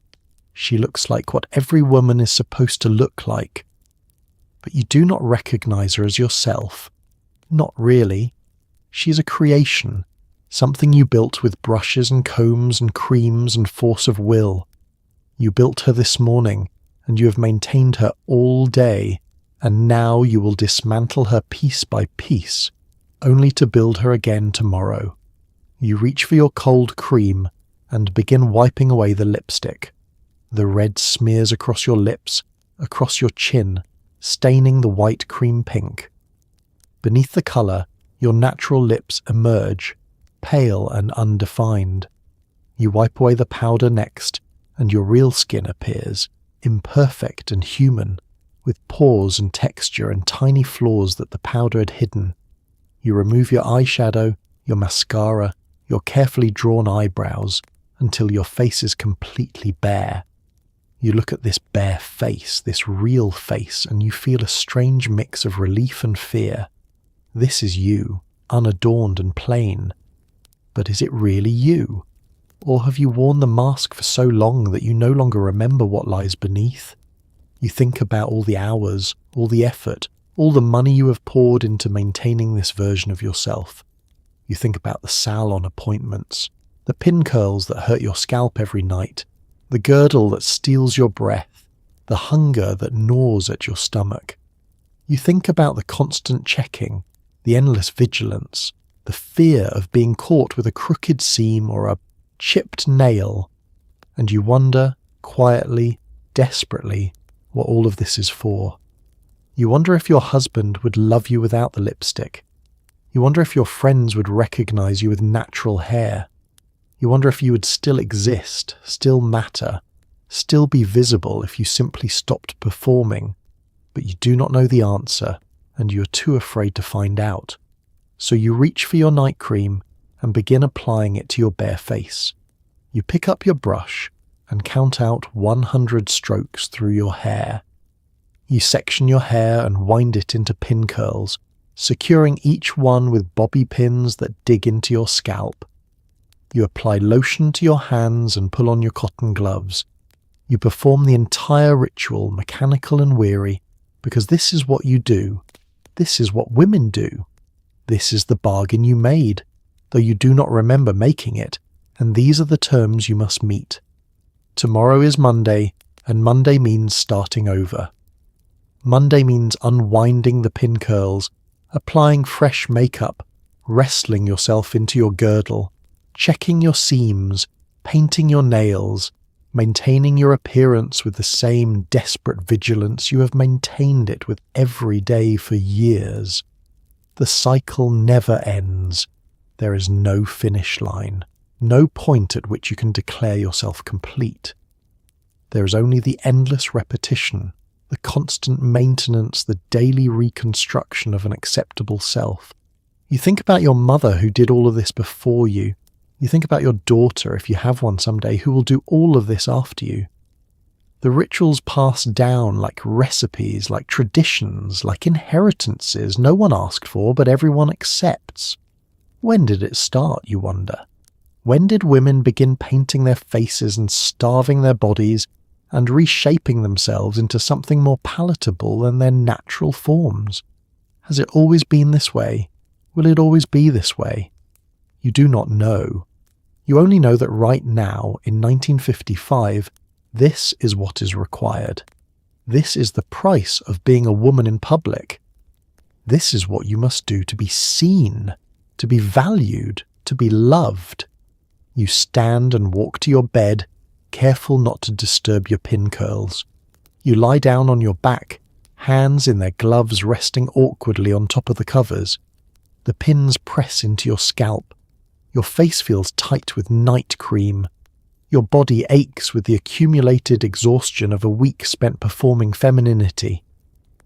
She looks like what every woman is supposed to look like. But you do not recognize her as yourself. Not really. She is a creation, something you built with brushes and combs and creams and force of will. You built her this morning, and you have maintained her all day, and now you will dismantle her piece by piece, only to build her again tomorrow. You reach for your cold cream and begin wiping away the lipstick. The red smears across your lips, across your chin, staining the white cream pink. Beneath the colour, your natural lips emerge, pale and undefined. You wipe away the powder next, and your real skin appears, imperfect and human, with pores and texture and tiny flaws that the powder had hidden. You remove your eyeshadow, your mascara, your carefully drawn eyebrows, until your face is completely bare. You look at this bare face, this real face, and you feel a strange mix of relief and fear. This is you, unadorned and plain. But is it really you? Or have you worn the mask for so long that you no longer remember what lies beneath? You think about all the hours, all the effort, all the money you have poured into maintaining this version of yourself. You think about the salon appointments, the pin curls that hurt your scalp every night, the girdle that steals your breath, the hunger that gnaws at your stomach. You think about the constant checking, the endless vigilance, the fear of being caught with a crooked seam or a chipped nail, and you wonder, quietly, desperately, what all of this is for. You wonder if your husband would love you without the lipstick. You wonder if your friends would recognize you with natural hair. You wonder if you would still exist, still matter, still be visible if you simply stopped performing. But you do not know the answer, and you are too afraid to find out. So you reach for your night cream and begin applying it to your bare face. You pick up your brush and count out 100 strokes through your hair. You section your hair and wind it into pin curls, securing each one with bobby pins that dig into your scalp. You apply lotion to your hands and pull on your cotton gloves. You perform the entire ritual, mechanical and weary, because this is what you do. This is what women do. This is the bargain you made, though you do not remember making it, and these are the terms you must meet. Tomorrow is Monday, and Monday means starting over. Monday means unwinding the pin curls, applying fresh makeup, wrestling yourself into your girdle, checking your seams, painting your nails, maintaining your appearance with the same desperate vigilance you have maintained it with every day for years. The cycle never ends. There is no finish line, no point at which you can declare yourself complete. There is only the endless repetition, the constant maintenance, the daily reconstruction of an acceptable self. You think about your mother who did all of this before you. You think about your daughter, if you have one someday, who will do all of this after you. The rituals pass down like recipes, like traditions, like inheritances no one asked for but everyone accepts. When did it start, you wonder? When did women begin painting their faces and starving their bodies and reshaping themselves into something more palatable than their natural forms? Has it always been this way? Will it always be this way? You do not know. You only know that right now, in 1955, this is what is required. This is the price of being a woman in public. This is what you must do to be seen, to be valued, to be loved. You stand and walk to your bed, careful not to disturb your pin curls. You lie down on your back, hands in their gloves resting awkwardly on top of the covers. The pins press into your scalp. Your face feels tight with night cream. Your body aches with the accumulated exhaustion of a week spent performing femininity.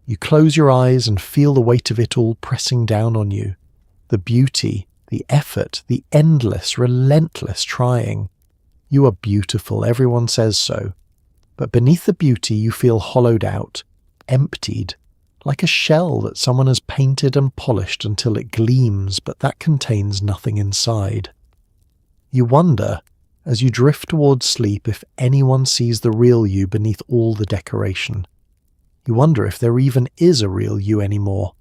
You close your eyes and feel the weight of it all pressing down on you. The beauty, the effort, the endless, relentless trying. You are beautiful, everyone says so. But beneath the beauty you feel hollowed out, emptied, like a shell that someone has painted and polished until it gleams, but that contains nothing inside. You wonder, as you drift towards sleep, if anyone sees the real you beneath all the decoration. You wonder if there even is a real you anymore,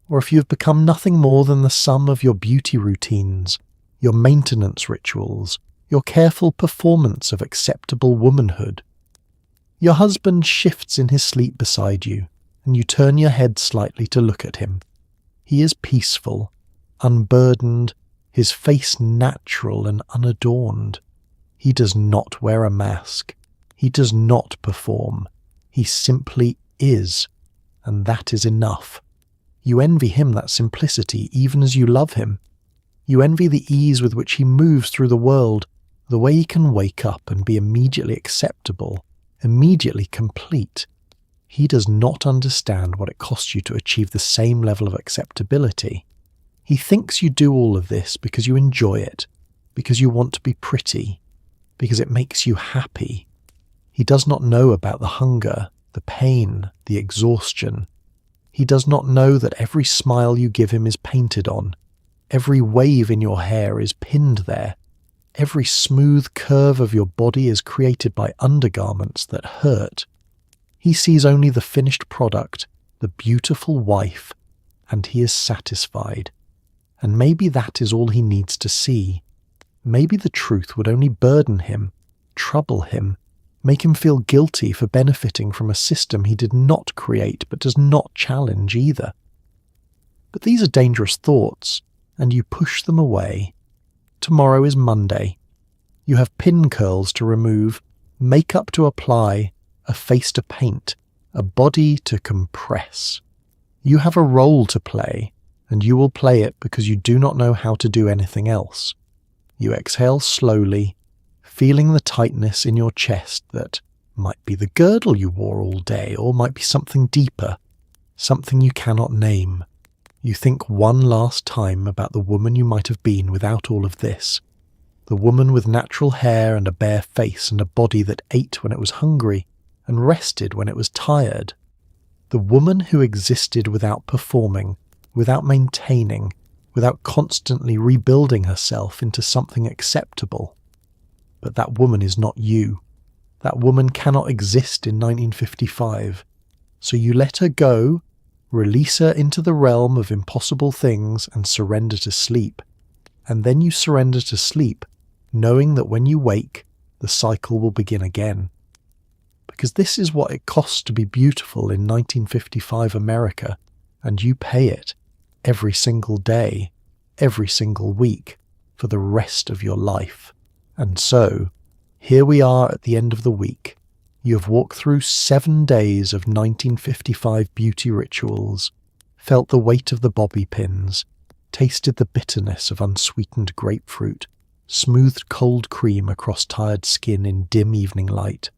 or if you have become nothing more than the sum of your beauty routines, your maintenance rituals, your careful performance of acceptable womanhood. Your husband shifts in his sleep beside you, and you turn your head slightly to look at him. He is peaceful, unburdened, his face natural and unadorned. He does not wear a mask. He does not perform. He simply is, and that is enough. You envy him that simplicity even as you love him. You envy the ease with which he moves through the world, the way he can wake up and be immediately acceptable, immediately complete. He does not understand what it costs you to achieve the same level of acceptability. He thinks you do all of this because you enjoy it, because you want to be pretty, because it makes you happy. He does not know about the hunger, the pain, the exhaustion. He does not know that every smile you give him is painted on, every wave in your hair is pinned there, every smooth curve of your body is created by undergarments that hurt. He sees only the finished product, the beautiful wife, and he is satisfied. And maybe that is all he needs to see. Maybe the truth would only burden him, trouble him, make him feel guilty for benefiting from a system he did not create but does not challenge either. But these are dangerous thoughts, and you push them away. Tomorrow is Monday. You have pin curls to remove, makeup to apply, a face to paint, a body to compress. You have a role to play, and you will play it because you do not know how to do anything else. You exhale slowly, feeling the tightness in your chest that might be the girdle you wore all day, or might be something deeper, something you cannot name. You think one last time about the woman you might have been without all of this. The woman with natural hair and a bare face and a body that ate when it was hungry and rested when it was tired. The woman who existed without performing, without maintaining, without constantly rebuilding herself into something acceptable. But that woman is not you. That woman cannot exist in 1955. So you let her go, release her into the realm of impossible things and surrender to sleep. And then you surrender to sleep, knowing that when you wake, the cycle will begin again. Because this is what it costs to be beautiful in 1955 America, and you pay it every single day, every single week, for the rest of your life. And so, here we are at the end of the week. You have walked through 7 days of 1955 beauty rituals, felt the weight of the bobby pins, tasted the bitterness of unsweetened grapefruit, smoothed cold cream across tired skin in dim evening light.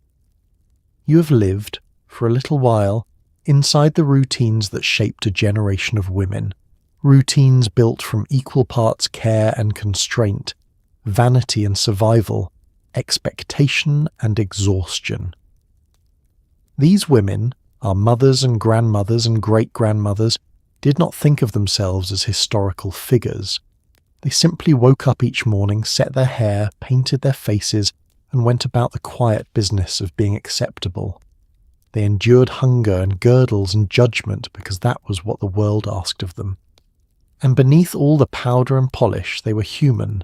You have lived, for a little while, inside the routines that shaped a generation of women, routines built from equal parts care and constraint, vanity and survival, expectation and exhaustion. These women, our mothers and grandmothers and great-grandmothers, did not think of themselves as historical figures. They simply woke up each morning, set their hair, painted their faces, and went about the quiet business of being acceptable. They endured hunger and girdles and judgment because that was what the world asked of them. And beneath all the powder and polish, they were human,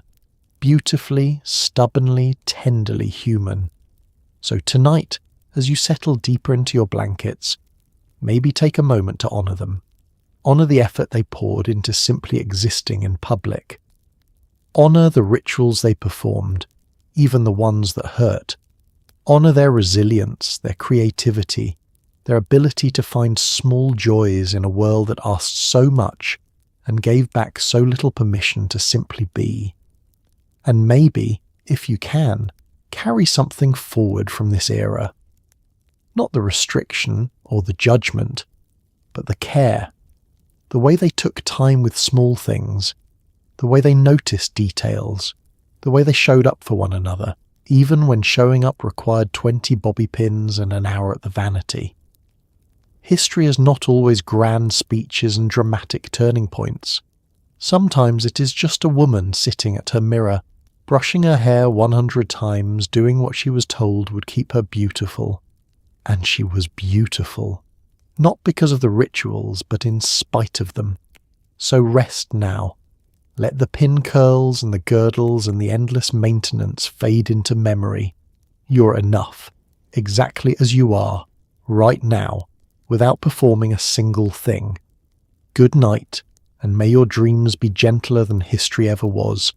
beautifully, stubbornly, tenderly human. So tonight, as you settle deeper into your blankets, maybe take a moment to honour them. Honour the effort they poured into simply existing in public. Honour the rituals they performed, even the ones that hurt. Honour their resilience, their creativity, their ability to find small joys in a world that asked so much and gave back so little permission to simply be. And maybe, if you can, carry something forward from this era. Not the restriction or the judgment, but the care. The way they took time with small things, the way they noticed details, the way they showed up for one another, even when showing up required 20 bobby pins and an hour at the vanity. History is not always grand speeches and dramatic turning points. Sometimes it is just a woman sitting at her mirror, brushing her hair 100 times, doing what she was told would keep her beautiful. And she was beautiful. Not because of the rituals, but in spite of them. So rest now. Let the pin curls and the girdles and the endless maintenance fade into memory. You're enough, exactly as you are, right now, without performing a single thing. Good night, and may your dreams be gentler than history ever was.